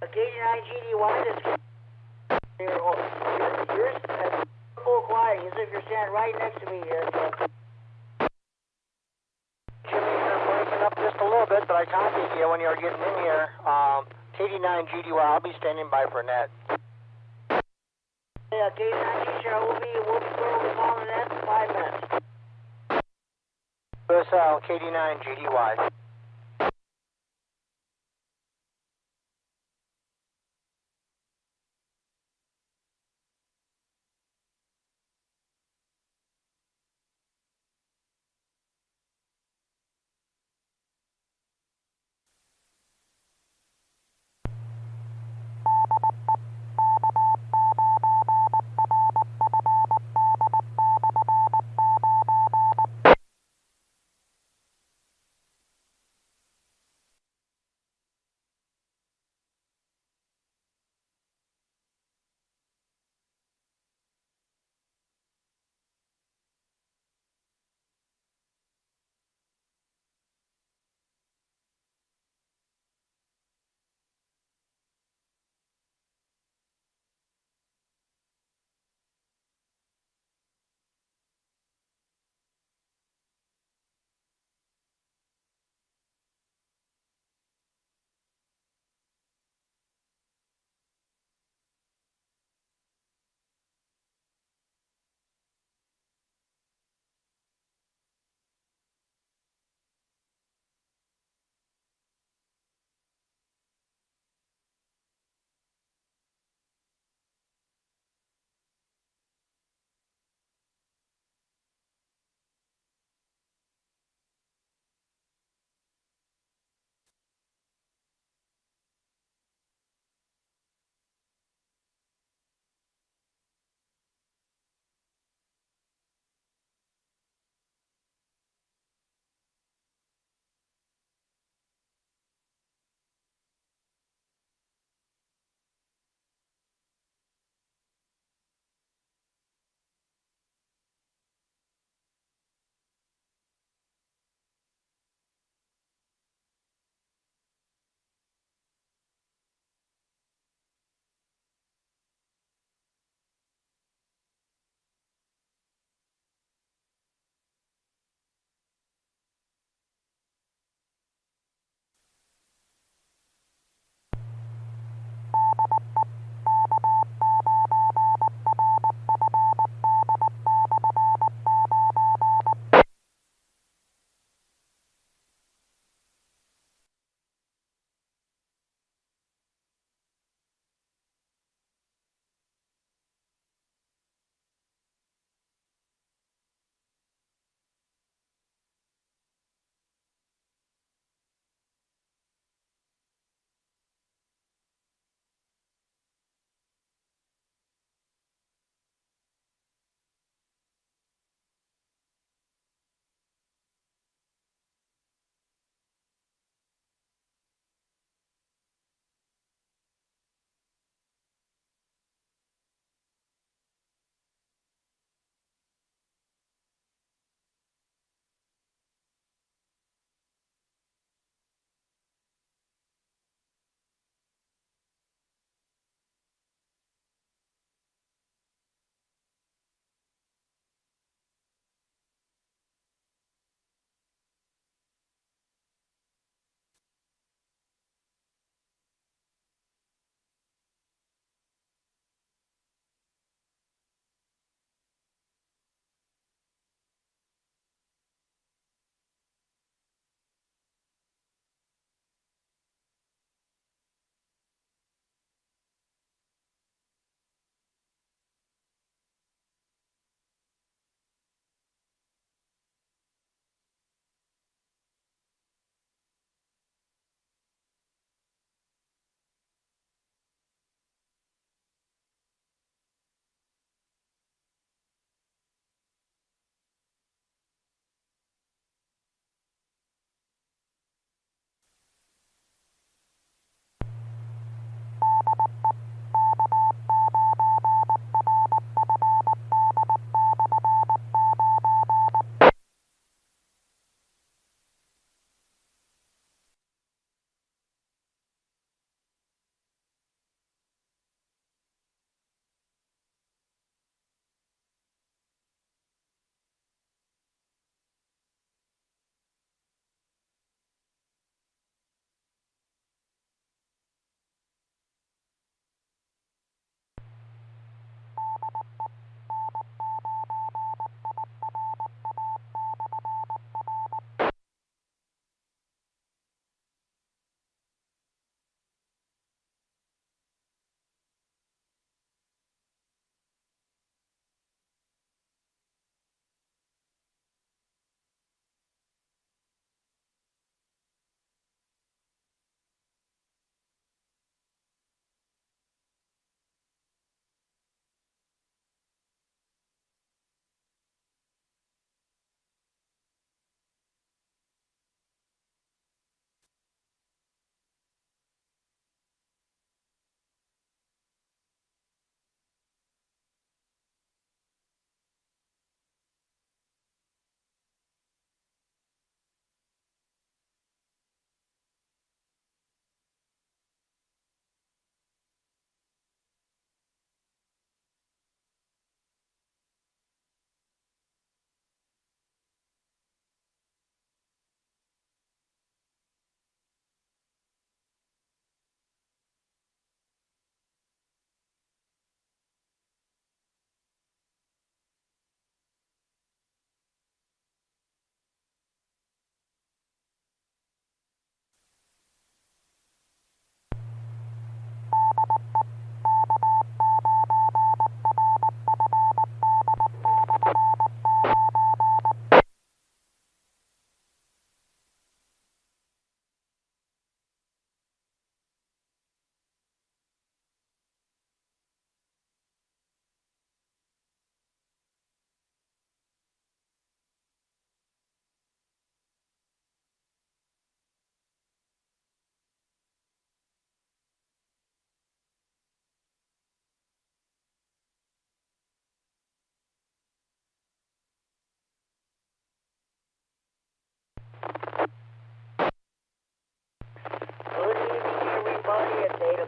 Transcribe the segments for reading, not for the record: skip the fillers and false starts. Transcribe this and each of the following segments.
KD9GD1 is you're full quiet as if you're standing right next to me here. Jimmy, you're breaking up just a little bit, but I contacted you when you were getting in here. KD9GD1, I'll be standing by for net. Yeah, KD9GD, we'll be calling that in 5 minutes. USL, KD9GDY.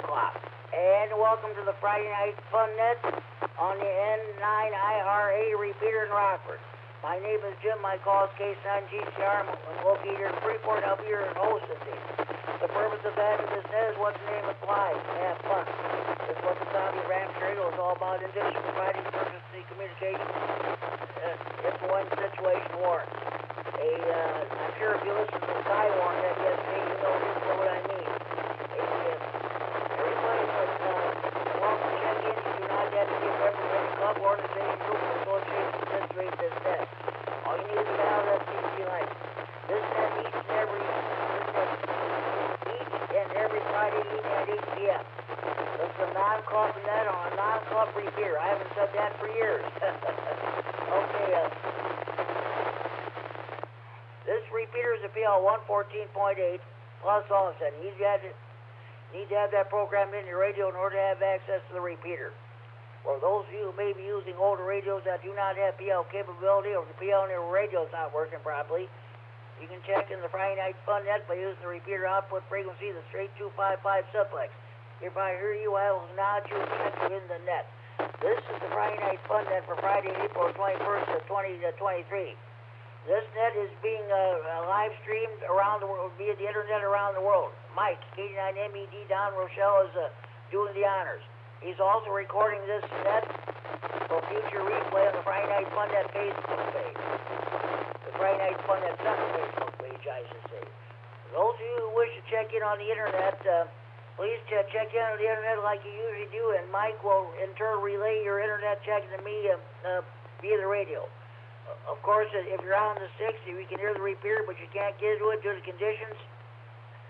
o'clock. And welcome to the Friday Night Fun Net on the K9RFD Repeater in Rockford. My name is Jim. My call is K9GCR. I'm located here in Freeport. I'll be your host this evening. The purpose of having this net is what the name implies, to have fun. This is what the Saudi Ram Radio is all about, in addition to providing emergency communication if one situation warrants. I'm sure if you listen to the Skywarn net yesterday, you know what I mean. Everybody was welcome to check in. You do not have to give everyone a club, organization, group, or association to participate in this net. All you need is a valid FCC license. This net each and every Friday evening at 8 p.m. This is a non-club net on a non-club repeater. I haven't said that for years. Okay, this repeater is a PL 114.8 plus offset. You need to have that programmed in your radio in order to have access to the repeater. For those of you who may be using older radios that do not have PL capability, or the PL in your radio is not working properly, you can check in the Friday Night Fun Net by using the repeater output frequency, the straight 255 suplex. If I hear you, I will nod you and check you in the net. This is the Friday Night Fun Net for Friday, April 21st of 2023. This net is being live streamed around the world via the internet around the world. Mike, KD9MED, Don Rochelle, is doing the honors. He's also recording this net for future replay on the Friday Night Fun Net Facebook page. The Friday Night Fun Net Center Facebook page, I should say. For those of you who wish to check in on the internet, please check in on the internet like you usually do, and Mike will in turn relay your internet check to me via the radio. Of course, if you're on the 6, you can hear the repeater, but you can't get to it due to conditions,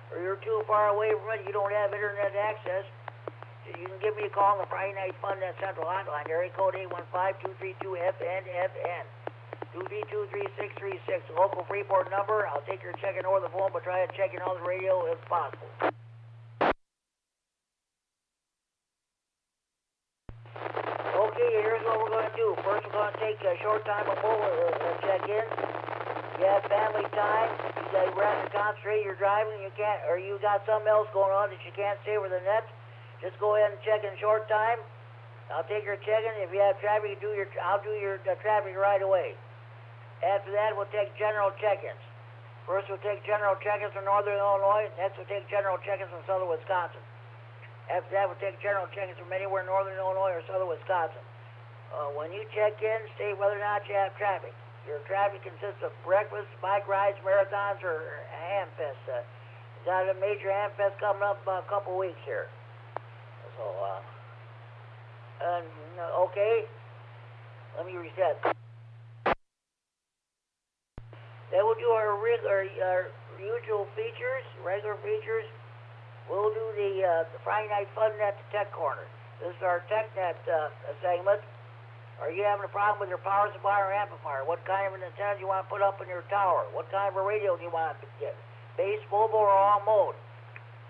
or you're too far away from it, you don't have internet access, you can give me a call on the Friday Night Fun Net Central Hotline, area code 815-232-FN, 232-3636, local Freeport number. I'll take your check-in over the phone, but try to check in on the radio if possible. Okay, here's what we're going to do. First, we're going to take a short time before we check in. You have family time. You have to concentrate. You're driving. You can't, or you got something else going on that you can't say over the net. Just go ahead and check in short time. I'll take your check-in. If you have traffic, I'll do your traffic right away. After that, we'll take general check-ins. First, we'll take general check-ins from northern Illinois. Next, we'll take general check-ins from southern Wisconsin. After that, we'll take general check-ins from anywhere in northern Illinois or southern Wisconsin. When you check in, state whether or not you have traffic. Your traffic consists of breakfast, bike rides, marathons, or ham fest. Got a major ham fest coming up a couple weeks here. So, okay. Let me reset. Then we'll do our usual features, regular features. We'll do the Friday Night Fun Net Tech Corner. This is our TechNet segment. Are you having a problem with your power supply or amplifier? What kind of an antenna do you want to put up in your tower? What kind of a radio do you want to get? Base, mobile, or all mode?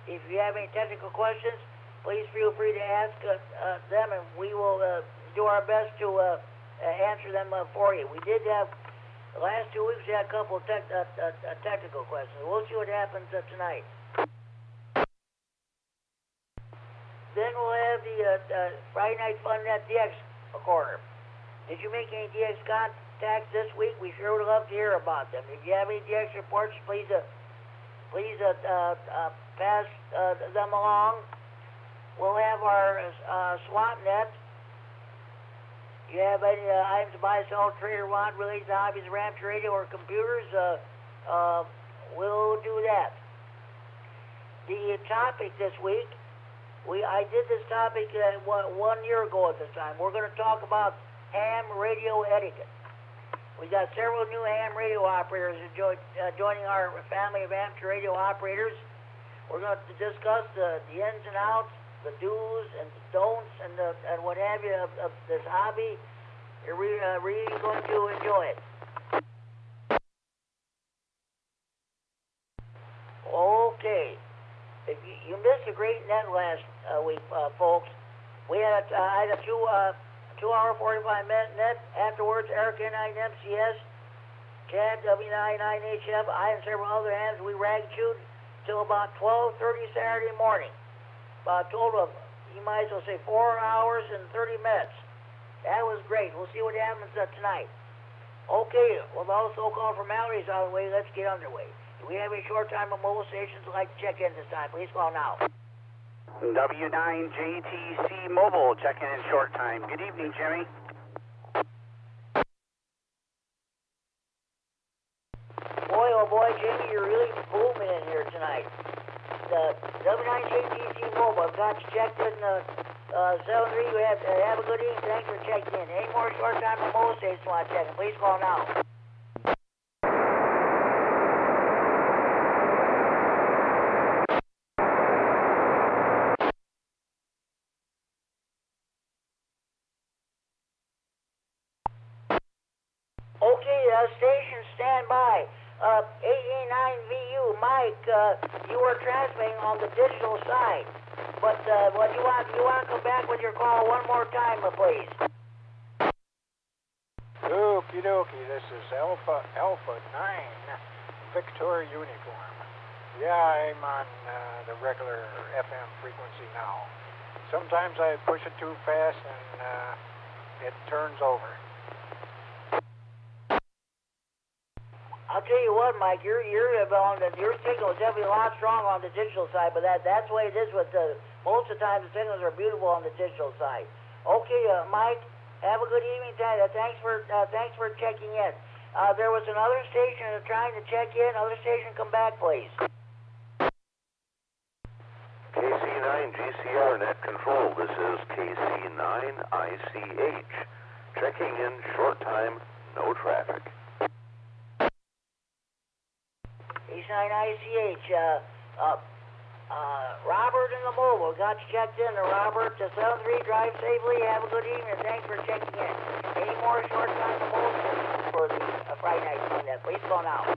If you have any technical questions, please feel free to ask them, and we will do our best to answer them for you. We did have, the last 2 weeks, we had a couple of technical questions. We'll see what happens tonight. Then we'll have the Friday Night Fun Net DX corner. Did you make any DX contacts this week? We sure would love to hear about them. If you have any DX reports, please pass them along. We'll have our swap net. You have any items to buy, sell, trade, or want related to hobbies, ramps, radio, or computers? We'll do that. The topic this week, I did this topic 1 year ago at this time. We're going to talk about ham radio etiquette. We got several new ham radio operators joining our family of amateur radio operators. We're going to discuss the ins and outs, the do's and the don'ts, and what have you of this hobby. You're really going to enjoy it. Okay. If you missed a great net last week, folks. We had I had a 2-hour 45-minute net. Afterwards, Eric K9MCS, Chad W9AXD, I and several other hands. We rag chewed till about 12:30 Saturday morning. total of, you might as well say 4 hours and 30 minutes. That was great. We'll see what happens tonight. Okay, with all the so-called formalities out of the way, let's get underway. Do we have any short time on mobile stations who'd like to check in this time? Please call now. W9JTC Mobile, checking in short time. Good evening, Jimmy. Boy, oh boy, Jamie, you're really booming in here tonight. The W9JTC Mobile, I've got you checked in 73. You have a good evening. Thanks for checking in. Any more short time on mobile stations you want to check in? Please call now. Okay, station stand by. 889VU, Mike, you were transmitting on the digital side. But what you want to come back with your call one more time, please. Okie dokie, this is Alpha 9, Victor Uniform. Yeah, I'm on the regular FM frequency now. Sometimes I push it too fast and it turns over. I'll tell you what, Mike, your signal is definitely a lot stronger on the digital side, but that's the way it is with most of the time the signals are beautiful on the digital side. Okay, Mike, have a good evening. Thanks for checking in. There was another station trying to check in. Other station, come back, please. KC9 Net Control. This is KC9ICH. Checking in short time, no traffic. K9ICH, Robert in the mobile, got you checked in. Robert, 73, drive safely, have a good evening, thanks for checking in. Any more short time mobile for the Friday night on that? Please call now.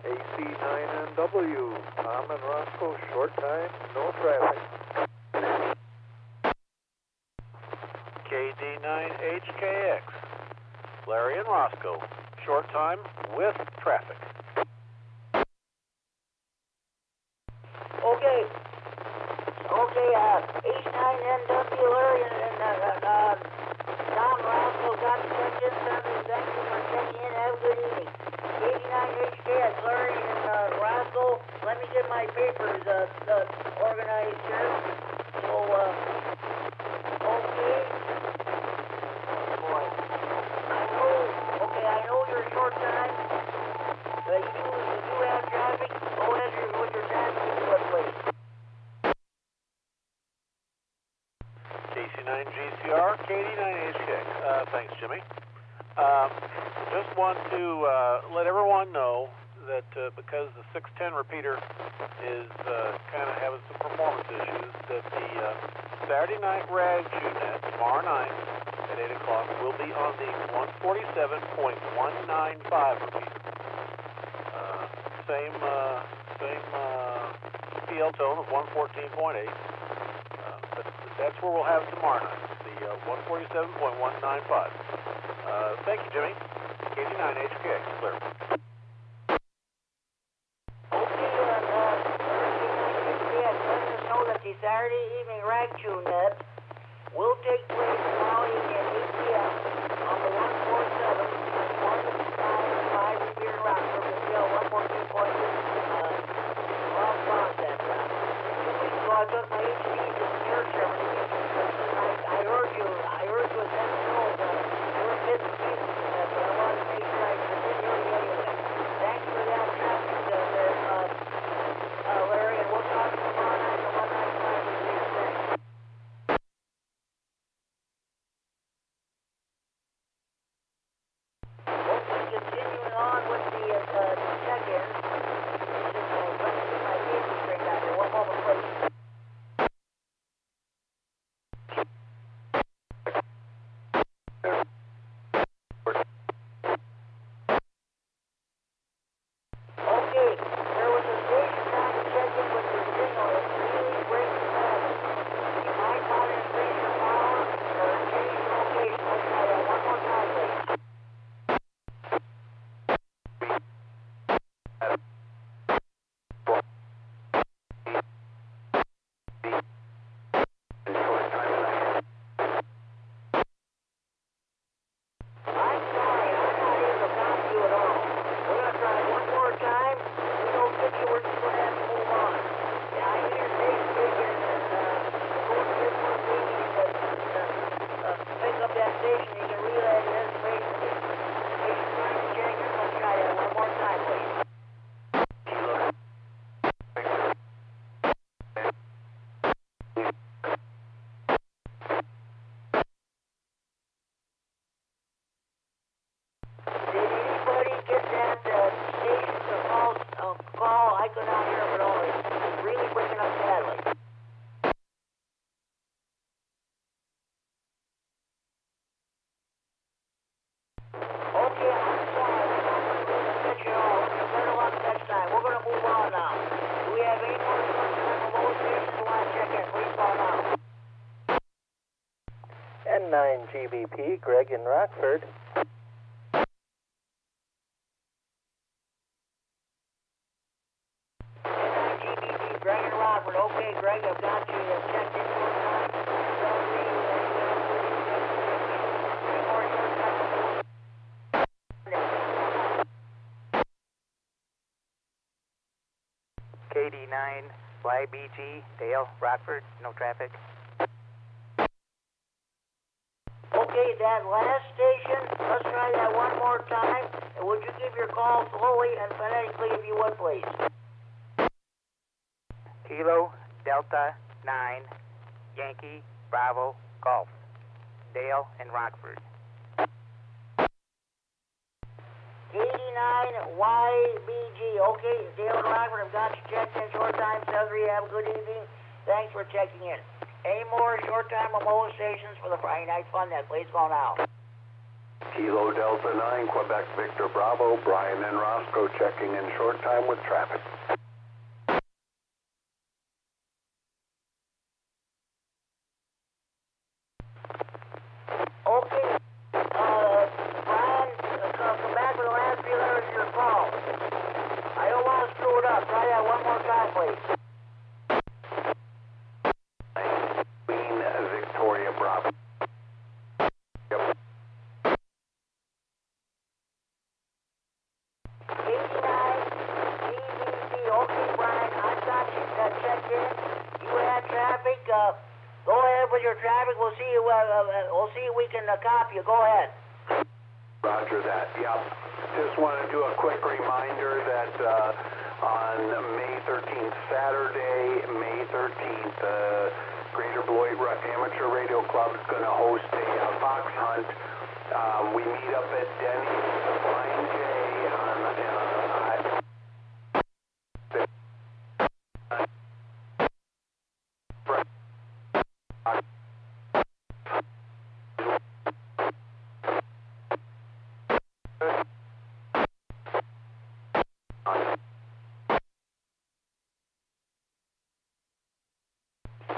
AC9NW, Tom and Roscoe, short time, no traffic. KD9HKX, Larry and Roscoe, short time with traffic. Okay, H9NW, Larry and Tom Roscoe got you checked in. Thank you for checking in. Have a good evening. KD9HKX, Larry and Roscoe, let me get my papers organized here. So, okay. Boy, I know you're short time. You have traffic. Go ahead with your traffic, please. KC9GCR, KD9HKX. Thanks, Jimmy. Just want to let everyone know that because the 610 repeater is kind of having some performance issues, that the Saturday night rag net tomorrow night at 8 o'clock will be on the 147.195 repeater. Same PL tone of 114.8. But that's where we'll have it tomorrow night, the 147.195. Thank you, Jimmy. KD9HKX, clear. Okay, KD9HKX, let us know that the Saturday evening rag net will take place tomorrow evening at 8 p.m. on the 147.195 repeater route for the PL 114.8 off concept. 2 weeks ago, I took my HD to the church. I heard you at 10 years old. You were missing pieces of that, but I wanted to make sure I continued anyway. Thanks for that traffic there, Larry, and we'll talk to you tomorrow night at 195 repeater. Okay, continuing on with the check-ins. Let me get my paper straight out here. One moment, please. I could not hear him at all. He's really breaking up badly. Okay, I'm sorry. I'm not going to be able to catch you all. Better luck next time. We're going to move on now. Do we have any more instructions on the low stations you want to check in? Please call now. N9GBP, Greg in Rockford. N9GBP, Greg and Robert. Okay, Greg, I've got you checked in short time. KD9YBG, Dale, Rockford, no traffic. Okay, that last station, let's try that one more time. And would you give your call slowly and phonetically if you would, please? Kilo, Delta, 9, Yankee, Bravo, Golf, Dale and Rockford. KD9YBG. Okay, Dale and Rockford, I've got you checked in short time. Cedric, have a good evening. Thanks for checking in. Any more short time remote stations for the Friday Night Fun Net? Please call now. Kilo Delta 9, Quebec Victor Bravo, Brian and Roscoe checking in short time with traffic. Okay, Brian, come back with the last few letters of your call. I don't want to screw it up. Try that one more time, please. Victoria Bravo. Yep. KD9GBC. Okay, Brian, I've got you checked in. You had traffic. Go ahead with your traffic. We'll see you. We'll see if we can copy you. Go ahead. Roger that. Yep. Just want to do a quick reminder that on May 13th, Saturday, May 13th, Greater Beloit Amateur Radio Club is going to host a fox hunt. We meet up at Denny's Flying J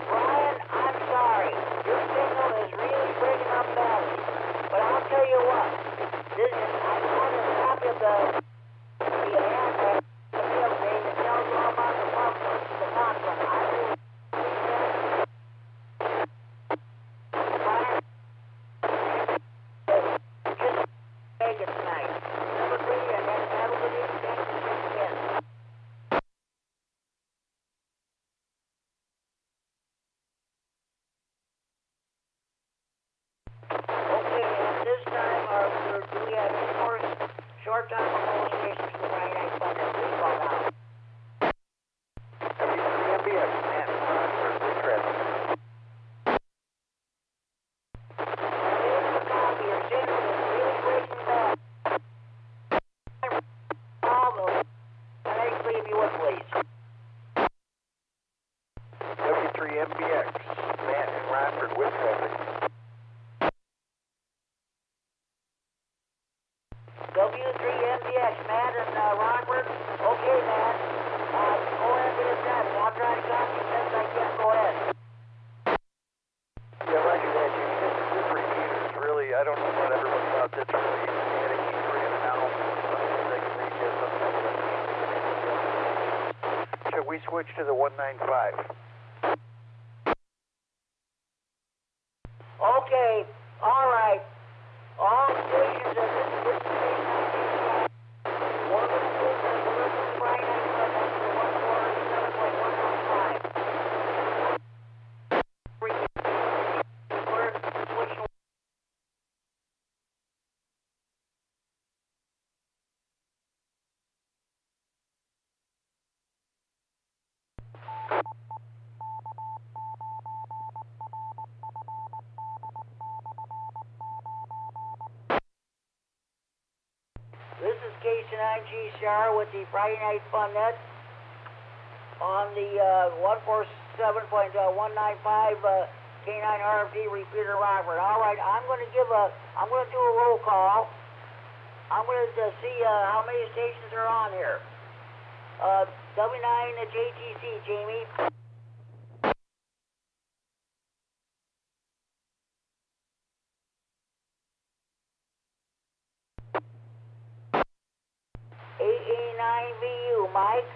Brian, I'm sorry. Your signal is really breaking up badly. But I'll tell you what. I got a copy of the ad that tells you all about the pump one. I will Brian, just take it tonight. Number 3, and then have a good evening. Thanks for checking in. Okay, at this time, do we have any more short time remote stations for the Friday Night Fun Net? Please call now. W9AXD Repeater. Here's the copy. Your signal is really breaking bad. Phonetically, if you would, please. W3MBX, Matt in Rockford with traffic. W3MBX, Matt and Rockford. Okay, Matt. Go ahead with your traffic. I'll try to copy as best I can. Go ahead. Yeah, roger that, Jimmy. This repeater's really, I don't know what everyone thought. That's really had a key for him now. Sometimes I can read this, sometimes I can't. Should we switch to the 195? Okay. All right. All stations at this station. One of the stations will listen to Friday Night Fun Net for 147.115. We're switching. This is K9GCR with the Friday Night Fun Net. on the 147.195 K9RFD Repeater Rockford. All right, I'm going to do a roll call. I'm going to see how many stations are on here. W9AXD, Jamie. AA9VU, Mike.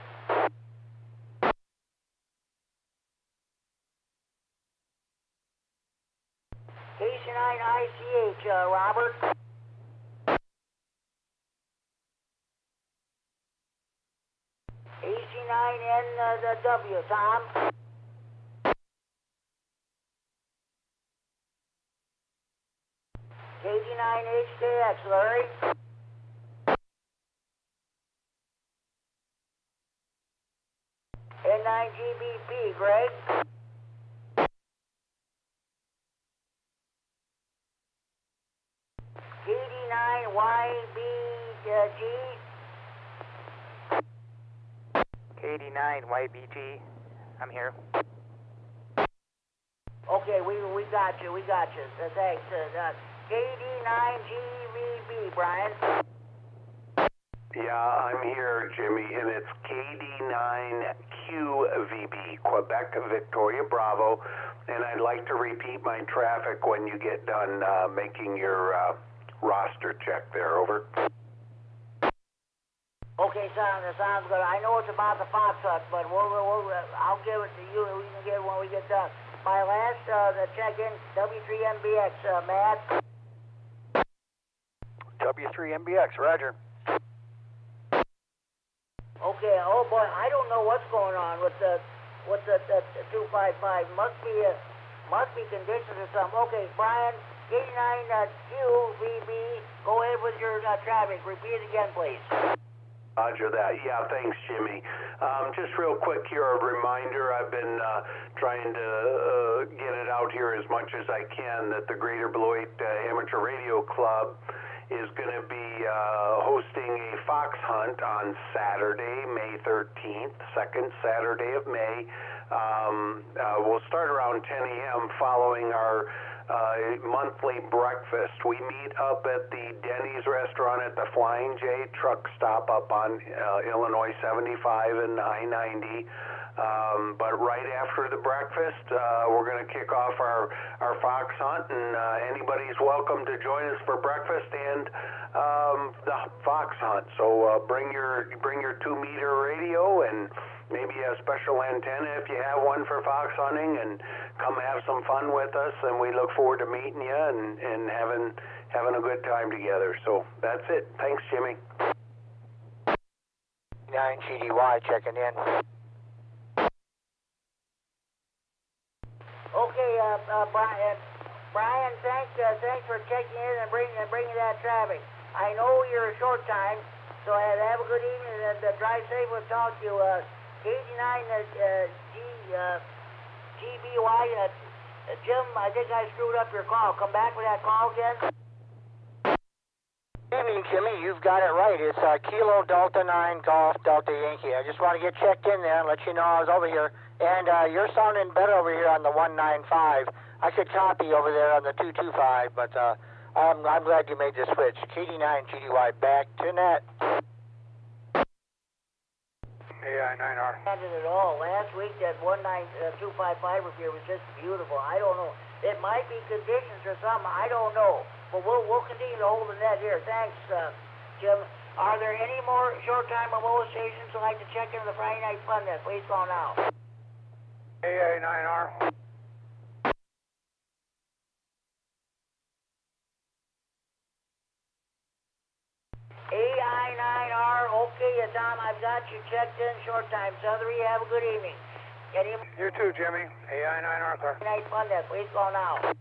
K9ICH, Robert. AC9NW, Tom. KD9HKX, Larry. N9GBP, Greg. KD9YBG. KD9YBG, I'm here. Okay, we got you. Thanks. KD9GVB, Brian. Yeah, I'm here, Jimmy, and it's KD9QVB, Quebec Victoria Bravo, and I'd like to repeat my traffic when you get done making your roster check there. Over. Okay, sounds good. I know it's about the Fox Hut, but I'll give it to you. We can get it when we get done. My last check-in, W9AXD, Matt. W9MBX, Roger. Okay. Oh boy, I don't know what's going on with the 255. Must be conditions or something. Okay, Brian, K9QVB. Go ahead with your traffic. Repeat it again, please. Roger that. Yeah, thanks, Jimmy. Just real quick here, a reminder, I've been trying to get it out here as much as I can that the Greater Beloit Amateur Radio Club is going to be hosting a fox hunt on Saturday, May 13th, second Saturday of May. We'll start around 10 a.m. following our monthly breakfast. We meet up at the Denny's restaurant at the Flying J truck stop up on Illinois 75 and I-90. But right after the breakfast, we're going to kick off our fox hunt, and anybody's welcome to join us for breakfast and the fox hunt. So bring your 2-meter radio and maybe a special antenna if you have one for fox hunting, and come have some fun with us. And we look forward to meeting you and having a good time together. So that's it. Thanks, Jimmy. 9GDY checking in. Okay, Brian, thanks for checking in and bringing that traffic. I know you're a short time, so have a good evening and drive safe. We'll talk to you. KD9GBY. Jim, I think I screwed up your call. Come back with that call again. Good evening, Jimmy. You've got it right. It's Kilo Delta 9 Golf Delta Yankee. I just want to get checked in there and let you know I was over here. And you're sounding better over here on the 195. I could copy over there on the 225, but I'm glad you made the switch. KD9GDY back to net. AI9R. At all. Last week that 255 repair was just beautiful. I don't know. It might be conditions or something. I don't know. But we'll continue to hold the net here. Thanks, Jim. Are there any more short-time remote stations who'd like to check into the Friday Night Fun net? Please call now. AI9R. AI9R, okay, Tom, I've got you checked in short time. Southerly, have a good evening. Any You too, Jimmy. AI9R, sir. Friday Night Fun net? Please call now.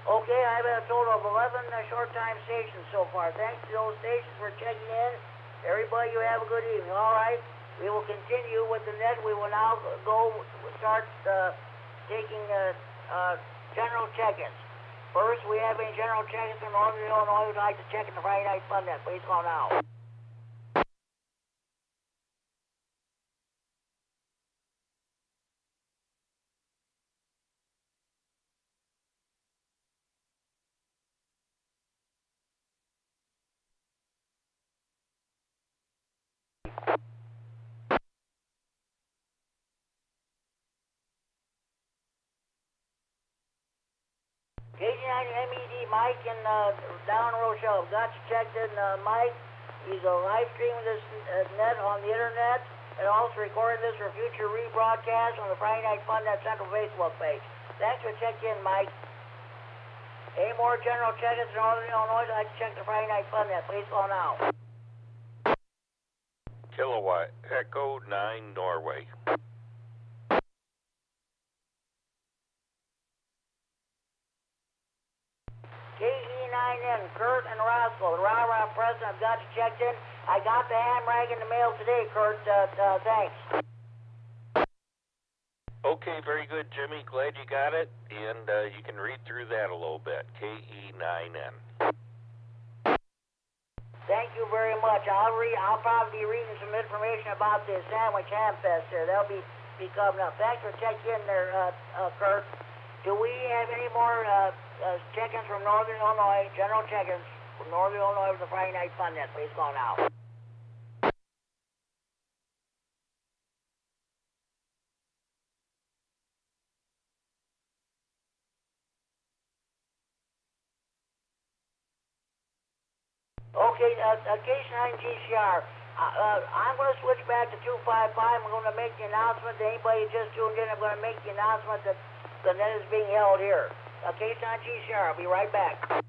Okay, I have a total of 11 short-time stations so far. Thanks to those stations for checking in. Everybody, you have a good evening. All right, we will continue with the net. We will now start taking general check-ins. First, we have any general check-ins from Northern Illinois who'd like to check in the Friday Night Fun Net. Please call now. KD9MED Mike in down Rochelle. Got you checked in, Mike. He's live streaming this net on the internet and also recording this for future rebroadcast on the Friday Night Fun Net Central Facebook page. Thanks for checking in, Mike. Any more general check-ins in Northern Illinois? I'd like to check the Friday Night Fun Net. Please call now. Kilowatt Echo 9 Norway. KD9N, Kurt and Roscoe, the Rah-Rah president. I've got you checked in. I got the ham rag in the mail today, Kurt. Thanks. Okay, very good, Jimmy. Glad you got it, and you can read through that a little bit. KE9N. Thank you very much. I'll probably be reading some information about the Sandwich Ham Fest there. That'll be coming up. Thanks for checking in there, Kurt. Do we have any more check-ins from Northern Illinois, general check-ins from Northern Illinois with the Friday Night Fun Net? Please call now. Okay, K9GCR. I'm going to switch back to 255. I'm going to make the announcement to anybody who just tuned in. I'm going to make the announcement that the net is being held here. K9GCR. I'll be right back.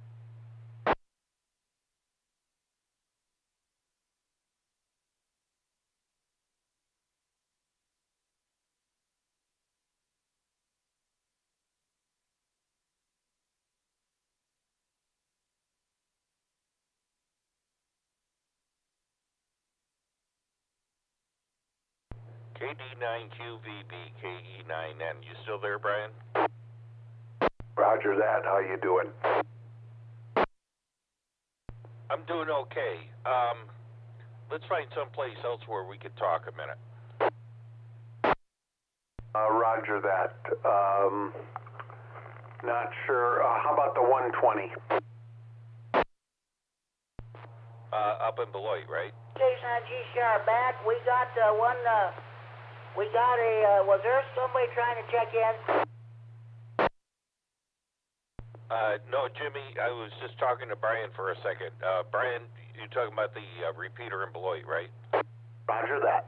KD9QVB, KE9N. You still there, Brian? Roger that. How you doing? I'm doing okay. Let's find someplace else where we could talk a minute. Roger that. Not sure. How about the 120? Up in Beloit, right? K9GCR back. We got one. We got was there somebody trying to check in? No, Jimmy, I was just talking to Brian for a second. Brian, you're talking about the repeater in Beloit, right? Roger that.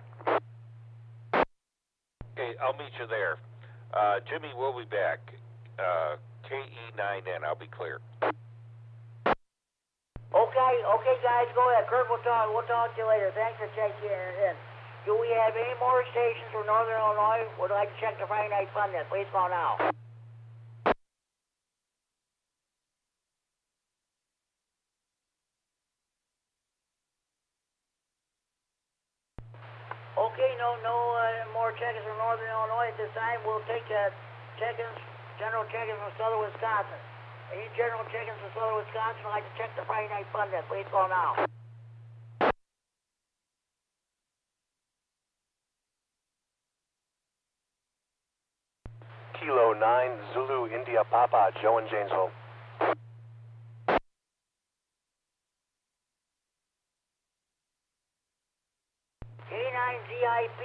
Okay, I'll meet you there. Jimmy, we'll be back. KE9N, I'll be clear. Okay, guys, go ahead. Kurt, we'll talk to you later. Thanks for checking in. Do we have any more stations from Northern Illinois? Would like to check the Friday Night Fun Net? Please call now. Okay, no more check-ins from Northern Illinois at this time. We'll take check-ins, general check-ins from Southern Wisconsin. Any general check-ins from Southern Wisconsin would like to check the Friday Night Fun Net? Please call now. Kilo 9 Zulu India Papa, Joe in Janesville. K9ZIP,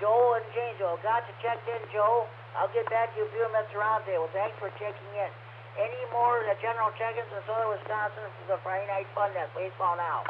Joe in Janesville. Got you checked in, Joe. I'll get back to you a few minutes around there. Well, thanks for checking in. Any more general check-ins in Southern Wisconsin for the Friday Night Fun Net? Please call now.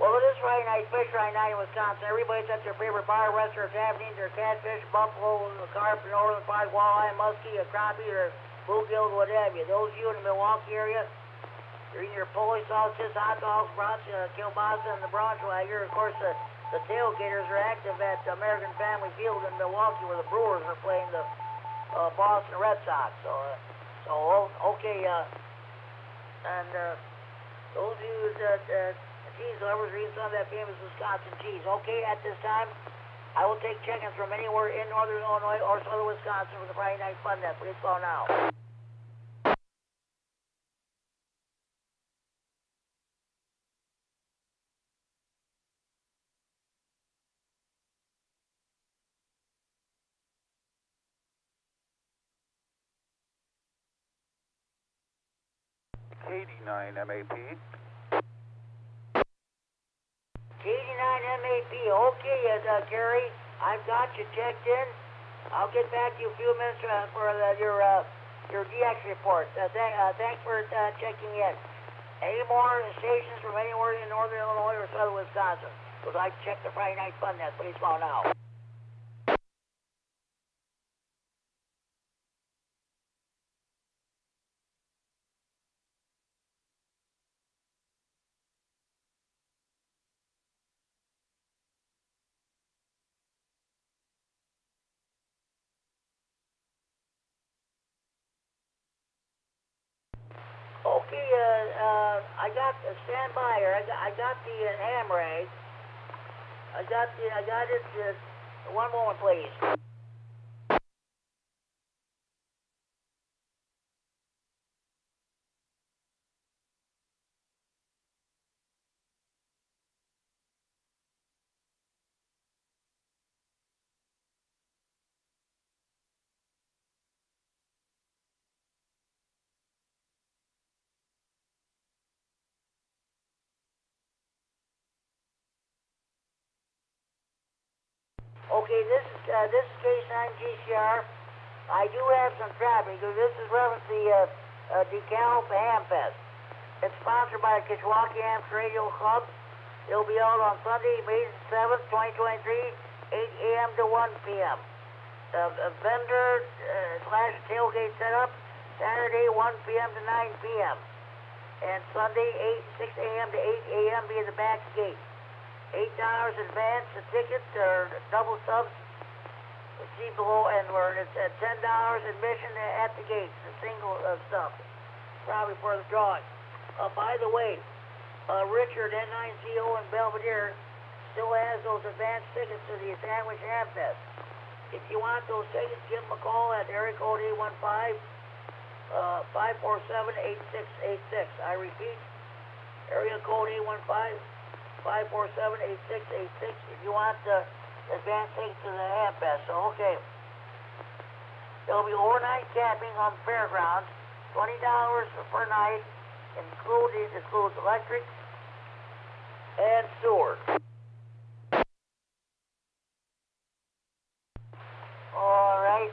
Well, it is Friday night, fish Friday night in Wisconsin. Everybody's at their favorite bar, restaurant, tavern, eating their catfish, buffalo, carp, northern pike, walleye, muskie, or crappie, or bluegill, what have you. Those of you in the Milwaukee area, you're eating your Polish sausages, hot dogs, brats, kielbasa, and the Braunschweiger. Of course, the tailgaters are active at American Family Field in Milwaukee, where the Brewers are playing the Boston Red Sox. Okay, and those cheese delivers reason some of that famous Wisconsin cheese. Okay, at this time, I will take check-ins from anywhere in northern Illinois or southern Wisconsin for the Friday Night Fun Net. Please call now. KD9MED. KD9MED. Okay, Gary, I've got you checked in. I'll get back to you in a few minutes for your DX report. Thanks for checking in. Any more stations from anywhere in northern Illinois or southern Wisconsin? Would like to check the Friday Night Fun Net. Please call now. Okay, I got stand by here. I got the ham rag. I got it. One moment, please. Okay, this is K9GCR. I do have some traffic. This is reference the DeKalb Ham Fest. It's sponsored by the Kishwaukee Hams Radio Club. It'll be held on Sunday, May 7th, 2023, 8 a.m. to 1 p.m. Vendor / tailgate setup, Saturday, 1 p.m. to 9 p.m. And Sunday, 6 a.m. to 8 a.m. via the back gate. $8 advance. The tickets are double subs. See below, and it's at $10 admission at the gates. The single stub, probably for the drawing. By the way, Richard N9CO in Belvedere still has those advance tickets to the Sandwich Ham Fest. If you want those tickets, give him a call at area code 815-547-8686. I repeat, area code 815-547-8686 if you want the advance tickets to the Ham Fest. So, okay. There'll be overnight camping on the fairgrounds, $20 per night, includes electric and sewer. All right.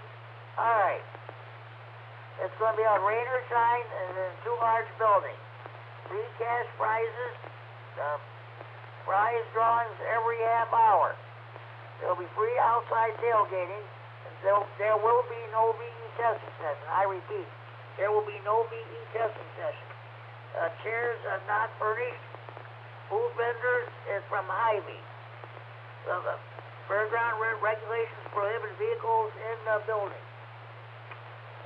It's going to be on rain or shine in 2 large buildings. 3 cash prizes, prize drawings every half hour. There'll be free outside tailgating. There will be no VE testing session. I repeat, there will be no VE testing session. Chairs are not furnished. Food vendors is from Hy-Vee. The fairground regulations prohibit vehicles in the building.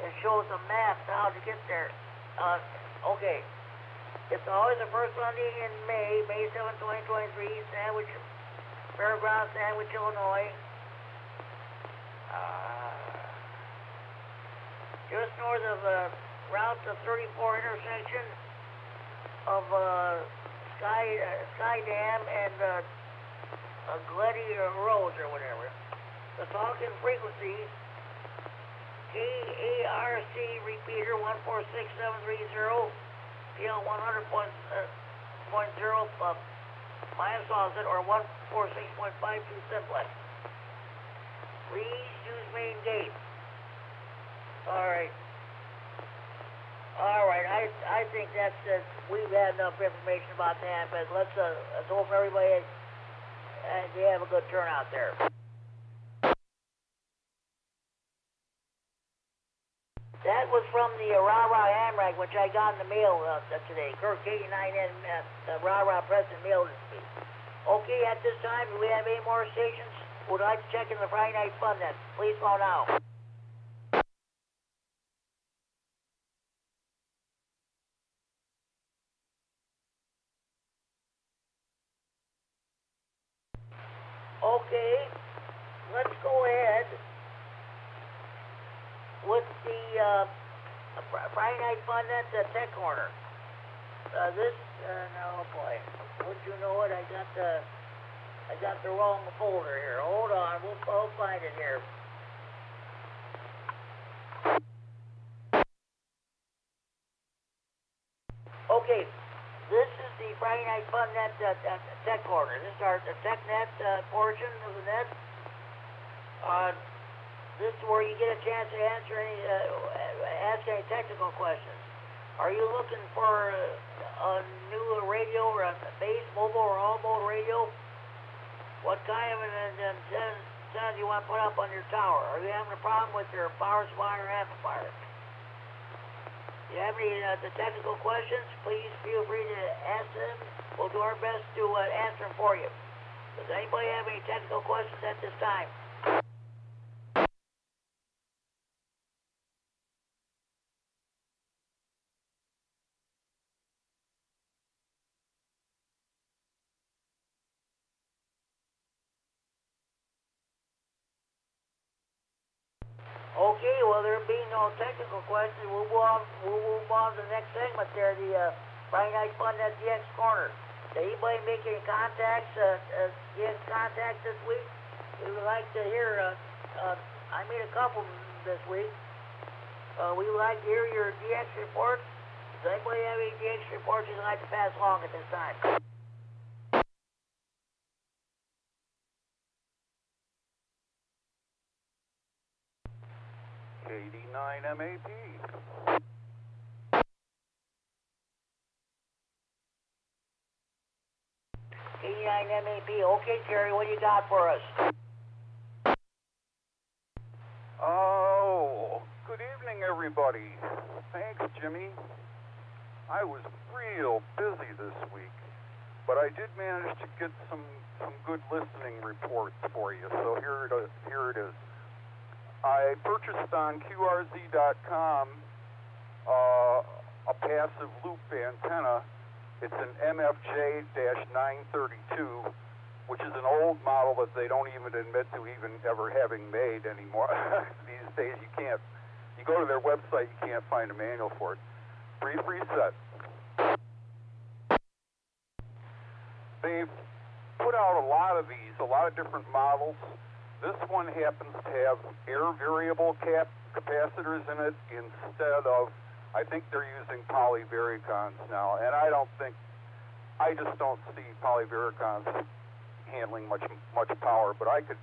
It shows a map how to get there. Okay. It's always the first Sunday in May 7, 2023, Sandwich Fairground, Sandwich, Illinois. Just north of Route 34 intersection of Sky Dam and Gleddy Roads or whatever. The talking frequency, KRC Repeater 146730, PL 100.0 minus offset or 146.52 simplex. Please use main gate. All right. I think that's we've had enough information about the Ham Fest. Let's hope everybody and they have a good turnout there. That was from the Rah-Rah Ham Rag, which I got in the mail today. Kirk K9 Rah-Rah President mailed it to me. Okay, at this time, do we have any more stations? Would like to check in the Friday Night Fun Net. Please call now. Okay, let's go ahead with the Friday Night Fun at the Tech Corner. Oh boy, would you know it? I got the wrong folder here. Hold on, I'll find it here. Okay, this is the Friday Night Fun Net Tech Corner. This is our TechNet portion of the net. This is where you get a chance to ask any technical questions. Are you looking for a new radio or a base, mobile, or all-mode radio? What kind of an antenna do you want to put up on your tower? Are you having a problem with your power supply or amplifier? If you have any the technical questions, please feel free to ask them. We'll do our best to answer them for you. Does anybody have any technical questions at this time? Okay, well, there being no technical questions, we'll move on to the next segment there, the Friday Night Fun at DX Corner. Did anybody make any contacts, DX contacts this week? We would like to hear, I made a couple this week. We would like to hear your DX reports. Does anybody have any DX reports you'd like to pass along at this time? KD9MED. K9MED. Okay, Terry, what do you got for us? Oh, good evening, everybody. Thanks, Jimmy. I was real busy this week, but I did manage to get some good listening reports for you. So here it is. I purchased on QRZ.com a passive loop antenna. It's an MFJ-932, which is an old model that they don't even admit to even ever having made anymore. These days you go to their website, you can't find a manual for it. Brief reset. They've put out a lot of these, a lot of different models. This one happens to have air variable capacitors in it instead of, I think they're using polyvaricons now, and I just don't see polyvaricons handling much power, but I could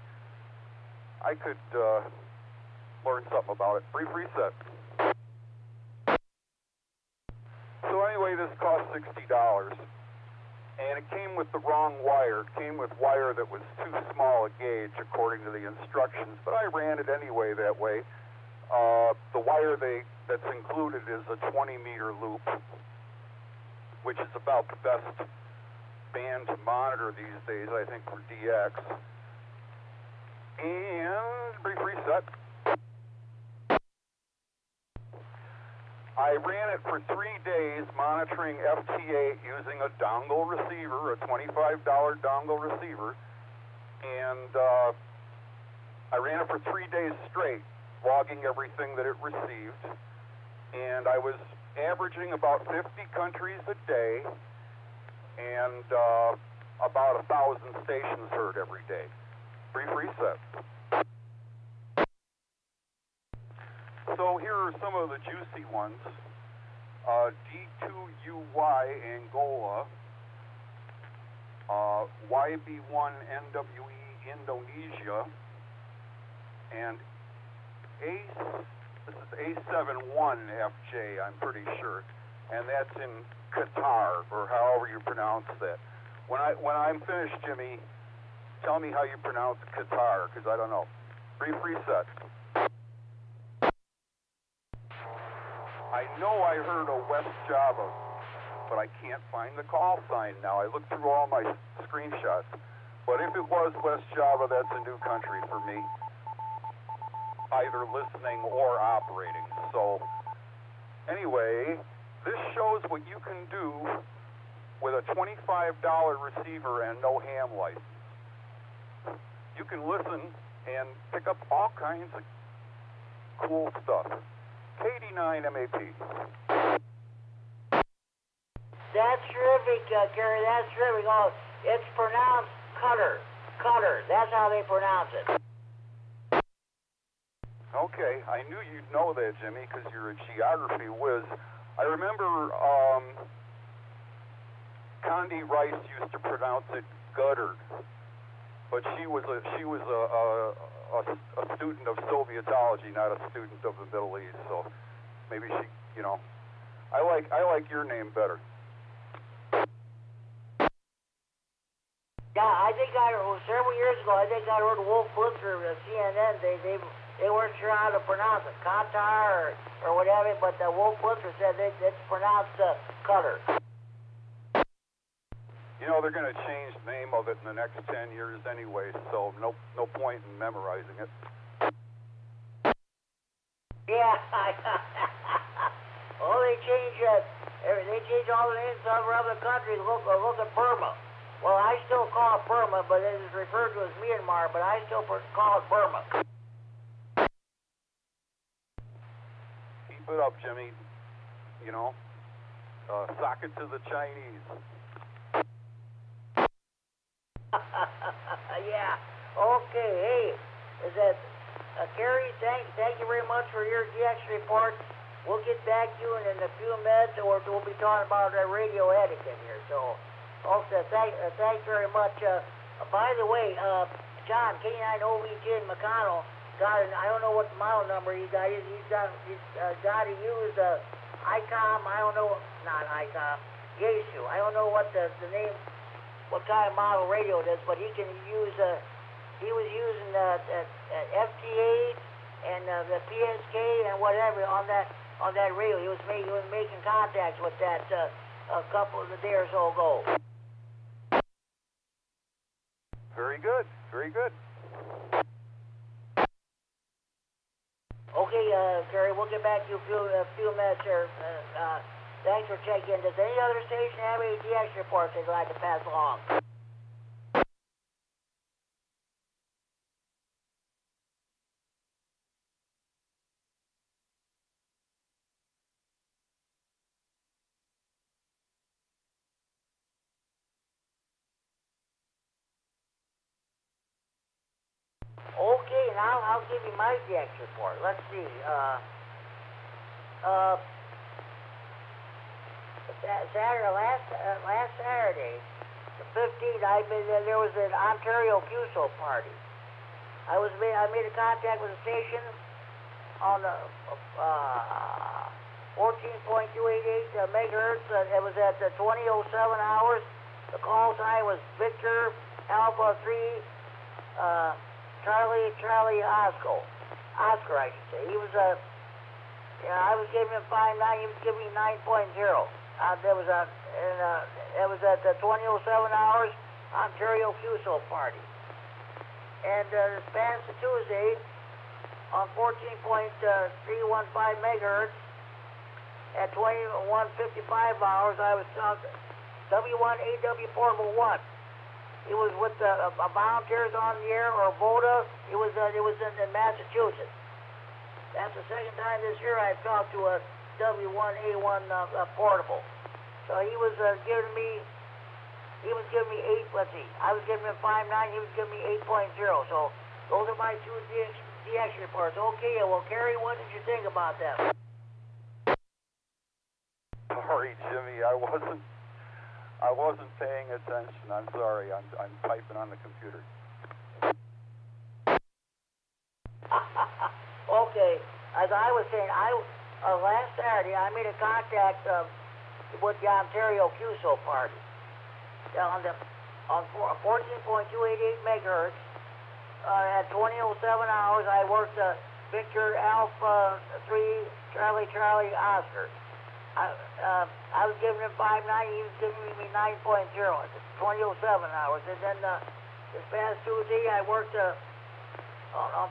learn something about it. Brief reset. So anyway, this cost $60. And it came with the wrong wire. It came with wire that was too small a gauge according to the instructions, but I ran it anyway that way. The wire that's included is a 20-meter loop, which is about the best band to monitor these days, I think, for DX. And brief reset. I ran it for 3 days monitoring FT8 using a dongle receiver, a $25 dongle receiver, and I ran it for 3 days straight, logging everything that it received, and I was averaging about 50 countries a day and about 1,000 stations heard every day. Brief reset. So here are some of the juicy ones. D2UY Angola, YB1NWE Indonesia, and this is A71FJ, I'm pretty sure, and that's in Qatar, or however you pronounce that. When I'm finished, Jimmy, tell me how you pronounce Qatar, because I don't know. Brief reset. I know I heard a West Java, but I can't find the call sign now. I looked through all my screenshots. But if it was West Java, that's a new country for me, either listening or operating. So anyway, this shows what you can do with a $25 receiver and no ham license. you can listen and pick up all kinds of cool stuff. KD9MED. That's terrific, Gary. That's terrific. Oh, it's pronounced cutter. Cutter. That's how they pronounce it. Okay, I knew you'd know that, Jimmy, because you're a geography whiz. I remember Condi Rice used to pronounce it guttered, but she was a student of Sovietology, not a student of the Middle East. So maybe she, you know, I like your name better. Yeah, I think several years ago, I think I heard Wolf Blitzer of CNN. They weren't sure how to pronounce it, Qatar or whatever, but Wolf Blitzer said it's pronounced cutter. You know, they're going to change the name of it in the next 10 years anyway, so no point in memorizing it. Yeah, oh, they change all the names of other countries. Look at Burma. Well, I still call it Burma, but it is referred to as Myanmar, but I still call it Burma. Keep it up, Jimmy. You know, sock it to the Chinese. Yeah. Okay. Hey, is that Kerry? Thank you very much for your DX report. We'll get back to you in a few minutes, or we'll be talking about radio etiquette here. So, okay. Thanks very much. By the way, John K9OVJ in McConnell got I don't know what model number he got. He's got to use ICOM. I don't know, not ICOM. Yaesu. I don't know what the name. What kind of model radio it is, but he can use, he was using FT8 and the PSK and whatever on that radio. He was making contacts with that a couple of the day or so ago. Very good, very good. Okay, Gary, we'll get back to you in a few minutes here. Thanks for checking in. Does any other station have any DX reports they'd like to pass along? Okay, now I'll give you my DX report. Let's see. Last Saturday, the 15th, there was an Ontario QSO party. I made a contact with the station on the 14.288 megahertz. It was at 20:07 hours. The call sign was Victor Alpha 3 Charlie Oscar, I should say. He was I was giving him 5.9. He was giving me 9.0. It was at the 20:07 hours Ontario QSO party. And this past Tuesday on 14.315 megahertz at 21:55 hours, I was talking W9AXD Portable 1. It was with volunteers on the air, or VODA. It was in Massachusetts. That's the second time this year I've talked to a W9A1 portable. So he was giving me 8. Let's see, I was giving him 5.9. He was giving me 8.0. So those are my two DX reports. Okay, well, Kerry, what did you think about that? Sorry, Jimmy, I wasn't paying attention. I'm sorry. I'm typing on the computer. Okay, as I was saying, last Saturday I made a contact with the Ontario QSO party on 14.288 megahertz at 20:07 hours. I worked Victor Alpha 3 Charlie Oscar. I was giving him 5.9. He was giving me 9.0 at 20:07 hours. And then this past Tuesday, I worked on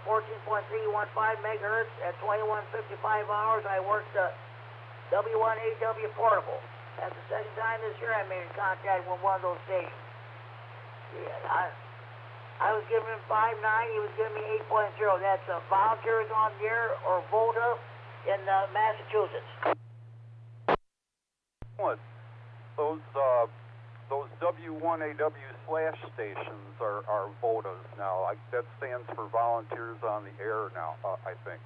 14.315 megahertz at 21:55 hours. I worked W9AXD Portable. That's the second time this year I made contact with one of those stations. Yeah, I was giving him 5.9, he was giving me 8.0. That's volunteers on the air or VODA in Massachusetts. What? Those W9AW slash stations are VODAs now. That stands for Volunteers on the Air now, I think.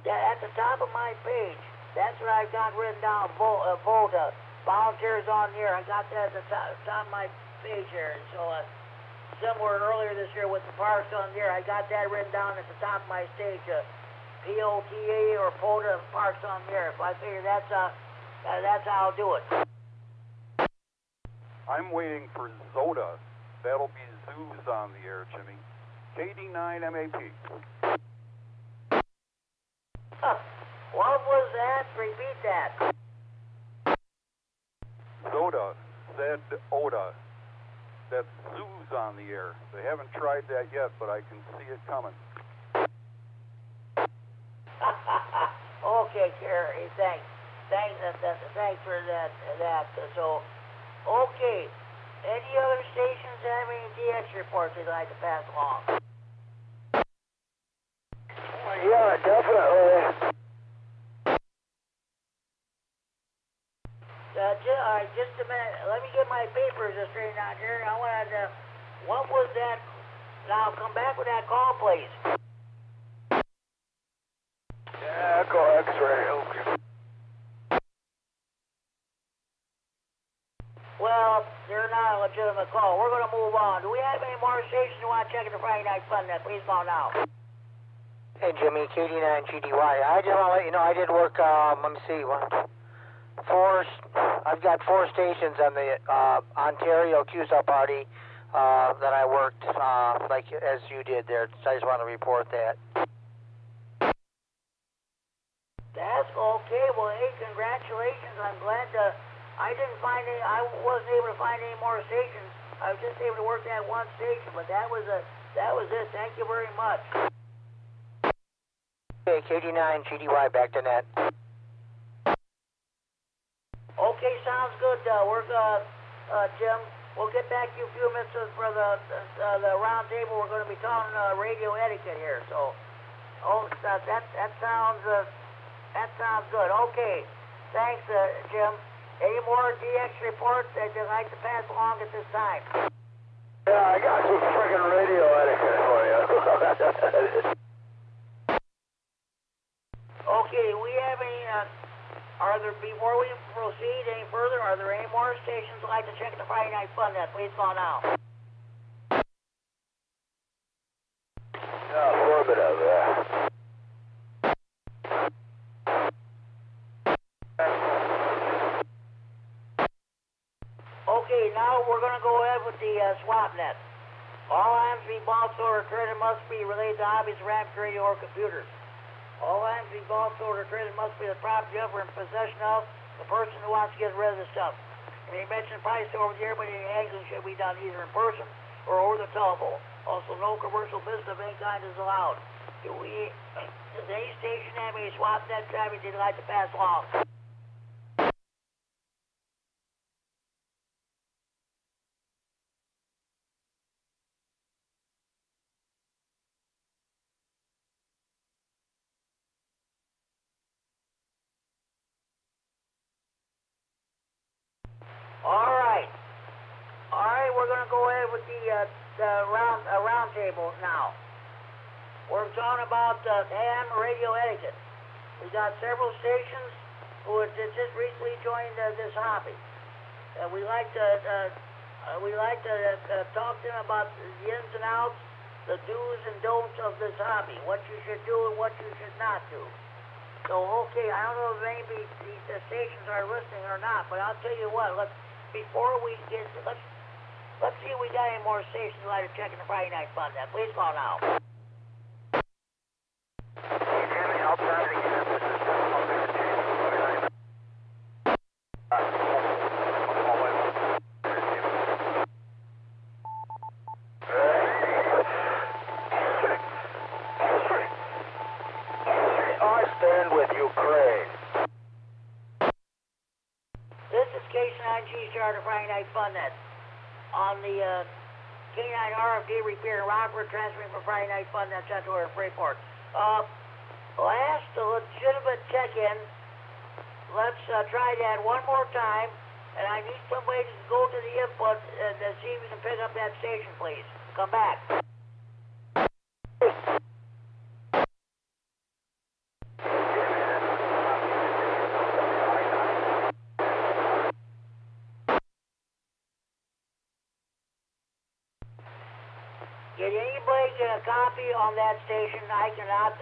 Yeah, at the top of my page, that's what I've got written down, VODA, Volunteers on the Air. I got that at the top of my page here. So somewhere earlier this year with the Parks on the Air, I got that written down at the top of my stage, POTA or POTA Parks on the Air. So I figure that's how I'll do it. I'm waiting for ZODA. That'll be Zoos on the Air, Jimmy. KD9MED. What was that? Repeat that. ZODA. Z-O-D-A. That's Zoos on the Air. They haven't tried that yet, but I can see it coming. Okay, Kerry, thanks. Thanks for that. So, okay. Any other stations have any DX reports they'd like to pass along? Yeah, definitely. All right, just a minute. Let me get my papers straightened out here. I wanted to. What was that? Now, come back with that call, please. Yeah, Echo X-ray. Okay. Well, they're not a legitimate call. We're going to move on. Do we have any more stations who want to check in the Friday Night Fun Net? Please call now. Hey, Jimmy, KD9GDY. I just want to let you know I did work, let me see, I've got 4 stations on the Ontario QSO party that I worked, like as you did there. So I just want to report that. That's okay. Well, hey, congratulations. I'm glad I wasn't able to find any more stations. I was just able to work that one station, but that was it. Thank you very much. Okay, KD9GDY, back to net. Okay, sounds good. Jim, we'll get back to you a few minutes for the round table. We're going to be talking radio etiquette here. So, that sounds good. Okay, thanks, Jim. Any more DX reports that you'd like to pass along at this time? Yeah, I got some friggin' radio etiquette for you. Okay, we have any, before we proceed any further, are there any more stations who'd like to check the Friday Night Fun Net? Please call now. Yeah, affirmative, Okay, now we're going to go ahead with the swap net. All items to be bought, sold, or traded must be related to hobbies, ramp, radio, or computers. All items to be bought, sold, or traded must be the property of or in possession of the person who wants to get rid of the stuff. And he mentioned price over the air, but any haggling should be done either in person or over the telephone. Also, no commercial business of any kind is allowed. Does any station have any swap net traffic they'd like to pass along? All right, we're going to go ahead with the round table now. We're talking about ham radio etiquette. We got several stations who have just recently joined this hobby. We like to talk to them about the ins and outs, the do's and don'ts of this hobby, what you should do and what you should not do. So, okay, I don't know if any of these stations are listening or not, but I'll tell you what, let's see if we got any more stations like to check in the Friday Night Fun Net. Please call now. I stand with Ukraine. This is K9G Charter Friday Night Fun Net. on the K9RFD Repeater in Rockford, transferring for Friday night fun that's sent to our Freeport. Last legitimate check-in. Let's try that one more time, and I need somebody to go to the input and see if we can pick up that station, please. Come back. Did anybody get a copy on that station? I cannot.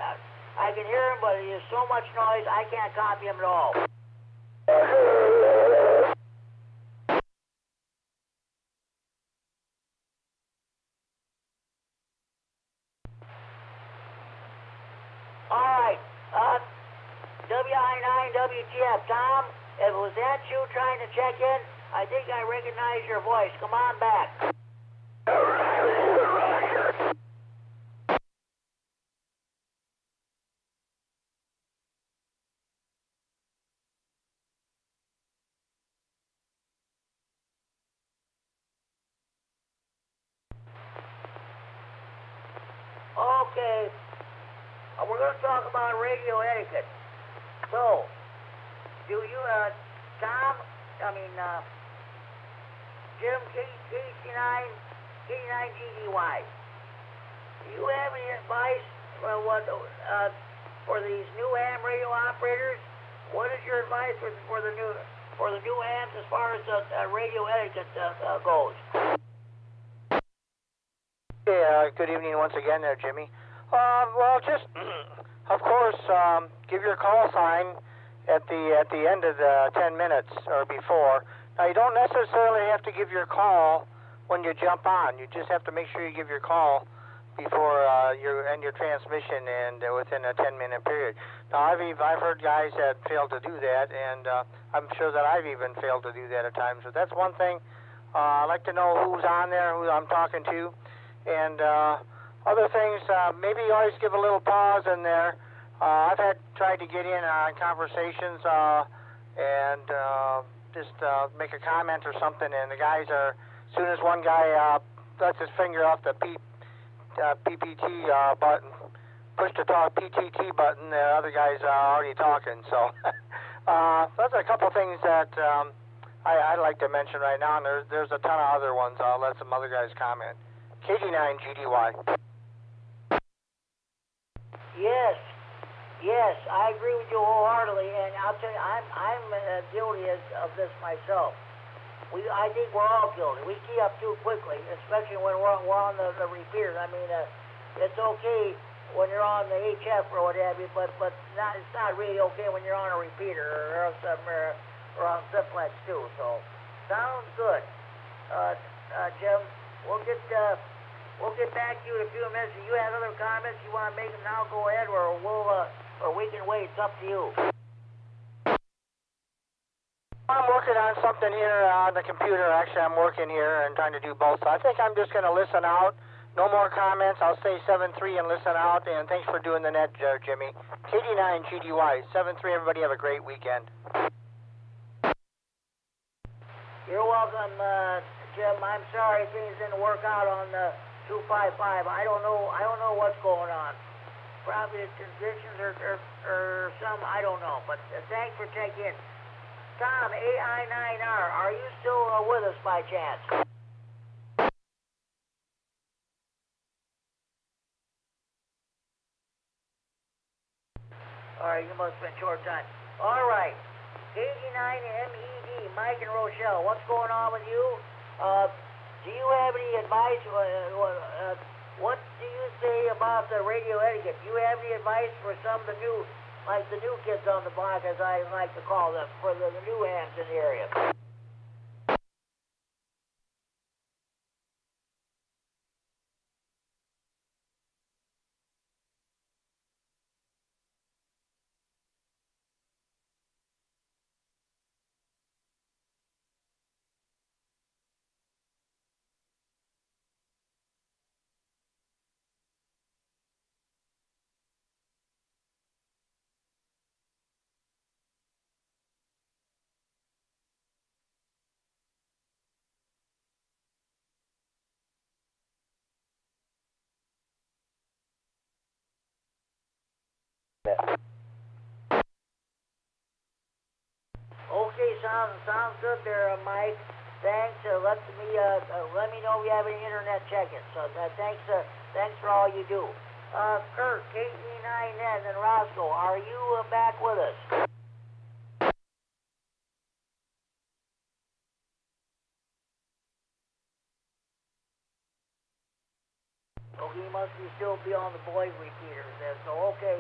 I can hear him, but there's so much noise, I can't copy him at all. All right. W9WTF, Tom, if it was that you trying to check in, I think I recognize your voice. Come on back. Okay, we're going to talk about radio etiquette. So, do you, Tom, Jim, K9GDY, do you have any advice for these new ham radio operators? What is your advice for the new hams as far as radio etiquette goes? Yeah, good evening once again there, Jimmy. Well, just, of course, give your call sign at the end of the 10 minutes or before. Now, you don't necessarily have to give your call when you jump on. You just have to make sure you give your call before you end your transmission and within a 10-minute period. Now, I've heard guys that fail to do that, and I'm sure that I've even failed to do that at times. But that's one thing. I like to know who's on there, who I'm talking to. And other things, maybe you always give a little pause in there. I've tried to get in on conversations and just make a comment or something, and the guys are, as soon as one guy lets his finger off the PPT button, push the talk PTT button, the other guy's already talking. So those are a couple things that I'd like to mention right now, and there's a ton of other ones. I'll let some other guys comment. KD9GDY. Yes, I agree with you wholeheartedly, and I'll tell you, I'm guilty of this myself. I think we're all guilty. We key up too quickly, especially when we're on the repeaters. I mean, it's okay when you're on the HF or what have you, but it's not really okay when you're on a repeater or on simplex too. So, sounds good, Jim. We'll get back to you in a few minutes. If you have other comments you want to make them now, go ahead, or we can wait. It's up to you. I'm working on something here on the computer. Actually, I'm working here and trying to do both. So I think I'm just going to listen out. No more comments. I'll say 7-3 and listen out. And thanks for doing the net, Jimmy. KD9GDY 7-3. Everybody have a great weekend. You're welcome, Jim. I'm sorry things didn't work out on the 255. I don't know what's going on. Probably the conditions or some, I don't know. But thanks for checking in. Tom, AI9R, are you still with us by chance? All right, you must have been short time. All right, KD9MED, Mike and Rochelle, what's going on with you? Do you have any advice? What do you say about the radio etiquette? Do you have any advice for some of the new, like the new kids on the block, as I like to call them, for the new hams in the area? Okay, sounds good there, Mike. Thanks. Let me know if you have any internet check-ins. So thanks for all you do. Kurt, KD9MED, and Roscoe, are you back with us? Okay, he must still be on the Boyd repeaters there. So okay,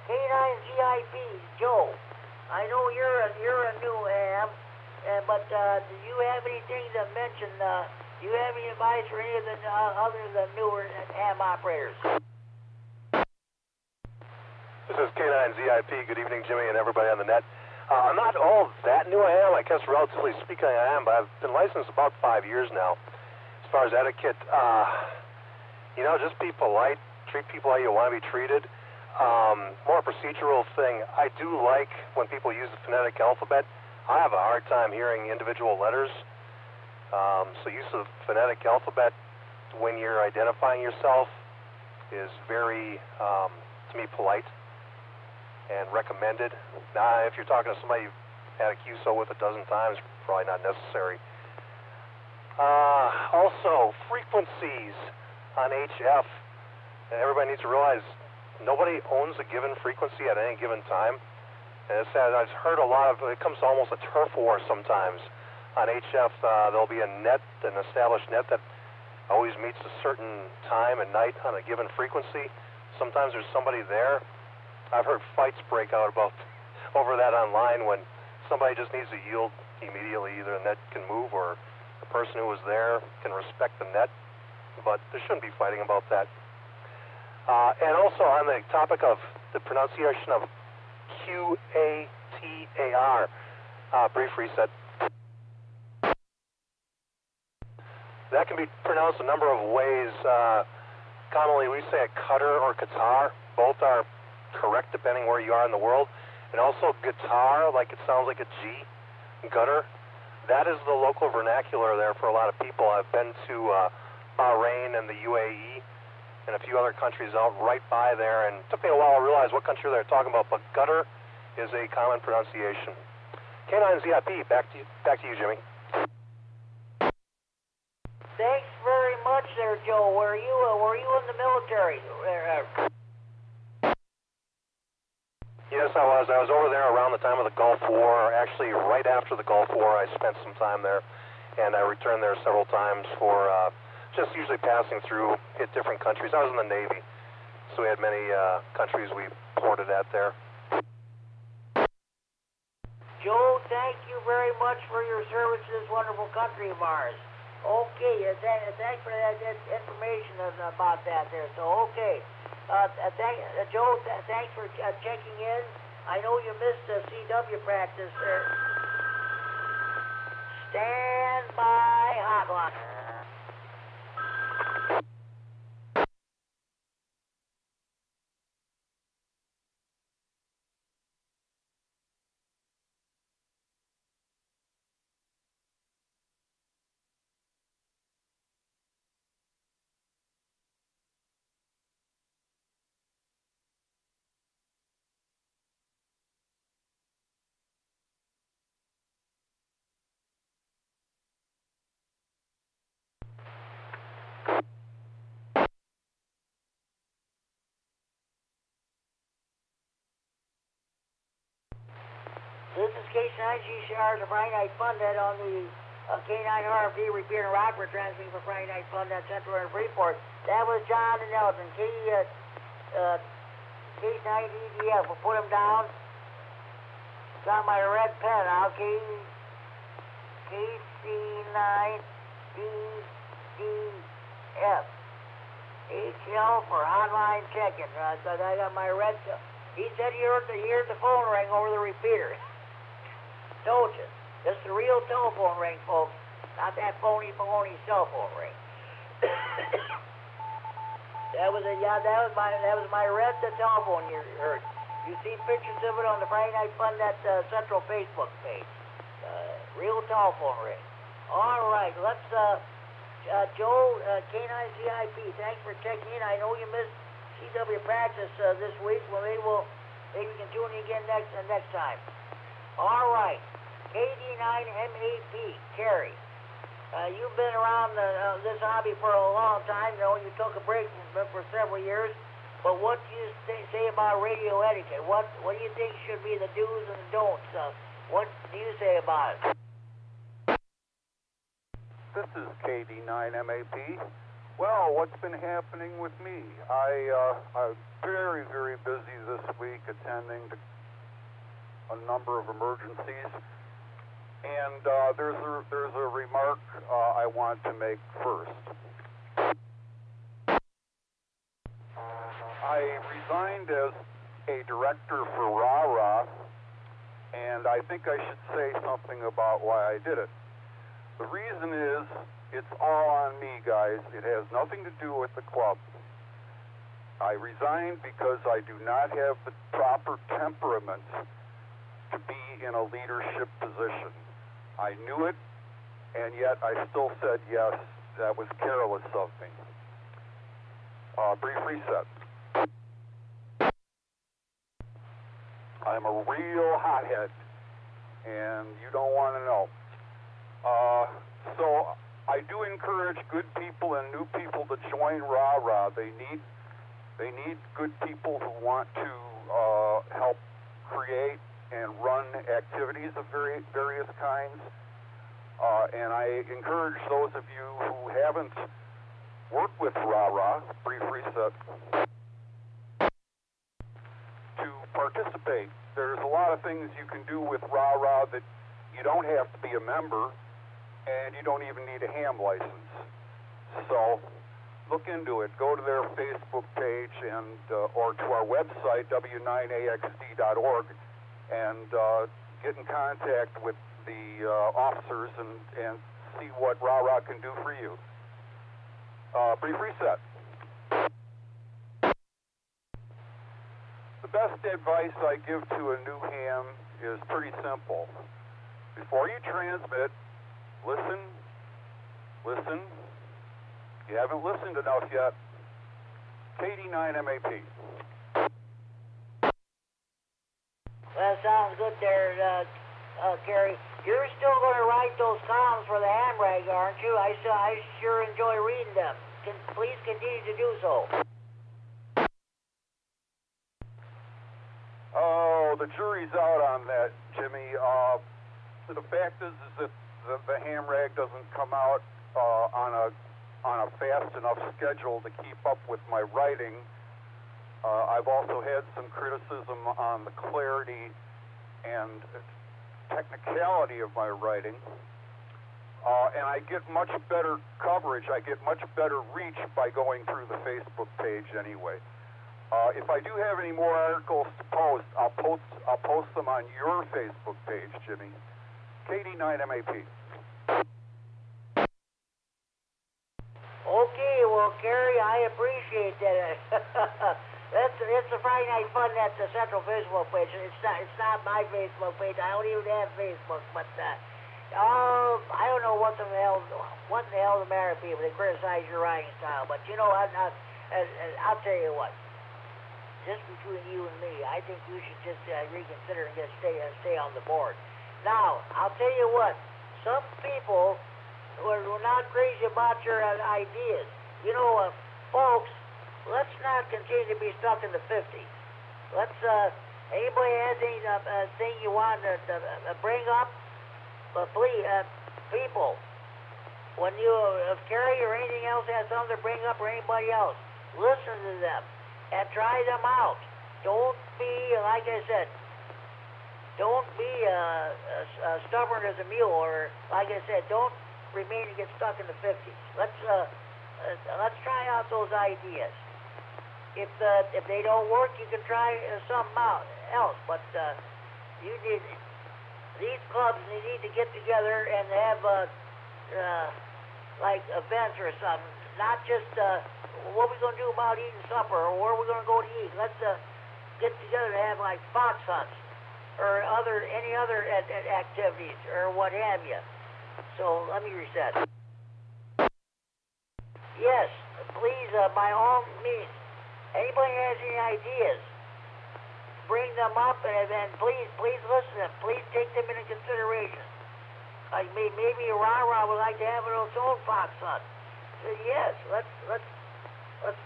K9ZIP, Joe. I know you're a new ham, but do you have anything to mention? Do you have any advice for any of the other the newer ham operators? This is K9ZIP. Good evening, Jimmy, and everybody on the net. I'm not all that new a ham. I guess relatively speaking I am, but I've been licensed about 5 years now. As far as etiquette, just be polite. Treat people how you want to be treated. More procedural thing. I do like when people use the phonetic alphabet. I have a hard time hearing individual letters. So use of the phonetic alphabet when you're identifying yourself is very, to me, polite and recommended. Now, if you're talking to somebody you've had a QSO with a dozen times, probably not necessary. Also, frequencies on HF. Everybody needs to realize nobody owns a given frequency at any given time. And I've heard a lot of, it comes to almost a turf war sometimes. On HF, there'll be an established net that always meets a certain time and night on a given frequency. Sometimes there's somebody there. I've heard fights break out over that online when somebody just needs to yield immediately. Either the net can move or the person who was there can respect the net. But there shouldn't be fighting about that. And also on the topic of the pronunciation of QATAR, brief reset. That can be pronounced a number of ways. Commonly we say a cutter or Qatar. Both are correct depending where you are in the world. And also guitar, like it sounds like a G, gutter. That is the local vernacular there for a lot of people. I've been to Bahrain and the UAE and a few other countries out right by there, and it took me a while to realize what country they're talking about, but gutter is a common pronunciation. K9ZIP, back to you, Jimmy. Thanks very much there, Joe. Were you in the military? Yes, I was. I was over there around the time of the Gulf War. Actually, right after the Gulf War, I spent some time there, and I returned there several times for just usually passing through, hit different countries. I was in the Navy, so we had many countries we ported at there. Joe, thank you very much for your service to this wonderful country of ours. Okay, thanks for that information about that there. So, okay. Joe, thanks for checking in. I know you missed the CW practice there. Stand by hotline. This is K9GCR, the Friday Night Fun Net on the K9RFD Repeater Rockford, transmitting for Friday Night Fun Net Central and Freeport. That was John and Nelson. K9EDF. We'll put them down. It's on my red pen now. KC9DDF. HL for online checking. I got my red. He said he heard the phone ring over the repeater. Told you. This is the real telephone ring, folks. Not that phony cell phone ring. That was my red telephone you heard. You see pictures of it on the Friday Night Fun Net Central Facebook page. Real telephone ring. All right, let's Joe, K9ZIP, thanks for checking in. I know you missed CW practice this week. Well, maybe we can tune in again next time. All right, KD9MED, Kerry. You've been around this hobby for a long time. You know, you took a break for several years. But what do you say about radio etiquette? What do you think should be the do's and the don'ts? What do you say about it? This is KD9MED. Well, what's been happening with me? I'm very, very busy this week attending to a number of emergencies. And there's a remark I want to make first. I resigned as a director for RAH, and I think I should say something about why I did it. The reason is, it's all on me, guys. It has nothing to do with the club. I resigned because I do not have the proper temperament to be in a leadership position. I knew it, and yet I still said yes. That was careless of me. Brief reset. I'm a real hothead, and you don't want to know. So I do encourage good people and new people to join RAH. They need good people who want to help create and run activities of various kinds. And I encourage those of you who haven't worked with RAH, brief reset, to participate. There's a lot of things you can do with RAH that you don't have to be a member, and you don't even need a ham license. So look into it. Go to their Facebook page and or to our website, W9AXD.org, and get in contact with the officers and see what RAH can do for you. Brief reset. The best advice I give to a new ham is pretty simple. Before you transmit, listen. You haven't listened enough yet. KD9MED. That sounds good there, Kerry. You're still going to write those columns for the ham rag, aren't you? I sure enjoy reading them. Please continue to do so. Oh, the jury's out on that, Jimmy. The fact is that the ham rag doesn't come out on a fast enough schedule to keep up with my writing. I've also had some criticism on the clarity and technicality of my writing. And I get much better coverage. I get much better reach by going through the Facebook page anyway. If I do have any more articles to post, I'll post them on your Facebook page, Jimmy. KD9MED. Okay, well, Kerry, I appreciate that. It's a Friday night fun. That's the central Facebook page. It's not my Facebook page. I don't even have Facebook. But I don't know what the hell's the matter with people. They criticize your writing style. But you know, I'll tell you what. Just between you and me, I think you should just reconsider and just stay on the board. Now, I'll tell you what. Some people were not crazy about your ideas. You know, folks, let's not continue to be stuck in the 50s. Let's, anybody has anything you want to bring up, please, people, when you, if Kerry or anything else has something to bring up or anybody else, listen to them and try them out. Don't be, like I said, don't be stubborn as a mule, or like I said, don't remain and get stuck in the 50s. Let's try out those ideas. If they don't work, you can try something else. But you need these clubs. They need to get together and have like events or something. Not just what we're going to do about eating supper or where we're going to go to eat. Let's get together and have like fox hunts or any other activities or what have you. So let me reset. Yes, please, by all means, Anybody has any ideas, bring them up, and please listen to them. Please take them into consideration. Like maybe Rara would like to have it on its own fox hunt. So yes, let's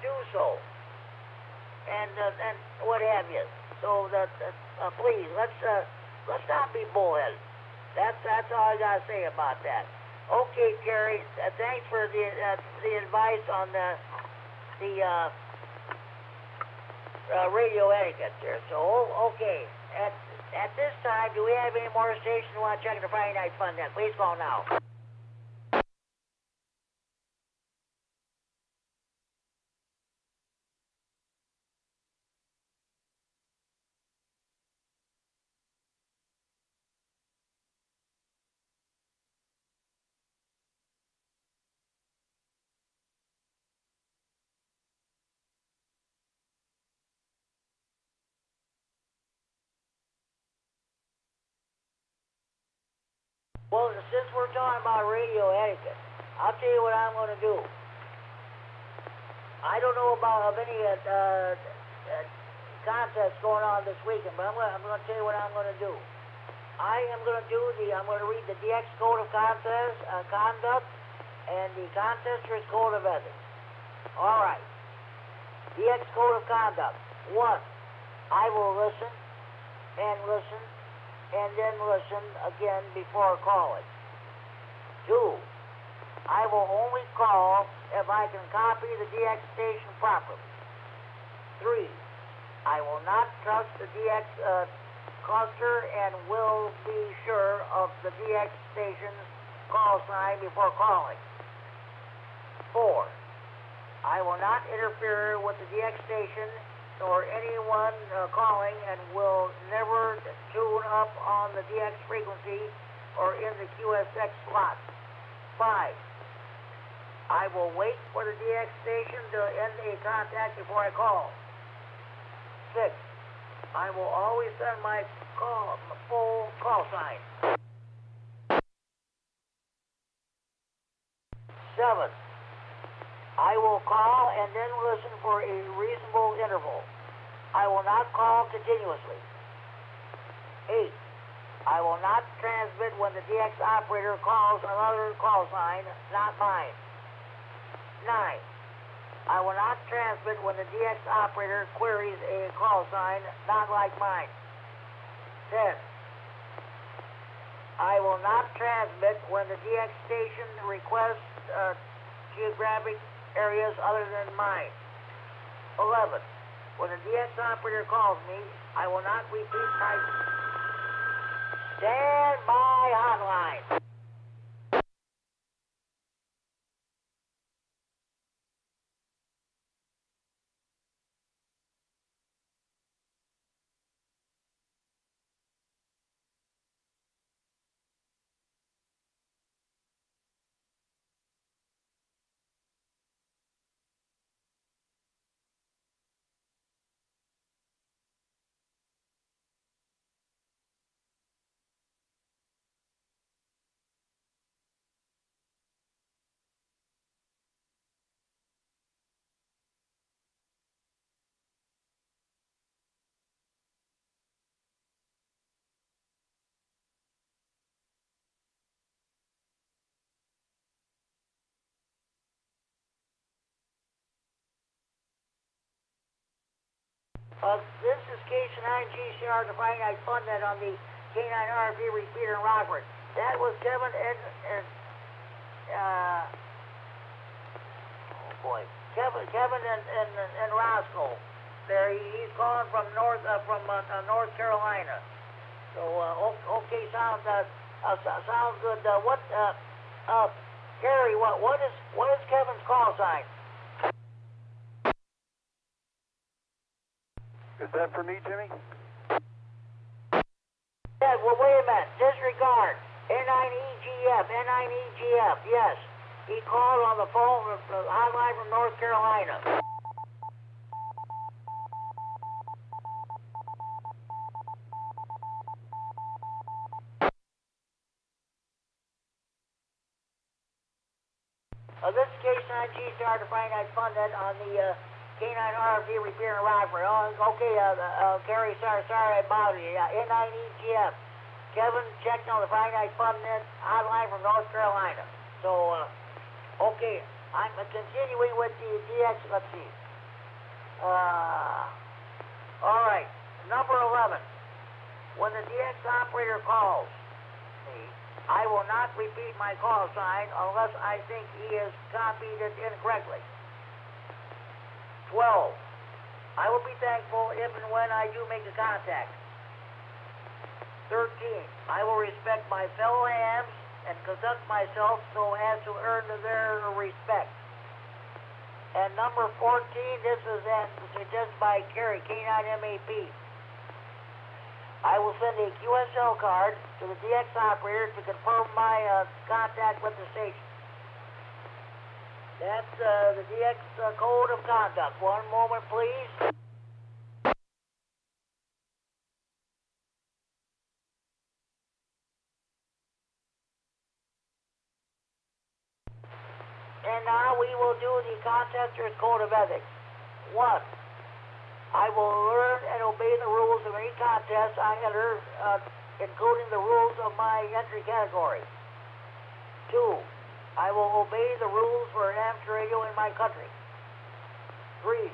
do so. And what have you. So please let's not be bullheaded. That's all I gotta say about that. Okay, Gary. Thanks for the advice on the radio etiquette there. So okay. At this time, do we have any more stations who want to check the Friday night fun then? Please call now. Well, since we're talking about radio etiquette, I'll tell you what I'm going to do. I don't know about any contests going on this weekend, but I'm going to tell you what I'm going to do. I'm going to read the DX Code of Conduct and the Contester's Code of Ethics. All right. DX Code of Conduct. 1, I will listen and listen and then listen again before calling. 2, I will only call if I can copy the DX station properly. 3, I will not trust the DX cluster and will be sure of the DX station's call sign before calling. 4, I will not interfere with the DX station or anyone calling and will never tune up on the DX frequency or in the QSX slot. 5, I will wait for the DX station to end a contact before I call. 6, I will always send my full call sign. 7, I will call and then listen for a reasonable interval. I will not call continuously. 8, I will not transmit when the DX operator calls another call sign, not mine. 9, I will not transmit when the DX operator queries a call sign, not like mine. 10, I will not transmit when the DX station requests geographic areas other than mine. 11, when the DX operator calls me, I will not repeat my standby hotline. This is K9GCR, the Friday Night Fun Net on the K9RFD Repeater in Rockford. That was Kevin Kevin and Roscoe. There, he's calling from North Carolina. So okay, sounds good. Gary, what is Kevin's call sign? Is that for me, Jimmy? Yeah, well, wait a minute. Disregard. N9EGF, yes. He called on the phone, hotline from North Carolina. This is K9GCR, the Friday Night Fun Net on the K9RFD Repeater in Rockford. Oh, okay, Gary, sorry I bothered you. N9EGF. Kevin checking on the Friday Night Fun Net hotline from North Carolina. So, okay, I'm continuing with the DX, let's see. All right, number 11. When the DX operator calls me, I will not repeat my call sign unless I think he has copied it incorrectly. 12. I will be thankful if and when I do make a contact. 13. I will respect my fellow hams and conduct myself so as to earn their respect. And number 14, this is suggested by Kerry, K9MED. I will send a QSL card to the DX operator to confirm my contact with the station. That's the DX code of conduct. One moment, please. And now we will do the contester's code of ethics. 1. I will learn and obey the rules of any contest I enter, including the rules of my entry category. 2. I will obey the rules for amateur radio in my country. 3.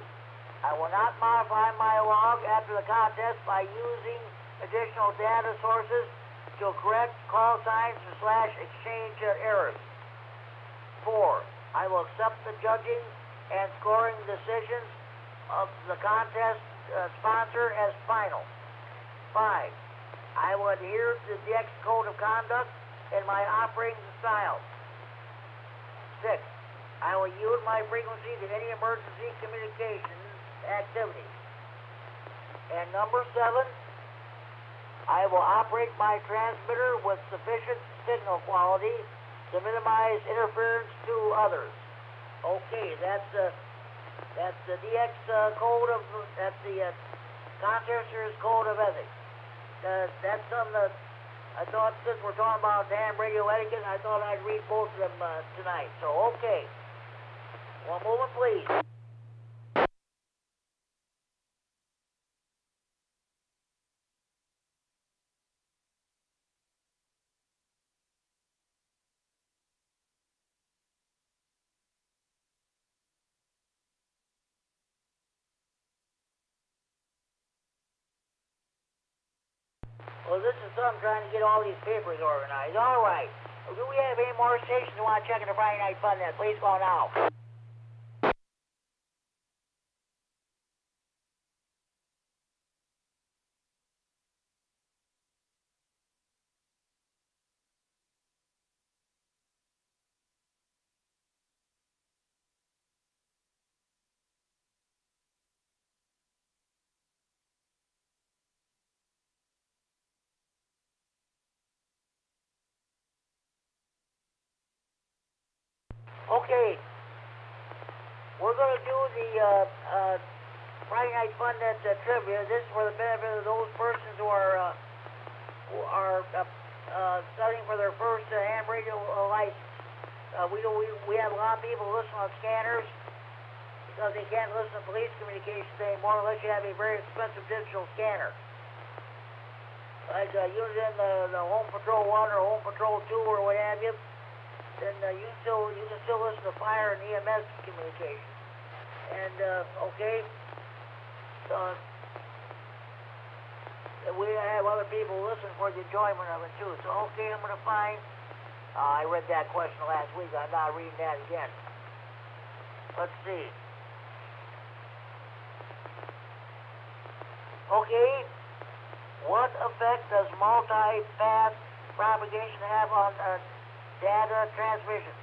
I will not modify my log after the contest by using additional data sources to correct call signs / exchange errors. 4. I will accept the judging and scoring decisions of the contest sponsor as final. 5. I will adhere to the DX code of conduct in my operating style. 6. I will yield my frequency to any emergency communications activities. And number 7, I will operate my transmitter with sufficient signal quality to minimize interference to others. Okay, that's the DX code of, that's the contester's code of ethics. That's something that I thought, since we're talking about damn radio etiquette, I thought I'd read both of them tonight. So, okay. One moment, please. Well, this is some trying to get all these papers organized. All right. Well, do we have any more stations who want to check in the Friday Night Fun Net? Please go now. Okay. We're going to do the Friday Night Fun Net trivia. This is for the benefit of those persons who are studying for their first ham radio license. We have a lot of people listen on scanners because they can't listen to police communications anymore unless you have a very expensive digital scanner. Like using the Home Patrol 1 or Home Patrol 2 or what have you. Then you can still listen to fire and EMS communication. And okay, so we have other people listen for the enjoyment of it too. So okay, I'm going to find. I read that question last week. I'm not reading that again. Let's see. Okay, what effect does multi-path propagation have on data transmissions?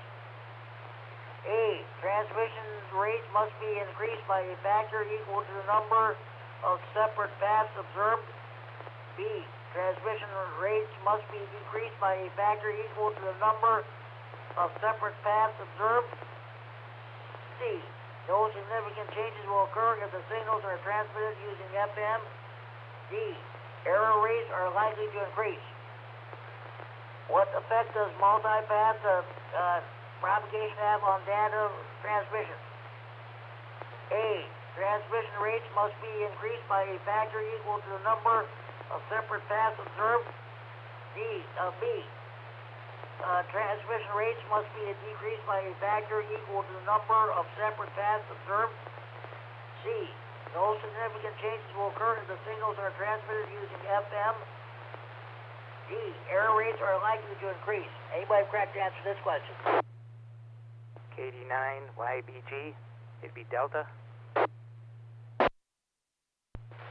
A. Transmission rates must be increased by a factor equal to the number of separate paths observed. B. Transmission rates must be decreased by a factor equal to the number of separate paths observed. C. No significant changes will occur if the signals are transmitted using FM. D. Error rates are likely to increase. What effect does multipath propagation have on data transmission? A. Transmission rates must be increased by a factor equal to the number of separate paths observed. B. Transmission rates must be decreased by a factor equal to the number of separate paths observed. C. No significant changes will occur if the signals are transmitted using FM. D. Error rates are likely to increase. Anybody correct to answer this question? KD9YBG, it'd be Delta.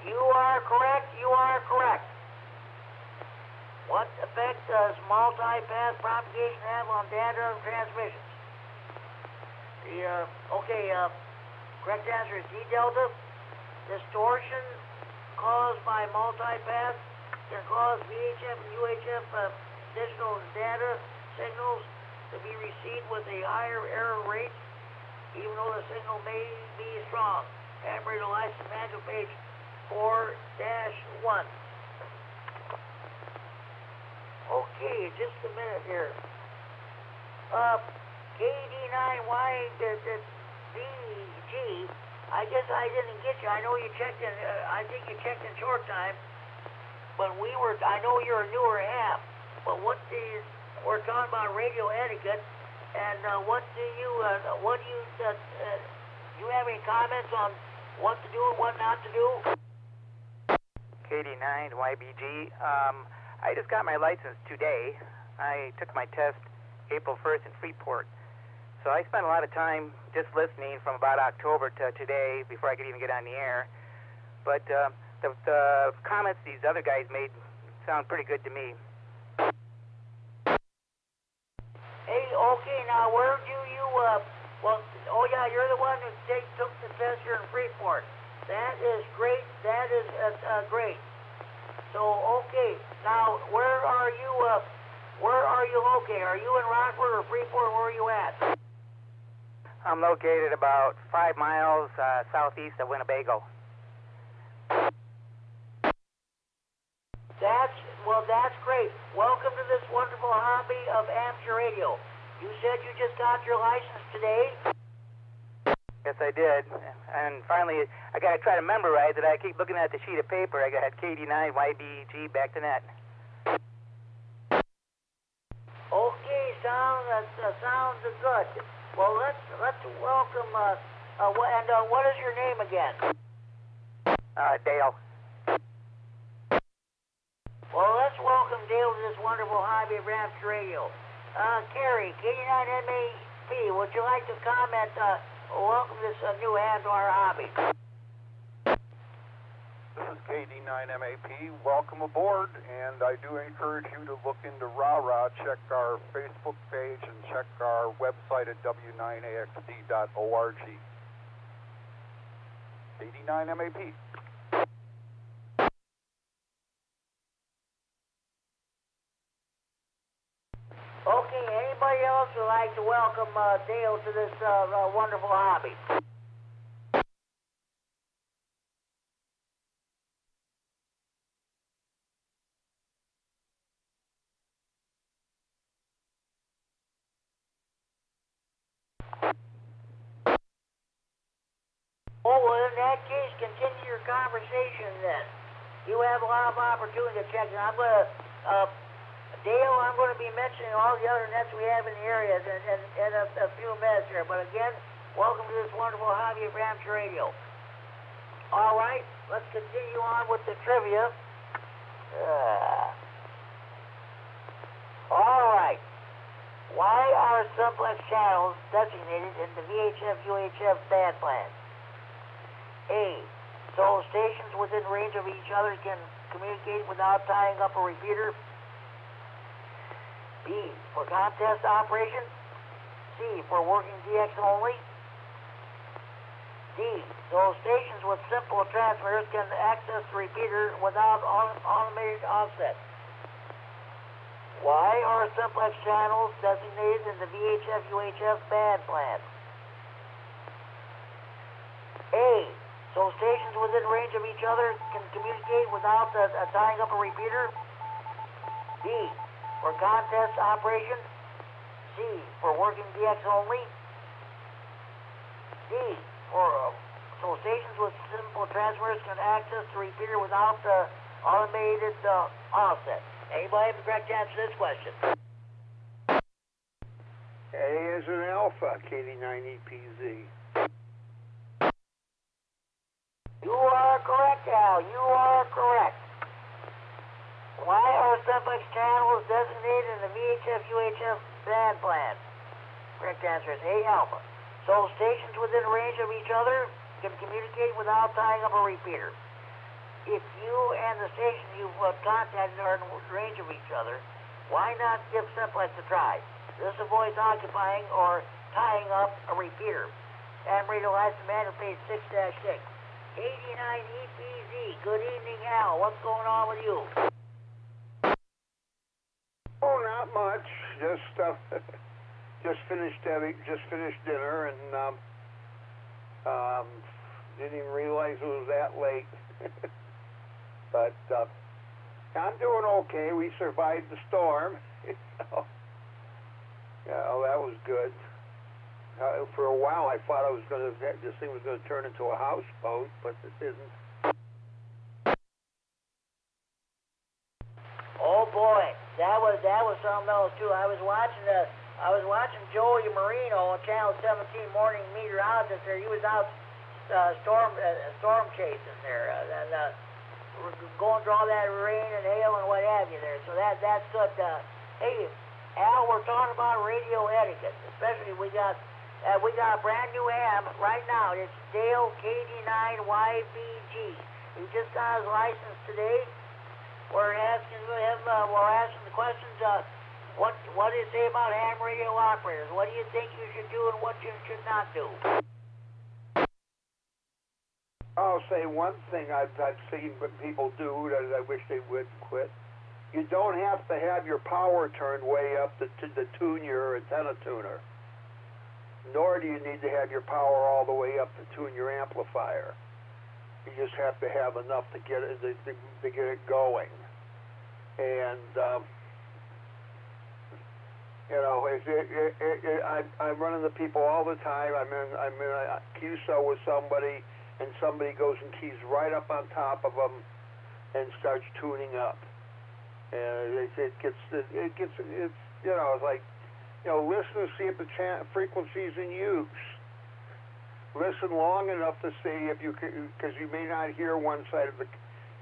You are correct. You are correct. What effect does multi-path propagation have on data transmissions? Correct answer is D delta. Distortion caused by multi-path can cause VHF and UHF additional data signals to be received with a higher error rate, even though the signal may be strong. Operator license manual page 4-1. Okay, just a minute here. KD9YBG, I guess I didn't get you. I know you checked in, I think you checked in short time, but I know you're a newer app, but we're talking about radio etiquette, and do you have any comments on what to do and what not to do? KD9YBG, I just got my license today. I took my test April 1st in Freeport. So I spent a lot of time just listening from about October to today before I could even get on the air. But the comments these other guys made sound pretty good to me. Hey, okay, now where do you, you're the one who took the test here in Freeport. That is great. That is great. So, okay, now where are you located? Are you in Rockford or Freeport? Where are you at? I'm located about 5 miles southeast of Winnebago. That's great. Welcome to this wonderful hobby of amateur radio. You said you just got your license today? Yes, I did. And finally, I got to try to memorize it. I keep looking at the sheet of paper. I got KD9YBG back to net. Okay, sounds good. Well, let's welcome. What is your name again? Dale. Well, let's welcome Dale to this wonderful hobby of amateur radio. Carrie, KD9MED, would you like to comment? Welcome this new hand to our hobby. This is KD9MED. Welcome aboard, and I do encourage you to look into RAH, check our Facebook page, and check our website at W9AXD.org. KD9MED. Okay, anybody else would like to welcome Dale to this wonderful hobby? Oh, well, in that case, continue your conversation then. You have a lot of opportunity to check it. Dale, I'm going to be mentioning all the other nets we have in the area in a few minutes here. But again, welcome to this wonderful hobby of amateur radio. All right, let's continue on with the trivia. All right. Why are simplex channels designated in the VHF-UHF band plan? A. So stations within range of each other can communicate without tying up a repeater. B. For contest operation. C. For working DX only. D. So stations with simple transmitters can access the repeater without automated offset. Why are simplex channels designated in the VHF-UHF band plan? A. So stations within range of each other can communicate without tying up a repeater. B. For contest operation. C. For working DX only. D. For So stations with simple transmitters can access the repeater without the automated offset. Anybody have the correct answer to this question? A is an alpha, KD9EPZ. You are correct, Al. You are correct. Why are simplex channels designated in the VHF-UHF band plan? Correct answer is A, alpha. So stations within range of each other can communicate without tying up a repeater. If you and the station you've contacted are in range of each other, why not give simplex a try? This avoids occupying or tying up a repeater. Ham radio license manual page 6-6. KD9EPZ. Good evening, Al. What's going on with you? Oh, not much. Just finished dinner and didn't even realize it was that late. But I'm doing okay. We survived the storm. So, yeah, that was good. For a while, I thought this thing was going to turn into a houseboat, but it didn't. Oh boy, that was something else too. I was watching Joey Marino on Channel 17 morning meteorologist there. He was out storm chasing there, and go and draw that rain and hail and what have you there. So that's good. Hey, Al, we're talking about radio etiquette. Especially we got a brand new ham right now. It's Dale KD9YBG. He just got his license today. We're asking him. We're asking the questions. What do you say about ham radio operators? What do you think you should do and what you should not do? I'll say one thing I've seen people do that I wish they would quit. You don't have to have your power turned way up to tune your antenna tuner. Nor do you need to have your power all the way up to tune your amplifier. You just have to have enough to get it going. And you know, I'm running into people all the time. I'm in a QSO with somebody, and somebody goes and keys right up on top of them and starts tuning up. And it gets you know, it's like, you know, listen to see if the frequency's in use. Listen long enough to see if you can, because you may not hear one side of the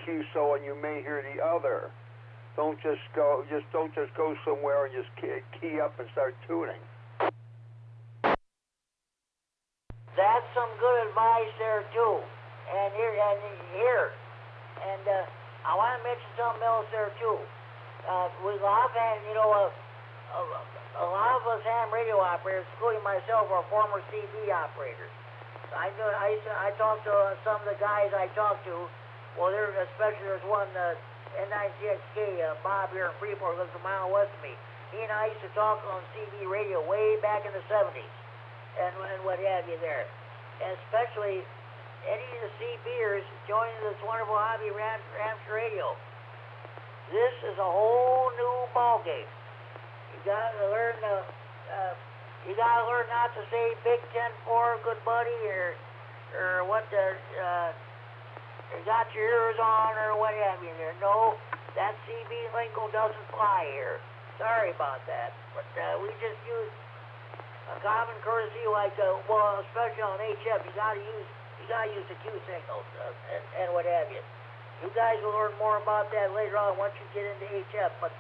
QSO and you may hear the other. Don't just go somewhere and just key up and start tuning. That's some good advice there too. And I want to mention something else there too. We often, you know, a lot of us ham radio operators, including myself, are former CB operators. I talked to some of the guys I talked to. Well, there's one, K9RFD Bob here in Freeport, lives a mile west of me. He and I used to talk on CB radio way back in the 70s, and what have you there. And especially any of the CBers joining this wonderful hobby, Ramsey Radio. This is a whole new ballgame. You gotta learn not to say Big 10-4, good buddy, or what you got your ears on, or what have you there. No, that CB lingo doesn't fly here. Sorry about that, but we just use a common courtesy, like well, especially on HF, you gotta use the Q signals and what have you. You guys will learn more about that later on once you get into HF, but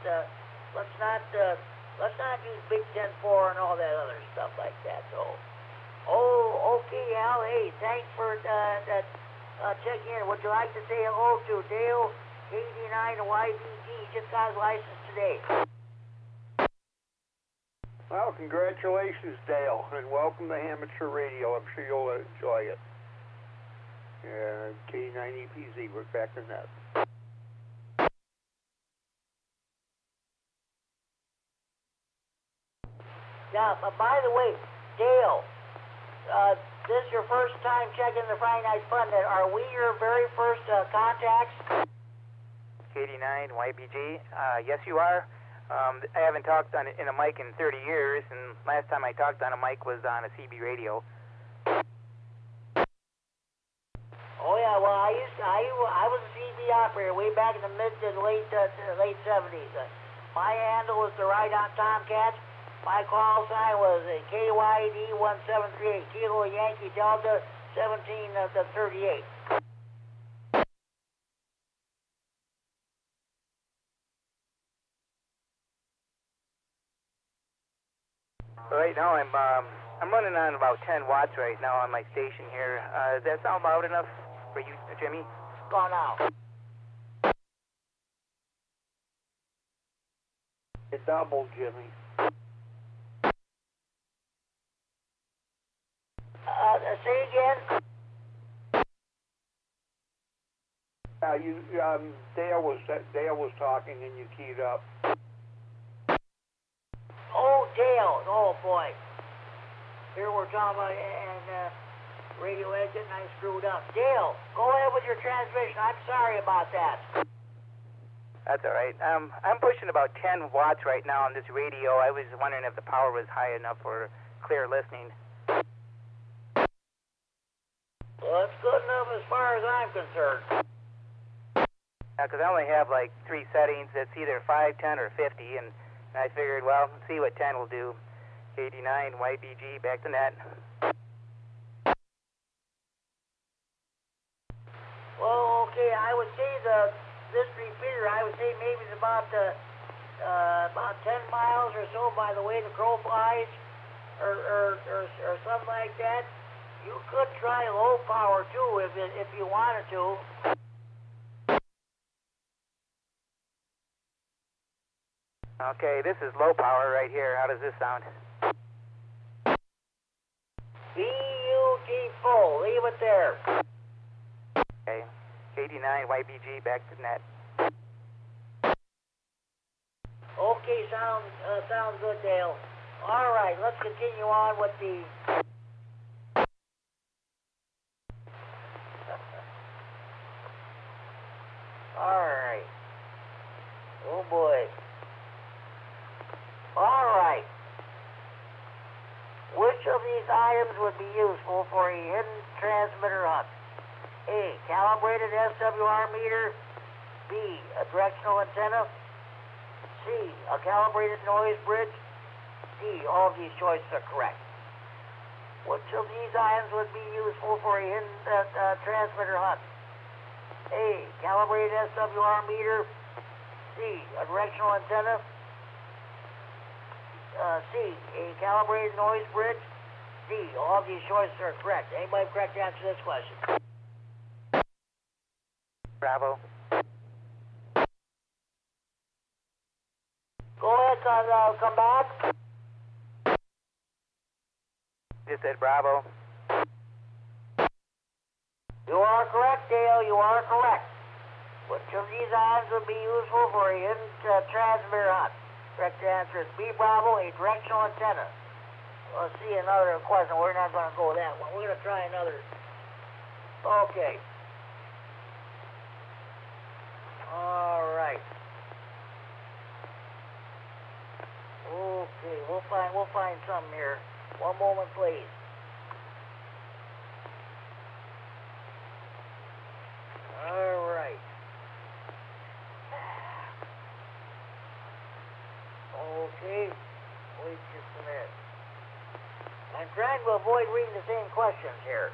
let's not use Big 10-4 and all that other stuff like that. So, okay, Al. Hey, thanks for checking in. Would you like to say hello to Dale KD9YBG? He just got his license today. Well, congratulations, Dale, and welcome to Amateur Radio. I'm sure you'll enjoy it. K9EPZ, we're back in that. Yeah, but by the way, Dale, this is your first time checking the Friday Night Fun. Are we your very first contacts? KD9YBG, yes you are. I haven't talked in a mic in 30 years, and last time I talked on a mic was on a CB radio. I was a CB operator way back in the mid to late 70s. My handle was the right on Tomcats. My call sign was KYD 1738, Kilo Yankee Delta 1738. Right now I'm running on about 10 watts right now on my station here. Does that sound loud enough for you, Jimmy? What's going on? It doubled, Jimmy. Say again? Dale was talking and you keyed up. Oh, Dale. Oh, boy. Here we're talking about, and radio edge and I screwed up. Dale, go ahead with your transmission. I'm sorry about that. That's all right. I'm pushing about 10 watts right now on this radio. I was wondering if the power was high enough for clear listening. Well, that's good enough as far as I'm concerned. Because I only have like 3 settings. It's either 5, 10, or 50, and I figured, well, see what 10 will do. KD9MED, back to net. Well, okay, I would say this repeater, I would say maybe it's about 10 miles or so by the way the crow flies, or something like that. You could try low power too if you wanted to. Okay, this is low power right here. How does this sound? BUT-full. Leave it there. Okay. KD9MED, back to net. Okay, sounds good, Dale. All right, let's continue on with the... All right. Oh, boy. All right. Which of these items would be useful for a hidden transmitter hunt? A, calibrated SWR meter. B, a directional antenna. C, a calibrated noise bridge. D, all of these choices are correct. Which of these items would be useful for a hidden transmitter hunt? A, calibrated SWR meter. C, a directional antenna. C, a calibrated noise bridge. D, all of these choices are correct. Anybody correct to answer this question? Bravo. Go ahead, come back. Just said bravo. You are correct, Dale. You are correct. Which of these items would be useful for a hidden transmitter hunt? Correct answer is B, Bravo, a directional antenna. Let's see another question. We're not going to go with that one. We're going to try another. Okay. All right. Okay, we'll find something here. One moment, please. All right. Okay. Wait just a minute. I'm trying to avoid reading the same questions here.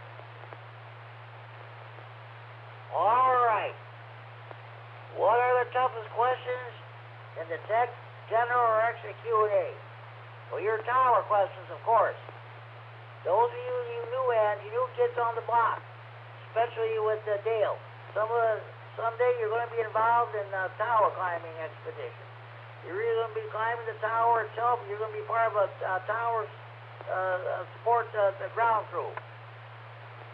All right. What are the toughest questions in the tech, general, or extra Q&A? Well, your tower questions, of course. Those of you new kids on the block, especially with Dale. Someday you're going to be involved in a tower climbing expedition. You're either going to be climbing the tower itself, or you're going to be part of a tower support the ground crew.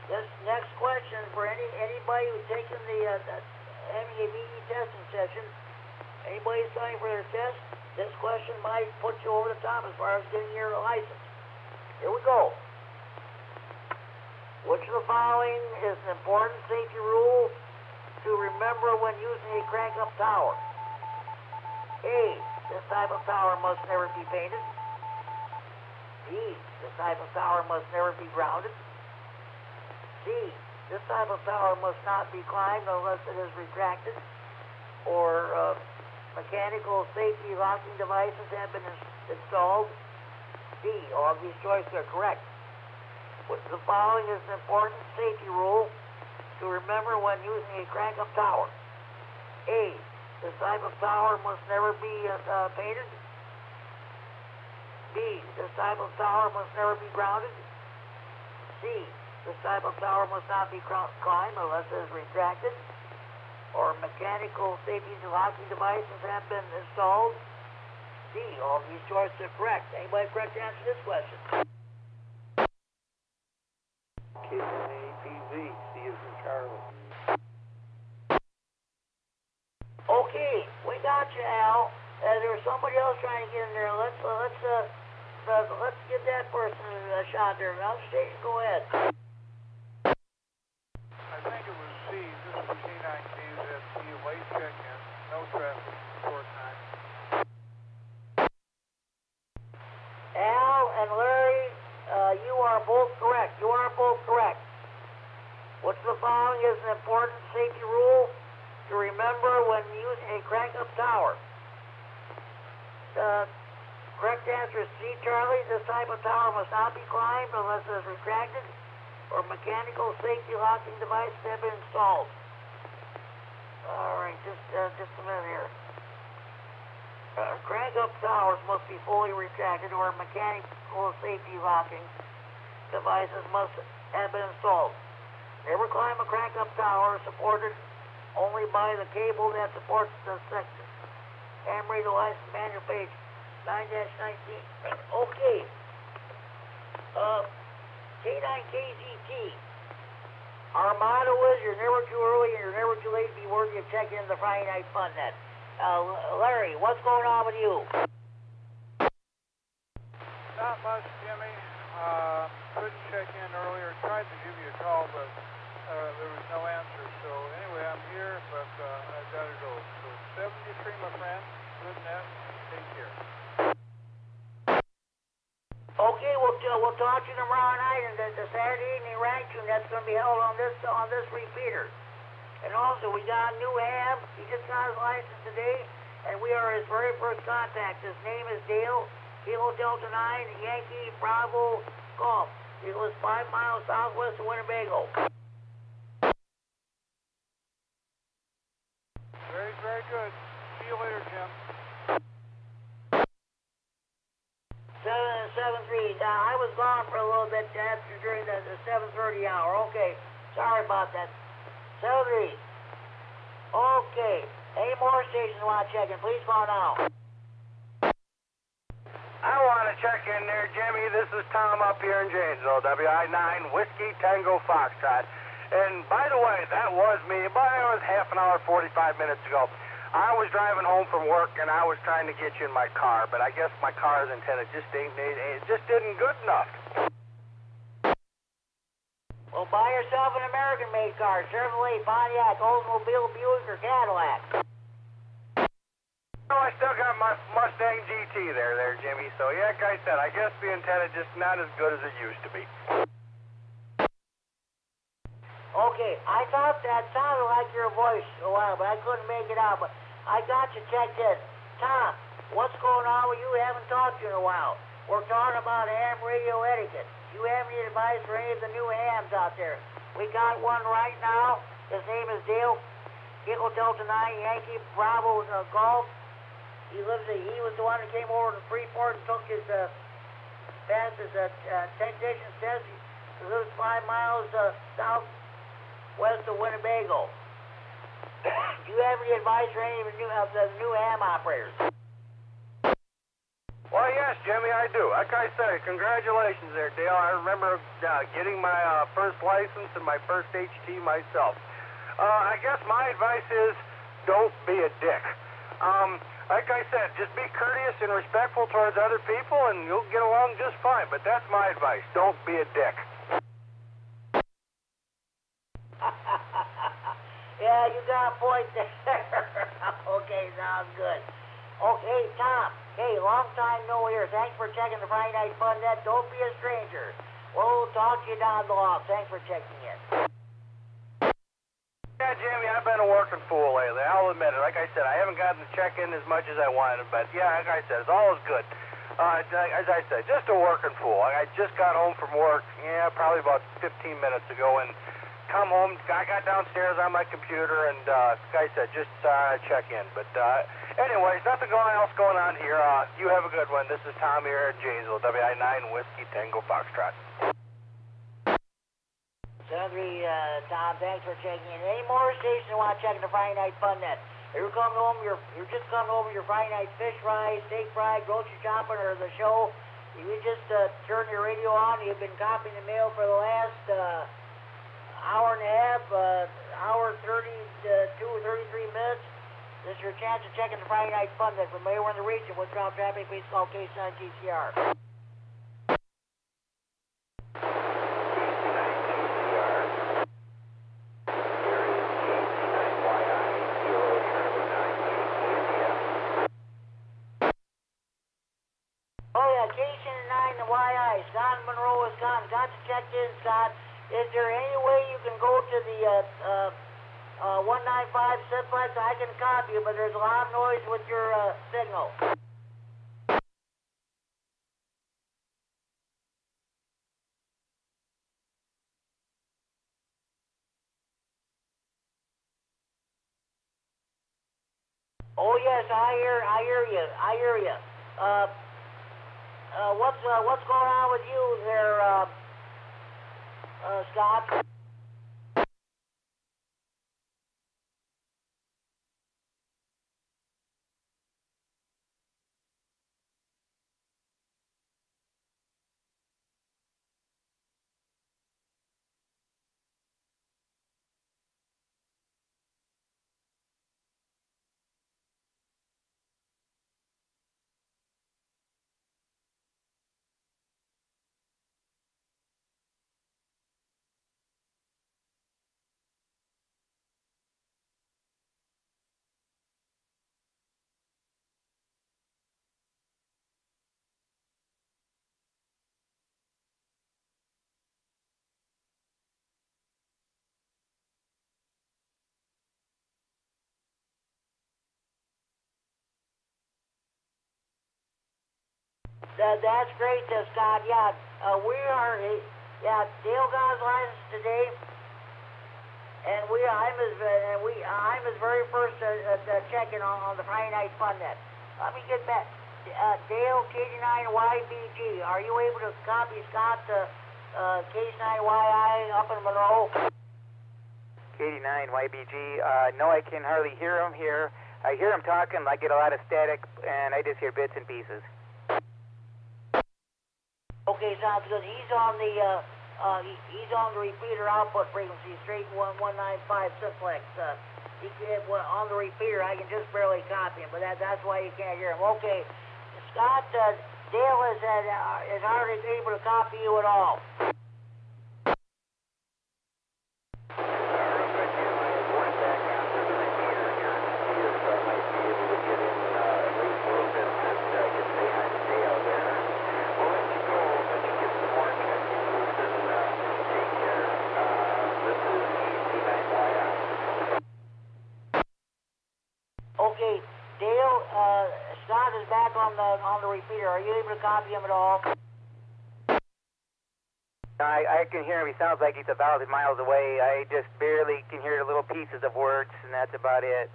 This next question for anybody who's taken the MED testing session, anybody studying for their test, this question might put you over the top as far as getting your license. Here we go. Which of the following is an important safety rule to remember when using a crank-up tower? A, this type of tower must never be painted. B, this type of tower must never be grounded. C, This type of tower must not be climbed unless it is retracted or mechanical safety locking devices have been installed. D, all of these choices are correct. The following is an important safety rule to remember when using a crank-up tower. A, this type of tower must never be painted. B, this type of tower must never be grounded. C, this type of tower must not be climbed unless it is retracted or mechanical safety locking devices have been installed. D, all of these choices are correct. Anybody correct to answer this question? K9AXD, C is in Charlie. Okay, we got you, Al. There was somebody else trying to get in there. Let's give that person a shot there. Now, station, go ahead. I think it was C. This is K9RFD late check-in. No traffic, short time. Al and Larry, you are both correct. You are both correct. What's the following is an important safety rule to remember when using a crank-up tower. The correct answer is C, Charlie. This type of tower must not be climbed unless it is retracted or mechanical safety locking devices have been installed. All right, just a minute here. Crank-up towers must be fully retracted or mechanical safety locking devices must have been installed. Never climb a crank-up tower supported only by the cable that supports the section. Ham radio license manual page 9-19. Okay. K9KZT. Our motto is you're never too early and you're never too late to be worthy of checking in the Friday Night Fun Net. Larry, what's going on with you? Not much, Jimmy. Couldn't check in earlier. Tried to give you a call, but there was no answer. So anyway, I'm here, but I've got to go. So 73, my friend. Good net. Take care. Okay, we'll talk to you tomorrow night and the Saturday evening rank tune that's going to be held on this repeater. And also, we got a new ham. He just got his license today, and we are his very first contact. His name is Dale, Kilo Delta 9, Yankee Bravo Golf. He lives 5 miles southwest of Winnebago. Very, very good. See you later, Jim. 773. I was gone for a little bit after during the 7:30 hour. Okay, sorry about that. 73. Okay. Any more stations want to check in? Please call now. I want to check in there, Jimmy. This is Tom up here in Janesville, WI9 Whiskey Tango Foxtrot. And by the way, that was me. It was half an hour, 45 minutes ago. I was driving home from work and I was trying to get you in my car, but I guess my car's antenna just isn't good enough. Well, buy yourself an American-made car, Chevrolet, Pontiac, Oldsmobile, Buick, or Cadillac. Oh, I still got my Mustang GT there, Jimmy. So, yeah, like I said, I guess the antenna just not as good as it used to be. Okay, I thought that sounded like your voice a while, but I couldn't make it out. But I got you checked in. Tom, what's going on with you? We haven't talked to you in a while. We're talking about ham radio etiquette. Do you have any advice for any of the new hams out there? We got one right now. His name is Dale, Echo Delta 9, Yankee Bravo Golf. He was the one that came over to Freeport and took his passed his technician test. He lives 5 miles southwest of Winnebago. Do you have any advice for any of the new ham operators? Well, yes, Jimmy, I do. Like I say, congratulations there, Dale. I remember getting my first license and my first HT myself. I guess my advice is don't be a dick. Like I said, just be courteous and respectful towards other people and you'll get along just fine. But that's my advice. Don't be a dick. Yeah, you got a point there. Okay, sounds good. Okay, Tom. Hey, long time no here. Thanks for checking the Friday Night Fun Net. Don't be a stranger. We'll talk to you down the line. Thanks for checking in. Yeah, Jimmy, I've been a working fool lately. I'll admit it. Like I said, I haven't gotten to check in as much as I wanted, but yeah, like I said, it's always good. As I said, just a working fool. I just got home from work, probably about 15 minutes ago, and come home. I got downstairs on my computer, and like I said, just check in. But anyways, nothing else going on here. You have a good one. This is Tom here at Janesville, WI9 Whiskey Tango Foxtrot. 73, Tom, thanks for checking in. Any more stations you want to check in the Friday night fun net? You're coming home, you're just coming over your Friday night fish fry, steak fry, grocery shopping, or the show. You just turn your radio on. You've been copying the mail for the last hour and a half, hour 32 or 33 minutes. This is your chance to check in the Friday night fun net. From anywhere in the region, what's ground traffic, please call K9 TCR. K9YI, Scott, Monroe, Wisconsin. Got you checked in, Scott. Is there any way you can go to the 195 simplex? I can copy you, but there's a lot of noise with your signal. Oh yes, I hear you. What's going on with you there, Scott? That's great, Scott. Yeah, we are. Dale got his license today, and I'm his very first checking on the Friday night fun net. Let me get back. Dale, KD9YBG. Are you able to copy Scott K9YI up in Monroe? KD9YBG. No, I can hardly hear him here. I hear him talking. I get a lot of static, and I just hear bits and pieces. Okay, sounds good. He's on the repeater output frequency, straight 195 simplex. On the repeater, I can just barely copy him, but that's why you can't hear him. Okay, Scott, Dale is hardly able to copy you at all. Okay, Dale, Scott is back on the repeater. Are you able to copy him at all? I can hear him. He sounds like he's 1,000 miles away. I just barely can hear little pieces of words, and that's about it.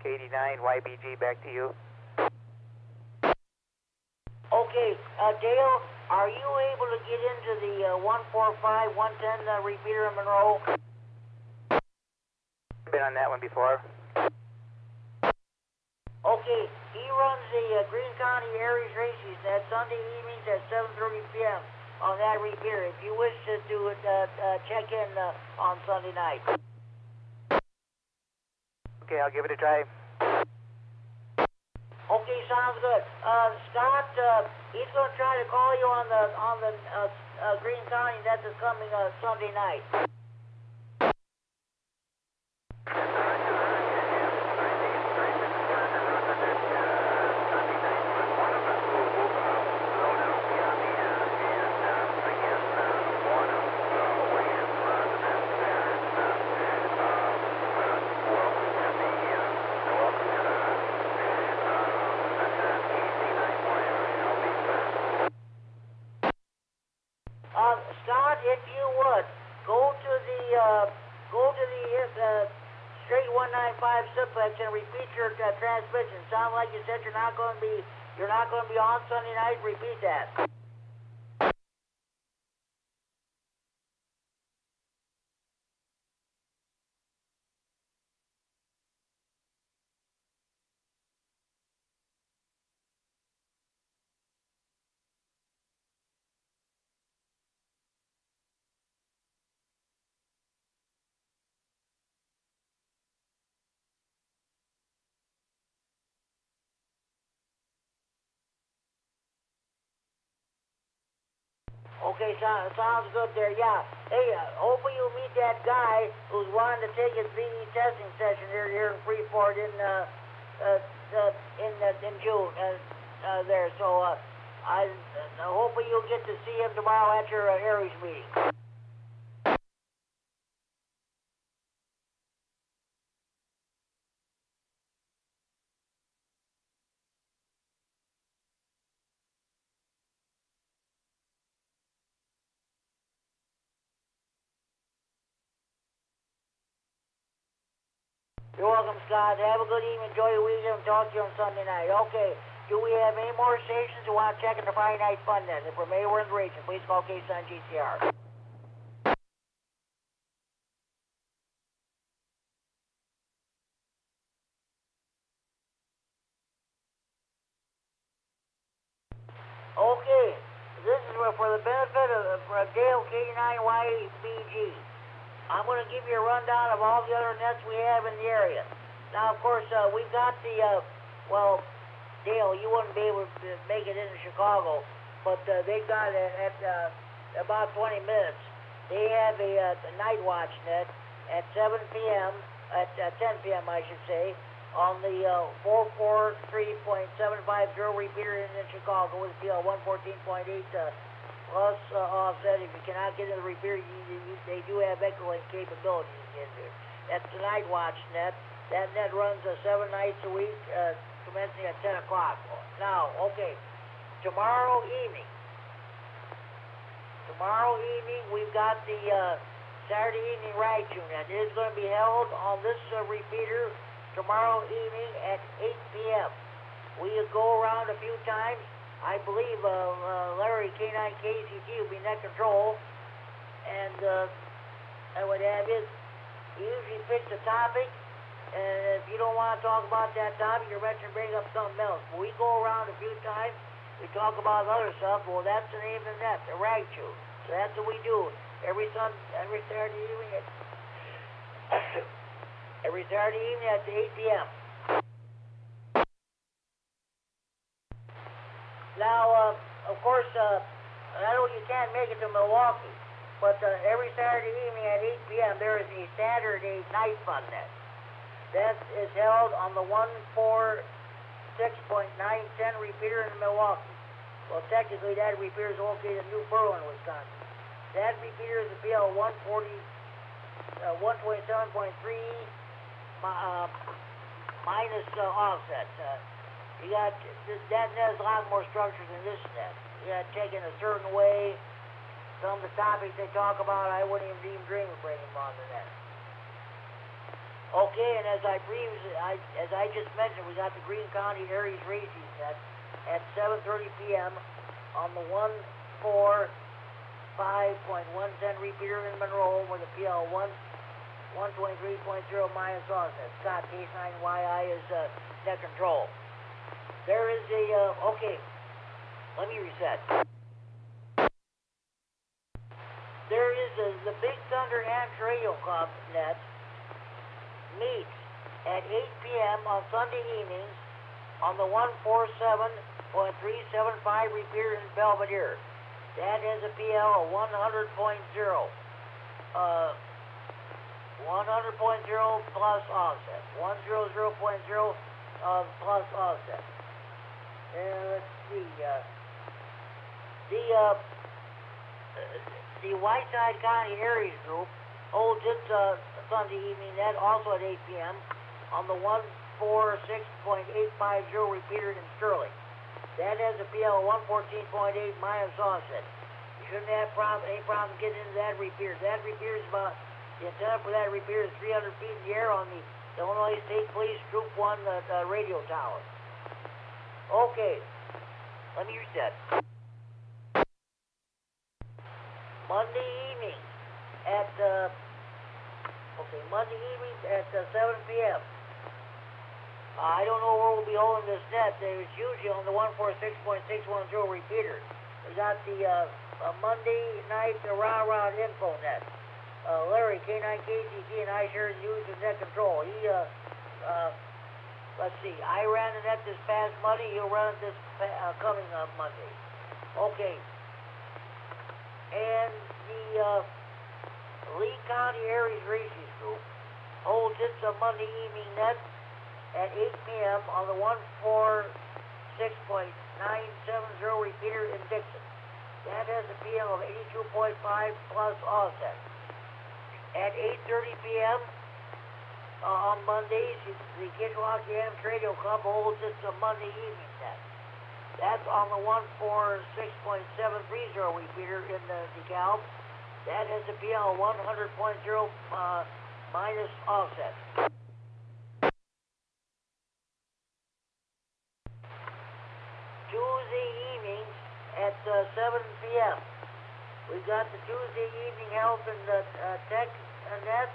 KD9YBG, back to you. Okay, Dale, are you able to get into the 145, 110 repeater in Monroe? Been on that one before. Okay, he runs the Greene County Aries races that Sunday evenings at 7:30 p.m. on that repeater. If you wish to do it, check in on Sunday night. Okay, I'll give it a try. Okay, sounds good. Scott, he's going to try to call you on the Greene County that is coming Sunday night. Scott, if you would, go to the straight 195 simplex and repeat your transmission. Sound like you said you're not going to be on Sunday night. Repeat that. Okay, sounds good there, yeah. Hey, hopefully you'll meet that guy who's wanting to take his VE testing session here in Freeport in June there. So hopefully you'll get to see him tomorrow at your Aries meeting. You're welcome, Scott. Have a good evening. Enjoy your weekend. Talk to you on Sunday night. Okay. Do we have any more stations who want to check in the Friday night fun then? If we're anywhere in the region, please call K9 GCR. Okay. This is for the benefit of Dale K9YBG. I'm going to give you a rundown of all the other nets we have in the area. Now, of course, we've got the, Dale, you wouldn't be able to make it into Chicago, but they've got at about 20 minutes. They have a night watch net at 7 p.m., at 10 p.m., I should say, on the 443.750 repeater in Chicago with PL 114.8 plus offset. If you cannot get into the repeater, they do have EchoLink capabilities in there. That's the night watch net. That net runs 7 nights a week, commencing at 10 o'clock. Now, okay, tomorrow evening, we've got the Saturday evening ride tune, and it is going to be held on this repeater tomorrow evening at 8 p.m. We go around a few times. I believe Larry K9KCT will be net control, and I would have his. He usually picks a topic, and if you don't want to talk about that topic, you're mentioning bring up something else. But we go around a few times, we talk about other stuff. Well, that's the name of the net, the rag tune. So that's what we do every Saturday evening at every Saturday evening at 8 p.m. Now, of course, I know you can't make it to Milwaukee, but every Saturday evening at 8 p.m. there is a Saturday night fun net. That is held on the 146.910 repeater in Milwaukee. Well, technically, that repeater is located in New Berlin, Wisconsin. That repeater is a PL 127.3 minus offset. You got that net has a lot more structures than this net. You got to take it a certain way. Some of the topics they talk about, I wouldn't even dream of bringing them on the net. Okay, and as I just mentioned, we got the Greene County Aries Racing net at 7:30 p.m. on the 145.110 repeater in Monroe with a PL 123.0 minus offset. Scott K9YI is net control. There is a, okay, let me reset. There is the Big Thunder Amateur Radio Club net meets at 8 p.m. on Sunday evenings on the 147.375 repeater in Belvedere. That has a PL of 100.0. 100.0 plus offset. 100.0 plus offset. Let's see. The Whiteside County Aries group holds its Sunday evening net also at 8 p.m. on the 146.850 repeater in Sterling. That has a PL 114.8 minus offset. shouldn't have any problem getting into that repeater. That repeater is about, the antenna for that repeater is 300 feet in the air on the Illinois State Police Troop 1 radio tower. Okay, let me reset. Monday evening at, Monday evening at 7 p.m. I don't know where we'll be holding this net. It's usually on the 146.610 repeater. We got the Monday night rah-rah info net. Larry, K9KZG, and I share the use of net control. He, let's see, I ran the net this past Monday. He'll run it this coming Monday. Okay. And the Lee County Aries Races Group holds its Monday evening net at 8 p.m. on the 146.970 repeater in Dixon. That has a PM of 82.5 plus offset. At 8:30 p.m. On Mondays, the Kitchwaukee Amateur Radio Club holds its Monday evening net. That's on the 146.730 repeater in DeKalb. That has a PM of 100.0 minus offset. Tuesday evenings at 7 p.m. We've got the Tuesday evening health and tech net.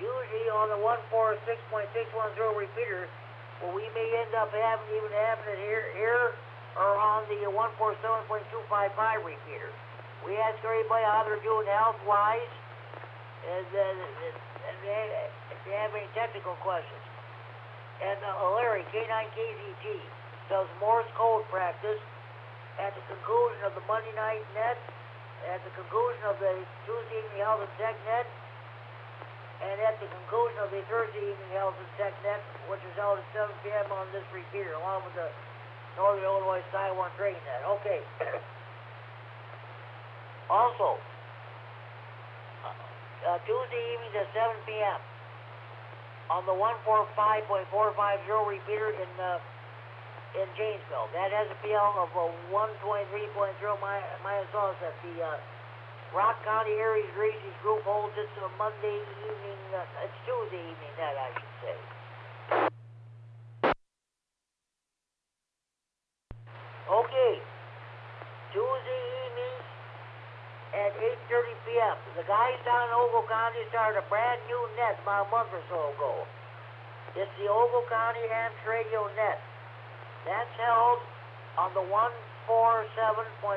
Usually on the 146.610 repeater, well, we may end up having it here or on the 147.255 repeater. We ask everybody how they're doing health-wise, and if they have any technical questions. And Larry, K9KZG, does Morse code practice at the conclusion of the Monday night net, at the conclusion of the Tuesday evening health and tech net, and at the conclusion of the Thursday evening health and tech net, which is held at 7 p.m. on this repeater, along with the Northern Illinois Skywarn trading net. Okay. Also, Tuesday evenings at 7 p.m. on the 145.450 repeater in Janesville. That has a PL of 123.0 minus offset. The Rock County Aries Races Group holds its Monday evening, it's Tuesday evening net, I should say. Okay, Tuesday evenings at 8:30 p.m. The guys down in Ogle County started a brand new net about a month or so ago. It's the Ogle County Amateur Radio net. That's held on the 147.165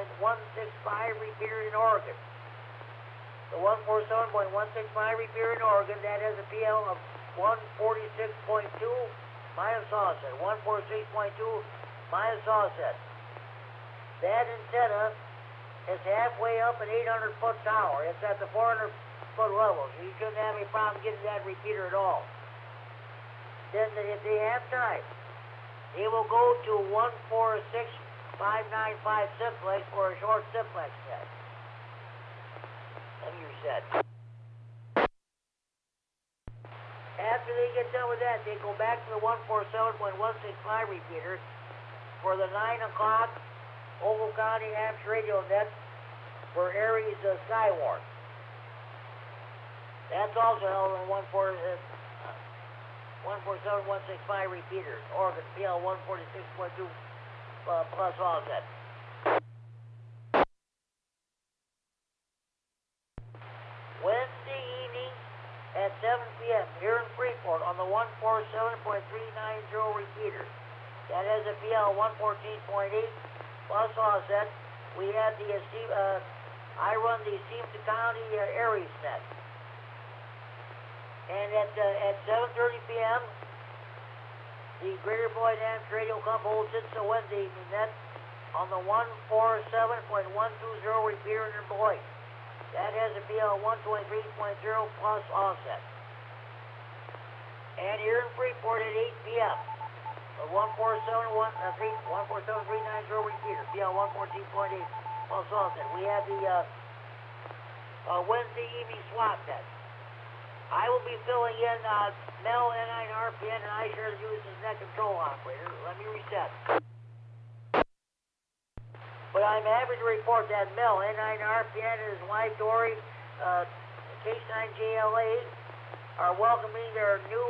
repeater in Oregon. The 147.165 repeater in Oregon, that has a PL of 146.2 minus offset. 146.2 minus offset. That antenna is halfway up an 800-foot tower. It's at the 400-foot level, so you shouldn't have any problem getting that repeater at all. Then, if they have time, they will go to 146.595 simplex for a short simplex net. Let me reset. After they get done with that, they go back to the 147.165 repeater for the 9 o'clock Ogle County Amateur Radio net for Aries Skywarn. That's also held on 147.165 repeater, Oregon PL 146.2 plus offset. Wednesday evening at 7 p.m. here in Freeport on the 147.390 repeater. That has a PL 114.8 plus offset. We had the I run the Stevenson County Aries net. And at 7:30 p.m., the Greater Boyd Amateur Radio Club holds its Wednesday evening net on the 147.120 repeater in Boyd. That has a PL 123.0 plus offset. And here in Freeport at 8 p.m., the 147.390 repeater, PL 114.8 plus offset. We have the Wednesday evening swap net. I will be filling in Mel, K9RFD, and I share the use as net control operator. Let me reset. But I'm happy to report that Mel, K9RFD and his wife Dory, K9JLA, are welcoming their new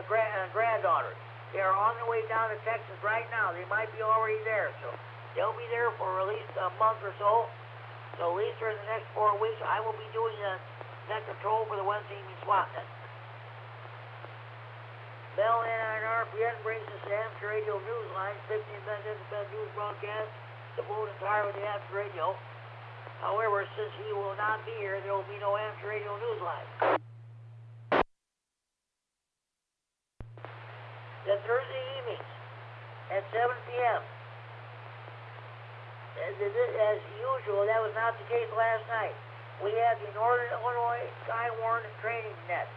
granddaughter. They are on their way down to Texas right now. They might be already there, so they'll be there for at least a month or so. So at least for the next 4 weeks, I will be doing net control for the Wednesday evening swap net. Bell K9RFD brings us the amateur radio news line, 15-minute independent news broadcast, devoted entirely to amateur radio. However, since he will not be here, there will be no amateur radio news line. Then Thursday evenings at 7 p.m. As usual, that was not the case last night. We had the Northern Illinois Skywarn training net.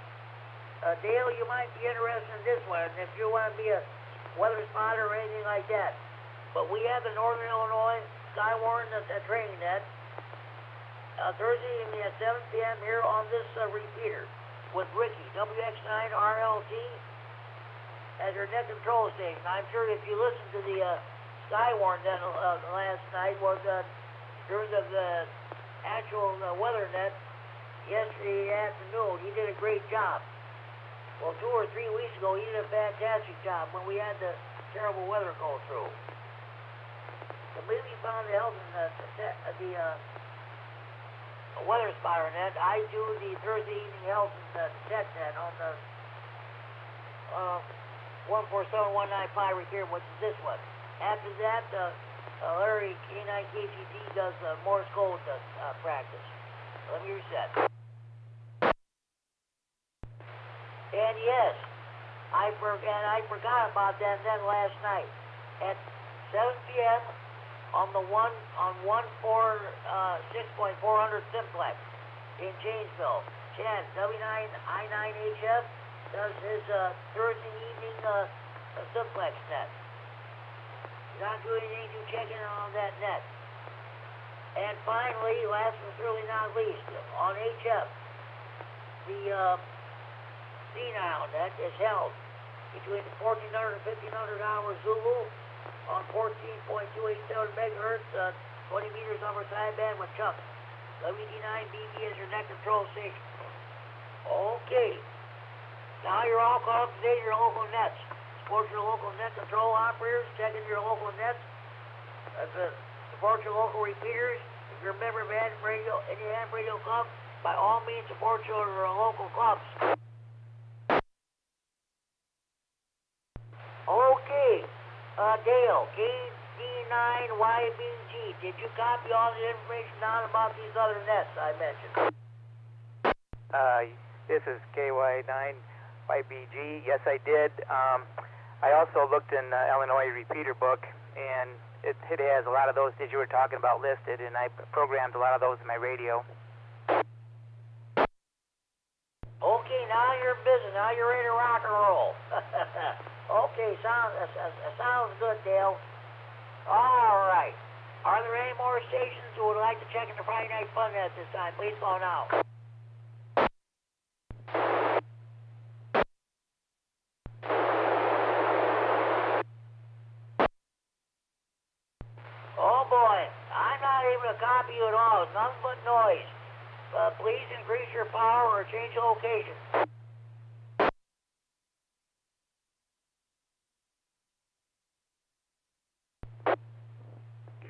Dale, you might be interested in this one if you want to be a weather spotter or anything like that. But we have the Northern Illinois Skywarn training net Thursday evening at 7 p.m. here on this repeater with Ricky, W9AXD as your net control station. I'm sure if you listened to the Skywarn net last night was during the actual weather net yesterday afternoon. He did a great job. Well, 2 or 3 weeks ago, he did a fantastic job when we had the terrible weather go through. So maybe we found the help in the weather spotter net. I do the Thursday evening health and tech net on the 147195 repair, which is this one. After that, Larry K9KCD does Morse code practice. Let me reset. And yes, I forgot about that then last night. At 7 p.m. on the 6.400 simplex in Janesville, Chad, W9I9HF, does his Thursday evening simplex net. Not doing anything to check in on that net. And finally, last but certainly not least, on HF, the senile net is held between 1,400 and 1,500 hours Zulu on 14.287 megahertz, 20 meters upper sideband with chunks. WD9BB is your net control station. Okay. Now you're all caught up to date in your local nets. Support your local net control operators. Check into your local nets. Support your local repeaters. If you're a member of any ham radio club, by all means support your local clubs. Okay, Dale, KD9YBG, did you copy all the information down about these other nets I mentioned? This is KY9YBG. Yes, I did. I also looked in Illinois Repeater book, and it has a lot of those that you were talking about listed, and I programmed a lot of those in my radio. Okay, now you're busy. Now you're ready to rock and roll. Okay, sounds good, Dale. All right. Are there any more stations who would like to check in the Friday Night Fun at this time? Please call now. Oh boy, I'm not able to copy you at all. It's nothing but noise. Please increase your power or change location.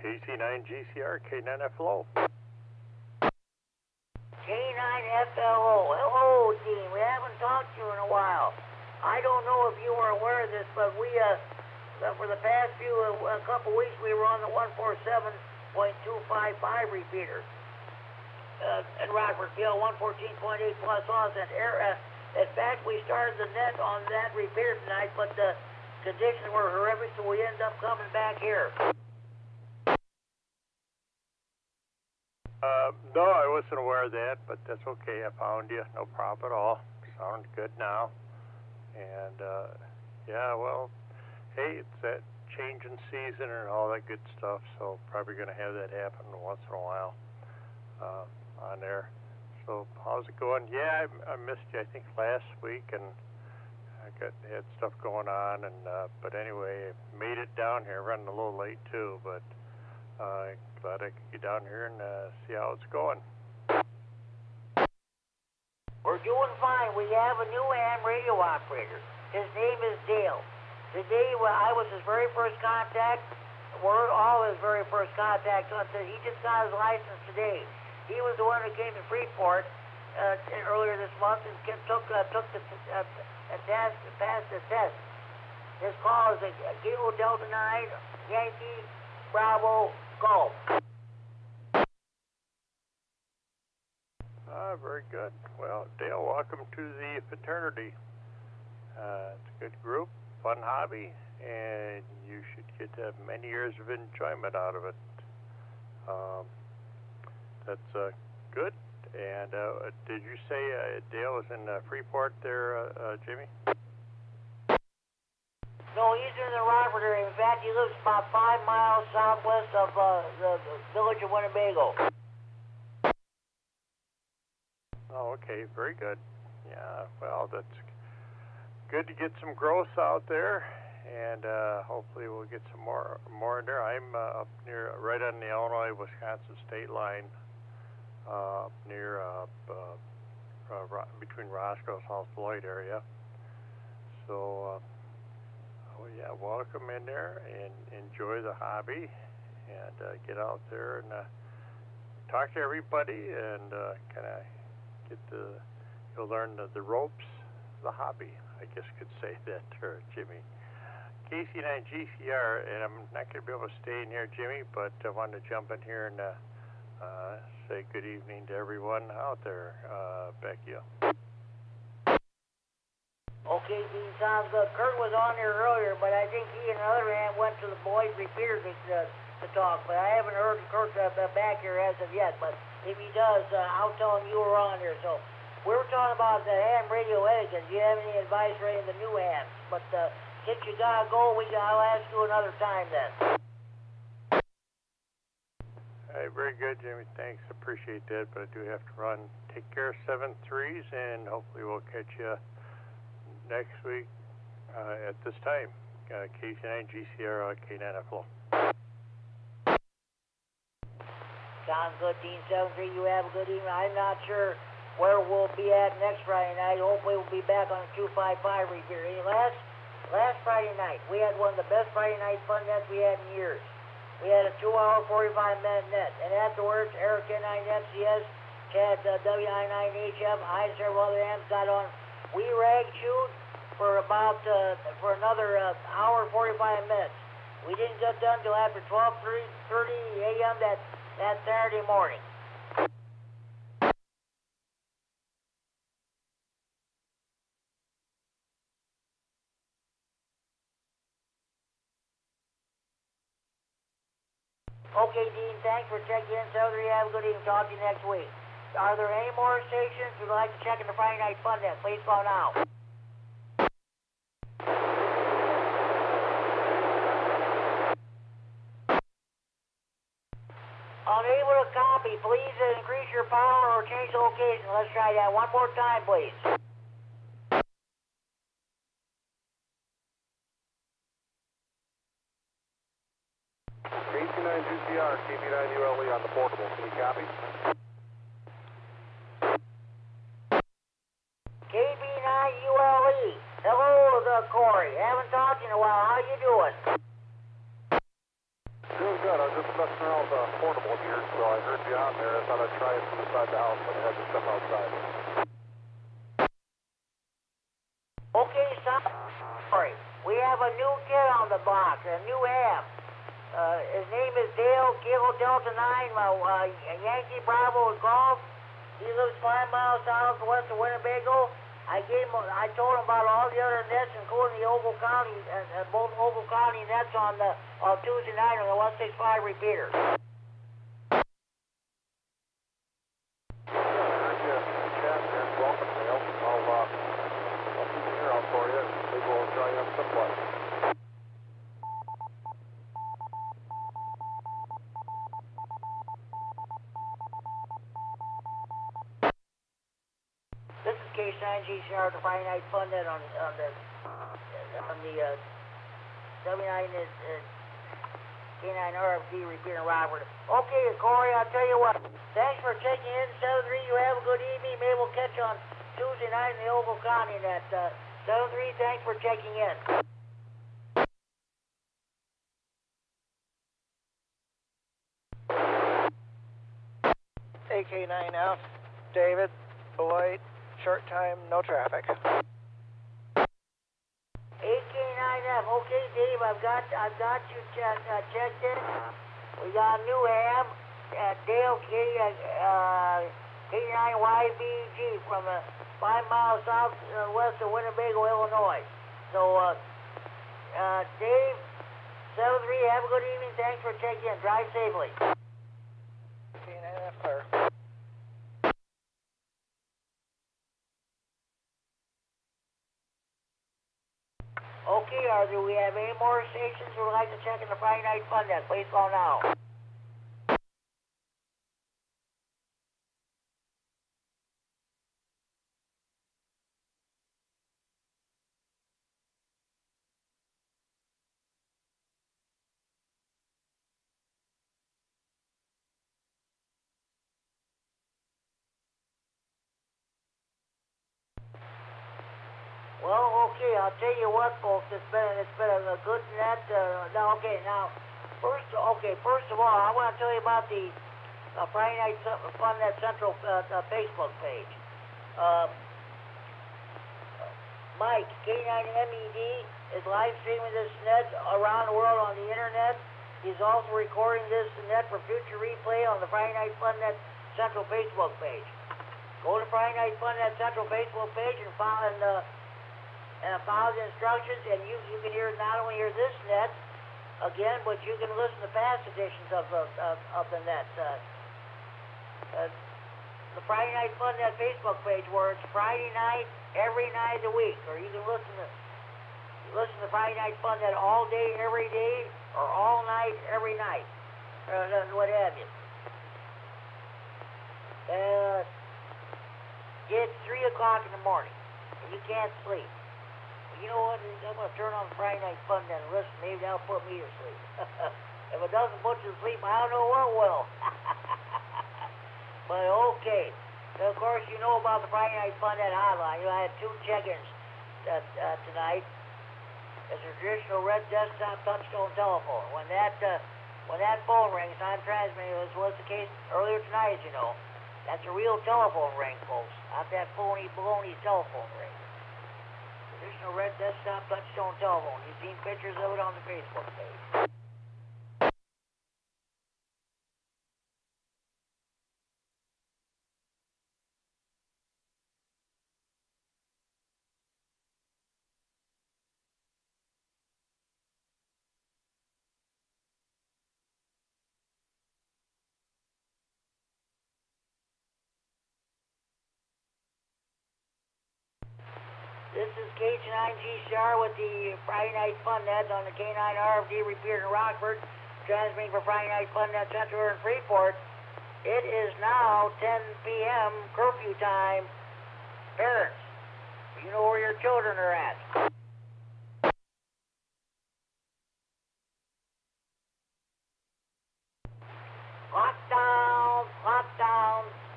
KC9GCR, K9FLO. K9FLO. Hello, Dean. We haven't talked to you in a while. I don't know if you were aware of this, but we, for the past a couple weeks, we were on the 147.255 repeater. In Rockfordville, 114.8 plus oz. And in fact, we started the net on that repair tonight, but the conditions were horrific, so we ended up coming back here. No, I wasn't aware of that, but that's okay. I found you. No problem at all. Sounds good now. And, yeah, well, hey, it's that change in season and all that good stuff, so probably going to have that happen once in a while on there. So how's it going? Yeah, I missed you, I think, last week, and I had stuff going on, and but anyway, made it down here, running a little late too, but Glad I could get down here and see how it's going. We're doing fine. We have a new ham radio operator. His name is Dale. Today, I was his very first contact. We're all his very first contact. He just got his license today. He was the one who came to Freeport earlier this month and took the test, passed the test. His call is a Kilo Delta 9, Yankee, Bravo, Golf. Very good. Well, Dale, welcome to the fraternity. It's a good group, fun hobby, and you should get many years of enjoyment out of it. That's good. And did you say Dale is in Freeport there, Jimmy? No, he's in the Rockford area. In fact, he lives about 5 miles southwest of the village of Winnebago. Oh, okay, very good. Yeah, well, that's good to get some growth out there, and hopefully we'll get some more in there. I'm up near, right on the Illinois-Wisconsin state line, up near between Roscoe, South Beloit area. So, oh yeah, welcome in there and enjoy the hobby, and get out there and talk to everybody and kind of you'll learn the ropes, the hobby, I guess could say that, or Jimmy. KC9GCR, and I'm not going to be able to stay in here, Jimmy, but I wanted to jump in here and say good evening to everyone out there. Becky. Okay, Dean, sounds good. Kurt was on there earlier, but I think he and the other hand went to the boys' repeater to talk, but I haven't heard Kurt back here as of yet, but if he does, I'll tell him you were on here. So we were talking about the ham radio etiquette. Do you have any advice for any of the new hams? But since you gotta go, I'll ask you another time then. Hey, very good, Jimmy. Thanks. Appreciate that, but I do have to run. Take care, 7-3s, and hopefully we'll catch you next week at this time. KC9GCR, K9FL. Sounds good, Dean. 7-3, you have a good evening. I'm not sure where we'll be at next Friday night. Hopefully we'll be back on the 255 repeater. Last Friday night, we had one of the best Friday night fun nets we had in years. We had a 2-hour, 45-minute net. And afterwards, Eric K9FCS, Chad W9AXD, I and several other hams got on. We rag chewed for about, for another hour, 45 minutes. We didn't get done till after 12:30 a.m. that Saturday morning. Okay, Dean, thanks for checking in. Southern, have a good evening. Talk to you next week. Are there any more stations who'd like to check in the Friday Night Fun Net? Please call now. Unable to copy. Please increase your power or change the location. Let's try that one more time, please. KC9GCR, KD9ULE on the portable. Can you copy? KD9ULE. Hello, Corey. Haven't talked to you in a while. How you doing? Doing good. I was just messing around with a portable here, so I heard you on there. I thought I'd try it from inside the house, but I had to step outside. Okay, sorry. We have a new kid on the block, a new ham. His name is Dale, Kilo Delta 9, Yankee Bravo Golf. He lives 5 miles southwest of Winnebago. I told him about all the other nets, including the Ogle County, both Ogle County nets on Tuesday night on the 165 repeater. Welcome, Dale. I'll keep an ear out for you, and maybe we'll try you on someplace. This is K9GCR, the Friday Night Fun Net on the W9 is K9RFD Repeater in Rockford. Okay, Corey, I'll tell you what. Thanks for checking in, 7-3. You have a good evening. Maybe we'll catch you on Tuesday night in the Oval County at 7-3. Thanks for checking in. AK9F, David, Beloit, short time, no traffic. AK9F, okay, Dave, I've got you checked in. We got a new ham at Dale K9YBG from 5 miles southwest of Winnebago, Illinois. So, Dave, 7-3, have a good evening. Thanks for checking in. Drive safely. AK9F, clear. Okay, do we have any more stations who would like to check in the Friday Night Fun Net? Please call now. Well, okay, I'll tell you what, folks, it's been a good net. First of all, I want to tell you about the Friday Night Fun Net Central Facebook page. Mike, K9MED, is live streaming this net around the world on the internet. He's also recording this net for future replay on the Friday Night Fun Net Central Facebook page. Go to Friday Night Fun Net Central Facebook page and follow the instructions, and you can not only hear this net again, but you can listen to past editions of the net. The Friday Night Fun Net Facebook page, where it's Friday night every night of the week, or you can listen to Friday Night Fun Net all day every day, or all night every night, what have you. It's 3 o'clock in the morning, and you can't sleep. You know what? I'm going to turn on Friday Night Fun Net and listen. Maybe that'll put me to sleep. If it doesn't put you to sleep, I don't know what will. But okay. So, of course, you know about the Friday Night Fun Net hotline. I had 2 check-ins tonight. It's a traditional red desktop touchstone telephone. When that phone rings, I'm transmitting. This was the case earlier tonight, as you know. That's a real telephone ring, folks. Not that phony baloney telephone ring. Traditional red desktop touchstone telephone. You've seen pictures of it on the Facebook page. This is K9GCR with the Friday Night Fun Net on the K9RFD Repeater in Rockford, transmitting for Friday Night Fun Net Central in Freeport. It is now 10 p.m. curfew time. Parents, you know where your children are at. Lockdown.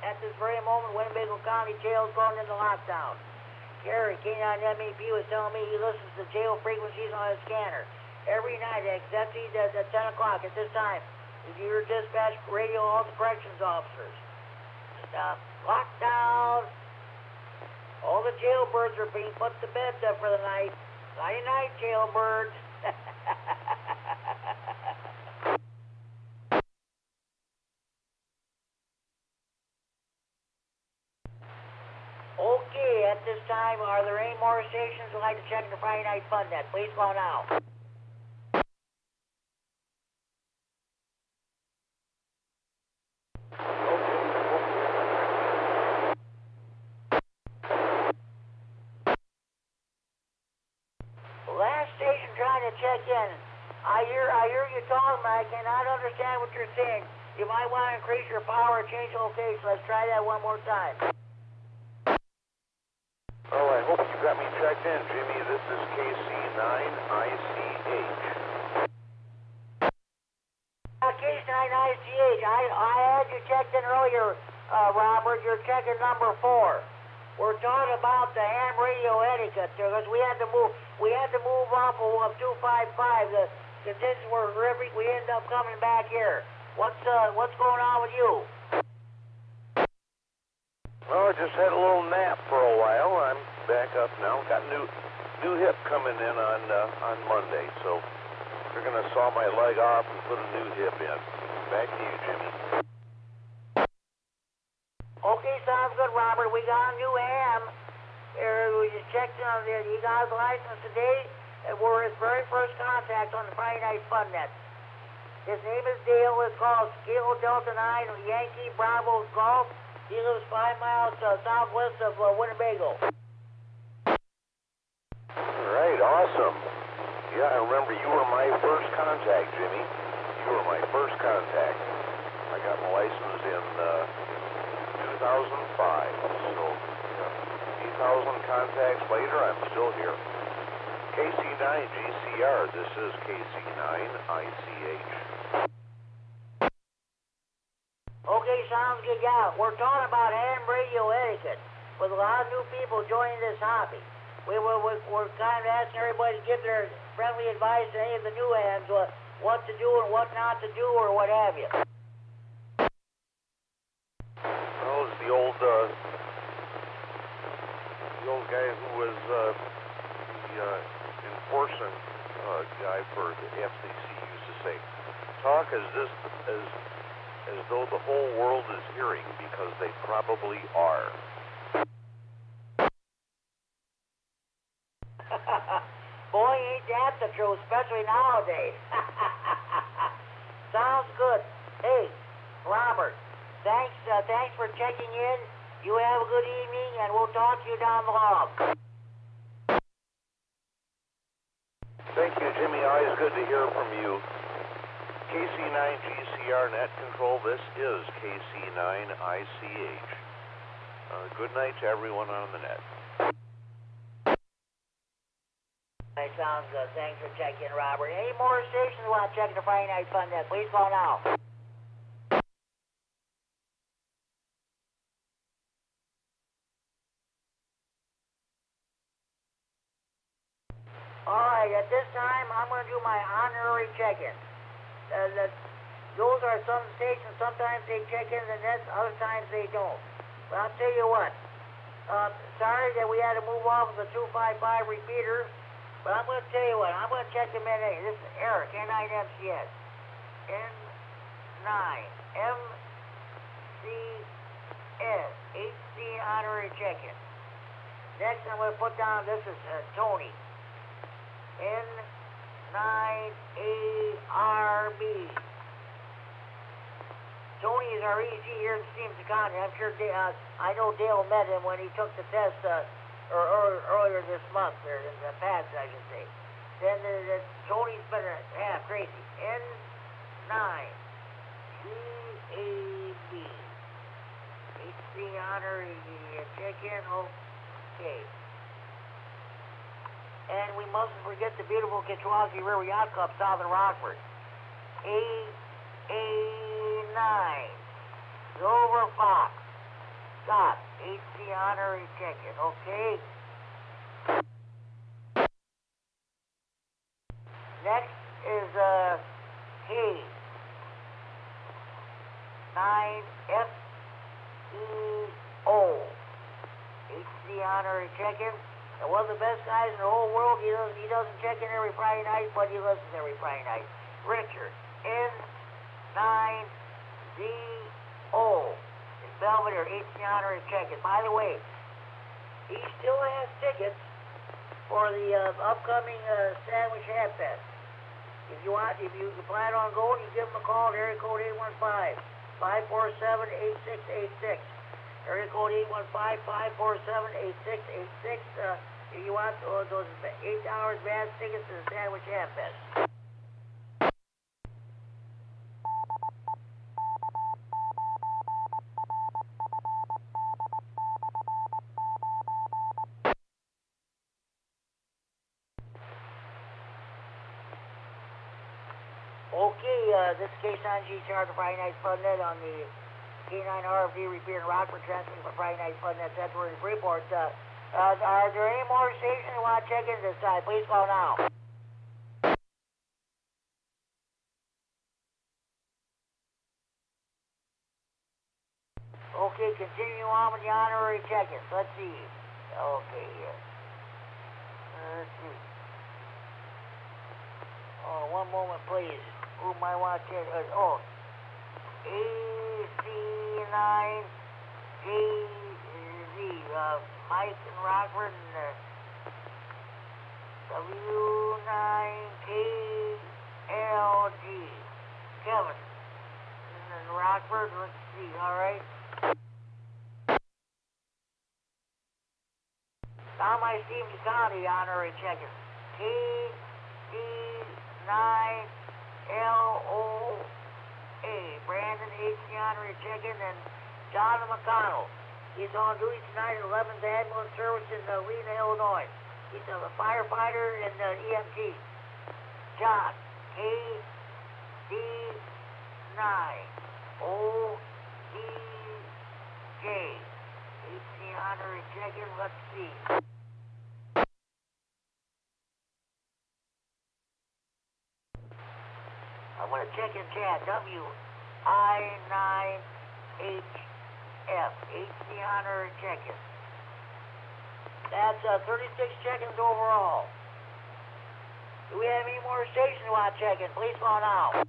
At this very moment, Winnebago County Jail is going into lockdown. Gary, K9MED, was telling me he listens to jail frequencies on his scanner every night, exactly at 10 o'clock at this time. Your dispatch radio all the corrections officers. Lockdown. All the jailbirds are being put to bed for the night. Nighty night, jailbirds. Okay, at this time, are there any more stations who'd like to check the Friday Night Fun Net? Please call now. Last station trying to check in. I hear you talking, but I cannot understand what you're saying. You might want to increase your power or change location. Let's try that one more time. Oh, I hope you got me checked in, Jimmy. This is KC9ICH. fine ICH. I had you checked in earlier, Robert. You're checking number 4. We're talking about the ham radio etiquette because we had to move off of 255. The conditions were horrific. We ended up coming back here. What's going on with you? Well, I just had a little nap for a while. I'm back up now. Got new hip coming in on Monday, so they're going to saw my leg off and put a new hip in. Back to you, Jimmy. Okay, sounds good, Robert. We got a new ham. We just checked on it. He got his license today, and we're his very first contact on the Friday Night Fun Net. His name is Dale. It's called Kilo Delta 9 Yankee Bravo Golf. He lives 5 miles southwest of Winnebago. All right, awesome. Yeah, I remember you were my first contact, Jimmy. You were my first contact. I got my license in 2005, so 8,000 contacts later, I'm still here. KC9GCR, this is KC9ICH. Okay, sounds good. Yeah, we're talking about ham radio etiquette with a lot of new people joining this hobby. We're kind of asking everybody to give their friendly advice to any of the new hams, what to do and what not to do or what have you. Well, it's the old guy who was the enforcing guy for the FCC used to say, talk as though the whole world is hearing, because they probably are. Boy, ain't that the truth, especially nowadays. Sounds good. Hey, Robert, thanks for checking in. You have a good evening, and we'll talk to you down the log. Thank you, Jimmy. Always good to hear from you. KC9GCR Net Control, this is KC9ICH. Good night to everyone on the net. That sounds good. Thanks for checking, Robert. Any more stations who want to check the Friday Night Fun Net, please call now. All right, at this time, I'm going to do my honorary check-in. Those are some stations, sometimes they check in the net, other times they don't. But I'll tell you what, sorry that we had to move off of the 255 repeater, but I'm going to tell you what, I'm going to check them in. This is Eric, K9MCS. N9MCS, HC honorary check-in. Next, I'm going to put down, this is Tony. N9ARB. Tony is our EG here in Stevenson County. I'm sure I know Dale met him when he took the test earlier this month, or in the past, I should say. Then Tony's been half crazy. N9CAB. HC honor, check in. Okay. And we mustn't forget the beautiful Kitchwaukee River Yacht Club south of Rockford. AA9. Silver Fox. Scott. HC honorary ticket. Okay. Next is K9FEO. HC honorary check-in. One of the best guys in the whole world. He doesn't check in every Friday night, but he listens every Friday night. Richard, N9ZO. In Belvedere, HC honorary check-in. By the way, he still has tickets for the upcoming Sandwich Half Fest. If you plan on going, you give him a call at area code 815-547-8686. Area code 815-547-8686. If you want those $8 advance tickets to the Sandwich Half Fest. Okay, this is K9G Charter Friday Night Fun Net on the K9RFD Repeater in Rockford, transmitting for Friday Night Fun Net February Freeport. Are there any more stations you want to check in this time? Please call now. Okay, continue on with the honorary check-ins. Let's see. Okay, let's see. Oh, one moment, please. Who might want to check? AC9KZ, Mike and Rockford, and W9AXD Kevin and Rockford. Let's see. All right. Now my Stevens County honorary check-in. KD9LOA. Brandon H. honorary check-in, and John McConnell. He's on duty tonight at 11th Ambulance Service in Lena, Illinois. He's a firefighter and EMT. John, KD9ODJ. HC honorary check-in. Let's see. I'm going to check in chat. W9AXD honorary check-in. That's 36 check-ins overall. Do we have any more stations you want to check in? Please call now.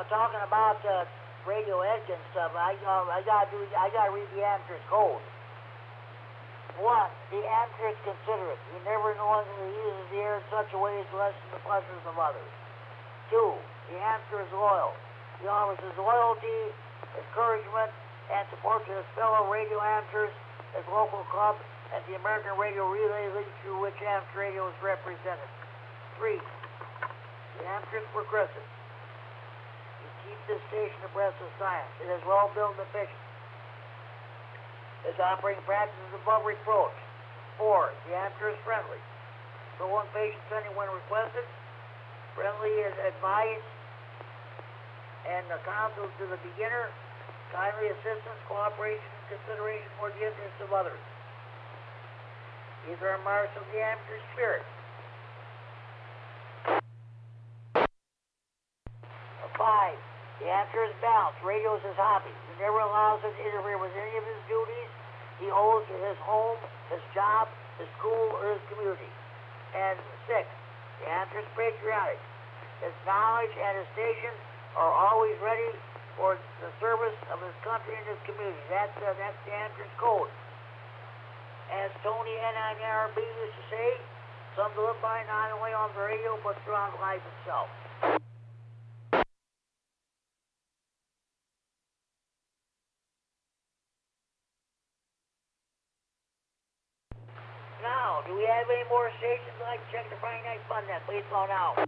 Talking about radio edge and stuff, I gotta read the Amtrak code. 1. The Amtrak considerate. He never knowingly uses the air in such a way as to lessen the pleasures of others. 2. The Amtrak is loyal. He offers his loyalty, encouragement, and support to his fellow radio amateurs, his local club, and the American Radio Relay League through which Amtrak Radio is represented. 3. The Amtrak progressive. Keep this station abreast of science. It is well built and efficient. Its operating practice is above reproach. 4. The Amtrak is friendly. So one patient sending when requested. Friendly is advice and counsel to the beginner. Kindly assistance, cooperation, and consideration for the interests of others. These are marks of the Amtrak spirit. 5. The Amtrak is balanced. Radio is his hobby. He never allows it to interfere with any of his duties he owes to his home, his job, his school, or his community. And 6. The Amtrak is patriotic. His knowledge and his station are always ready for the service of his country and his community. That's the Amtrak code. As Tony N9RFD used to say, some to live by not only on the radio but throughout life itself. Now, do we have any more stations like check the Friday Night Fun Net? Please call now.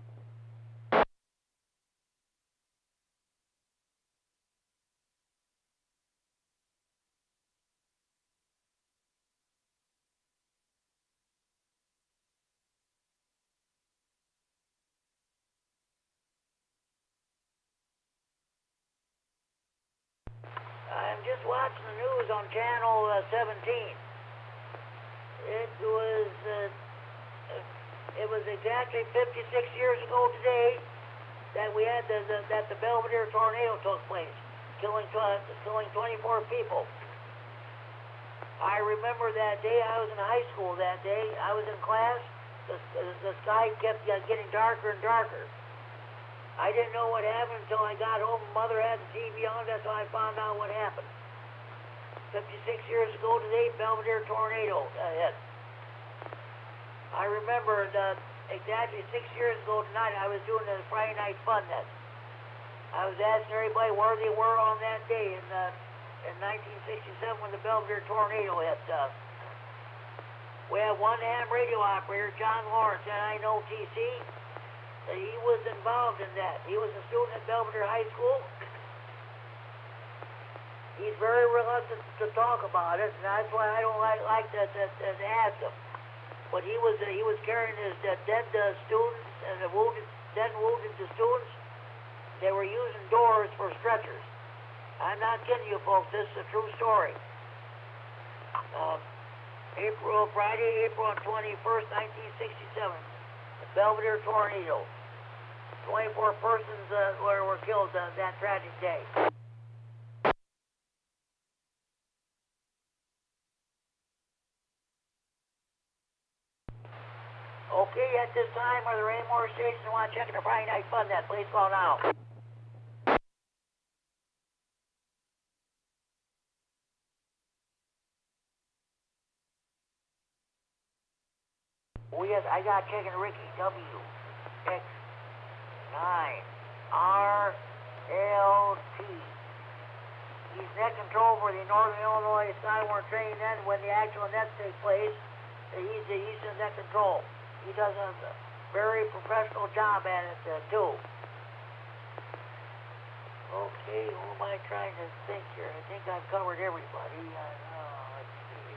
I'm just watching the news on channel 17. It was exactly 56 years ago today that we had that the Belvedere tornado took place, killing 24 people. I remember that day. I was in high school that day. I was in class. The sky kept getting darker and darker. I didn't know what happened until I got home. Mother had the TV on. That's how I found out what happened. 56 years ago today, Belvedere tornado hit. I remember exactly 6 years ago tonight, I was doing the Friday Night Fun Net. I was asking everybody where they were on that day in 1967 when the Belvedere tornado hit. We have one ham radio operator, John Lawrence, NINOTC. He was involved in that. He was a student at Belvedere High School. He's very reluctant to talk about it, and that's why I don't like to ask him. But he was carrying his dead students and the dead and wounded students. They were using doors for stretchers. I'm not kidding you, folks. This is a true story. Friday, April 21st, 1967. The Belvedere tornado. 24 persons were killed that tragic day. Okay, at this time, are there any more stations who want to check in the Friday Night Fun Net? Please call now. I got checking Ricky W9RFD. He's net control for the Northern Illinois Skywarn training net. When the actual nets take place, he's in net control. He does a very professional job at it, too. Okay, who am I trying to think here? I think I've covered everybody. Let's see.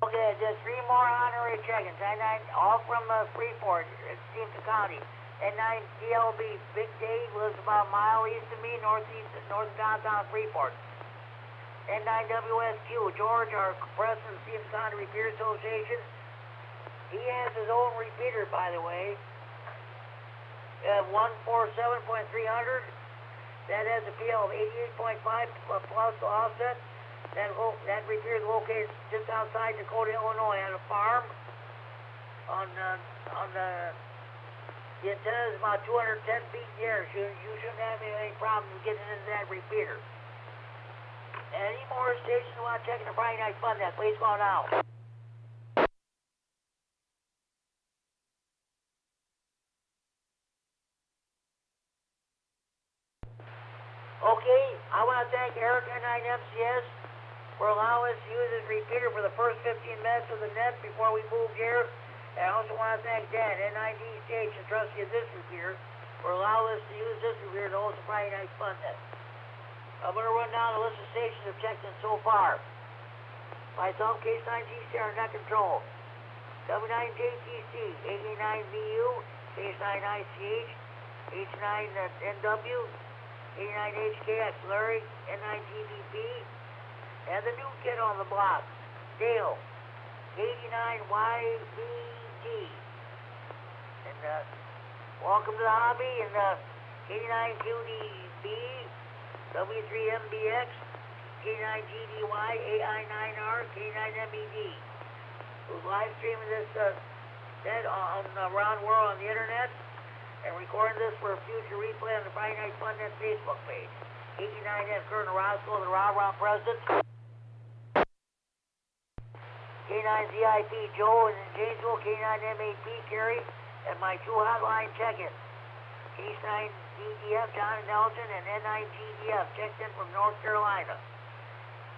Okay, just 3 more honorary check-ins. All from Freeport, Stevenson County. N9DLB, Big Dave lives about a mile east of me, north downtown Freeport. N9WSQ, George, our president of Stevenson County Repeater Association. He has his own repeater, by the way. 147.300. That has a PL of 88.5 plus offset. That repeater is located just outside Dakota, Illinois, at a farm. The antenna is about 210 feet in the air. You shouldn't have any problems getting into that repeater. Any more stations who want to check in the Friday Night Fun Net, please call now. Okay, I want to thank Eric N9MCS for allowing us to use this repeater for the first 15 minutes of the net before we moved here. And I also want to thank Dan, N9DCH, the trustee of this repeater, for allowing us to use this repeater to host the Friday Night Fun Net. I'm going to run down the list of stations I've checked in so far. Myself, K9GC, are net control. W9JTC, 89BU, K9ICH, H9NW, K9HKX, Larry, N9GDP, and the new kid on the block, Dale, KD9MED. And welcome to the hobby, and K9QDB, W3MBX, K9GDY, AI9R, K9MED. Who's live streaming this net around the world on the internet and recording this for a future replay on the Friday Night Fun Net Facebook page. K9F, Colonel Roscoe, the Rah-Rah President. K9ZIP, Joe, and Janesville, K9M8P, Kerry, and my 2 hotline check-ins. K9DDF, John and Nelson, and N9GDF, checked in from North Carolina.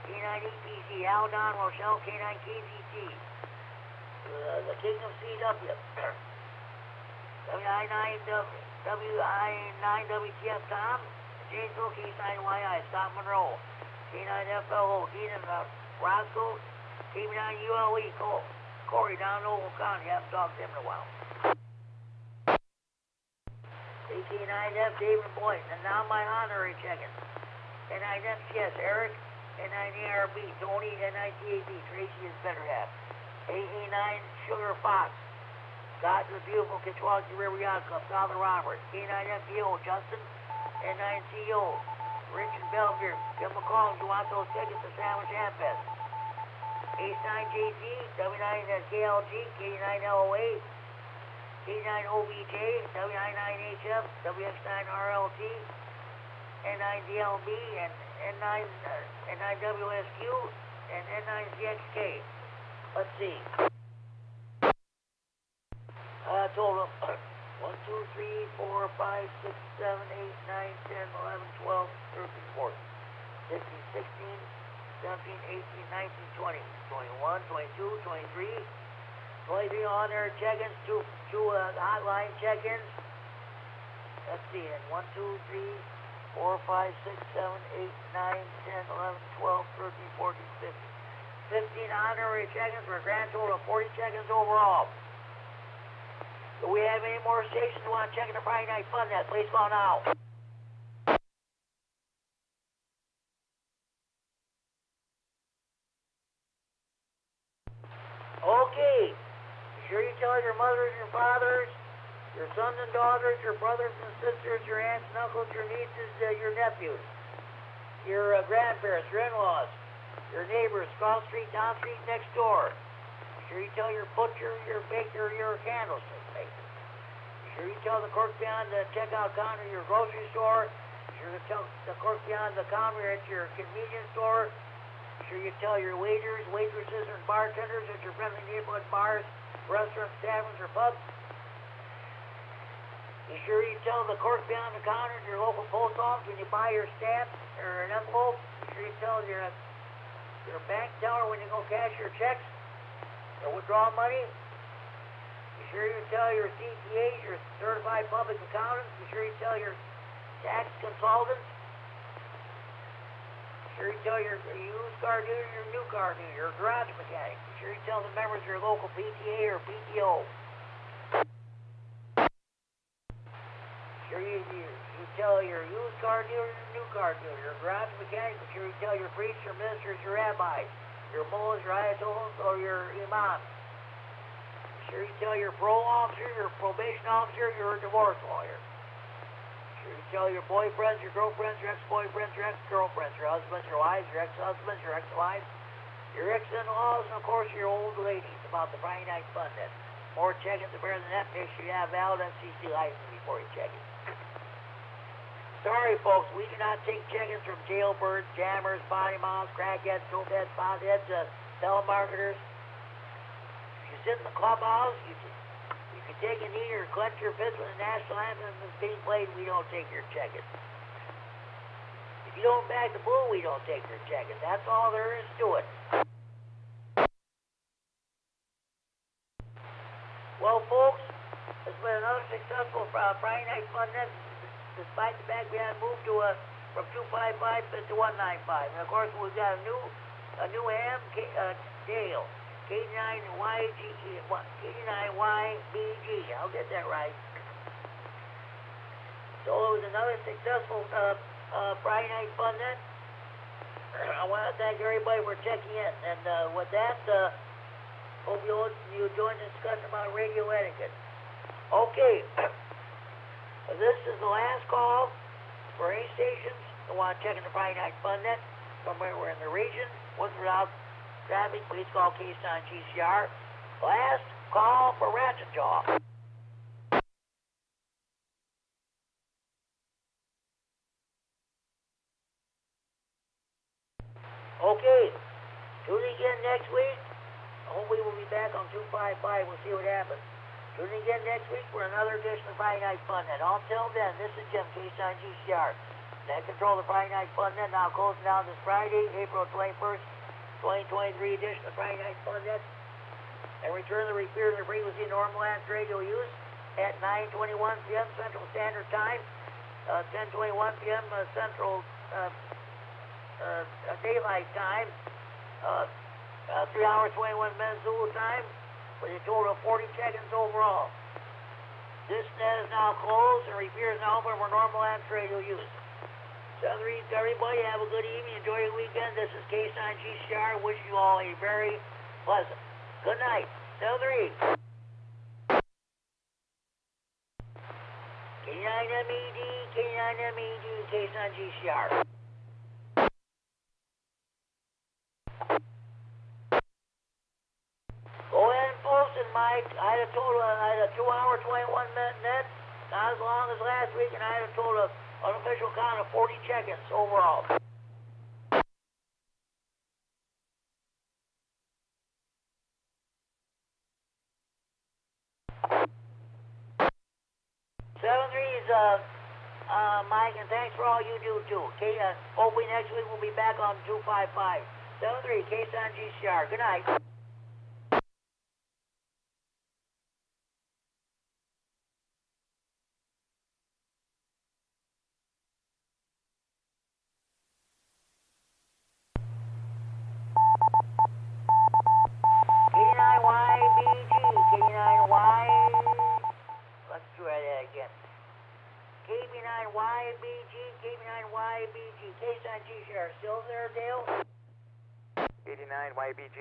K9EPC, Al, Don, Rochelle, K9KGT, the King of CW. W9WTF, Tom, Janesville, K9YI, Scott Monroe, K9FLO, Dean and Roscoe, K9ULE, Corey, down in Oval County. Haven't talked to him in a while. K9F, David Boyd, and now my honorary check-ins. N9FCS, Eric, N9ARB, Tony, N9TAB, Tracy is better half. AA9, Sugar Fox, Scott, the beautiful Kitchwaukee River Yacht Club, Southern Roberts, K9FDO, Justin, N9CO, Rich and Belvedere, Jim McCall, you want those tickets to Sandwich Ham Fest. H9JZ, W9KLG, KD9LOA, K9OBJ, W99HF, WX9RLT, N9DLB, and N9WSQ, and N9ZXK. Let's see. Total 1, 2, 3, 4, 5, 6, 7, 8, 9, 10, 11, 12, 13, 14, 15, 16, 17, 18, 19, 20, 21, 22, 23, 23 on there check-ins, two hotline check-ins. Let's see, and 1, 2, 3, 4, 5, 6, 7, 8, 9, 10, 11, 12, 13, 14, 15. 15 honorary check-ins for a grand total of 40 check-ins overall. Do we have any more stations who want to check in the Friday Night Fun Net? Please call now. Okay. Be sure you tell your mothers and fathers, your sons and daughters, your brothers and sisters, your aunts and uncles, your nieces, your nephews, your grandparents, your in-laws, your neighbors, across the street, down the street, next door. Be sure you tell your butcher, your baker, your candlestick maker. Be sure you tell the clerk behind the checkout counter at your grocery store. Be sure you tell the clerk behind the counter at your convenience store. Be sure you tell your waiters, waitresses, and bartenders at your friendly neighborhood bars, restaurants, taverns, or pubs. Be sure you tell the clerk behind the counter at your local post office when you buy your stamp or an envelope. Be sure you tell your bank teller when you go cash your checks or withdraw money. Be sure you tell your CPAs, your certified public accountants. Be sure you tell your tax consultants. Be sure you tell your used car dealer, your new car dealer, your garage mechanic. Be sure you tell the members of your local PTA or PTO. Be sure you tell your used car dealer, your new car dealer, your garage mechanic. Be sure you tell your priests, your ministers, your rabbis, your mullahs, your ayatollahs, or your imams. Be sure you tell your parole officer, your probation officer, your divorce lawyer. Be sure you tell your boyfriends, your girlfriends, your ex-boyfriends, your ex-girlfriends, your husbands, your wives, your ex-husbands, your ex-wives, your ex-in-laws, and of course your old ladies about the Friday Night Fun Net. More check-ins to bear than that. Make sure you have valid FCC license before you check it. Sorry, folks, we do not take check-ins from jailbirds, jammers, potty moms, crackheads, dopeheads, potheads, telemarketers. If you sit in the clubhouse, you can take a knee or clench your fist when the national anthem is being played. We don't take your check-ins. If you don't bag the bull, we don't take your check-ins. That's all there is to it. Well, folks, it's been another successful Friday Night Fun Net. Despite the fact we had moved to from 255 to 195, and of course we've got a new ham, Dale, K9YBG. I'll get that right. So it was another successful Friday Night Fun Net. I want to thank everybody for checking in, and with that, hope you join the discussion about radio etiquette. Okay. This is the last call for any stations that want to check in the Friday Night Fun Net from where we're in the region. With or without traffic, please call K9 GCR. Last call for Ratchet Jaw. Okay, tune in again next week. Hopefully we'll be back on 255. We'll see what happens. Tune in again next week for another edition of Friday Night Fun Net. Until then, this is Jim, K9 GCR. Net control the Friday Night Fun Net, now closing down this Friday, April 21st, 2023 edition of Friday Night Fun Net. And return the repeater to frequency normal and radio use at 9:21 p.m. Central Standard Time, 10:21 p.m. Central Daylight Time, 3 hours 21 minutes Zulu Time, with a total of 40 check-ins overall. This net is now closed and repeater is now open for normal and radio use. So everybody have a good evening, enjoy your weekend. This is K9 GCR, wishing you all a very pleasant good night. 3. K9MED, K9MED, K9 GCR. I had a total, I had a 2-hour, 21-minute net, not as long as last week, and I had a total unofficial count of 40 check-ins overall. Mike, and thanks for all you do too. Hopefully next week we'll be back on 255. 73, K-Son GCR. Good night. KD9YBG, KD9Y. Let's try that again. KB9YBG, KB9YBG, K-Son GCR. Still there, Dale? 89 YBG.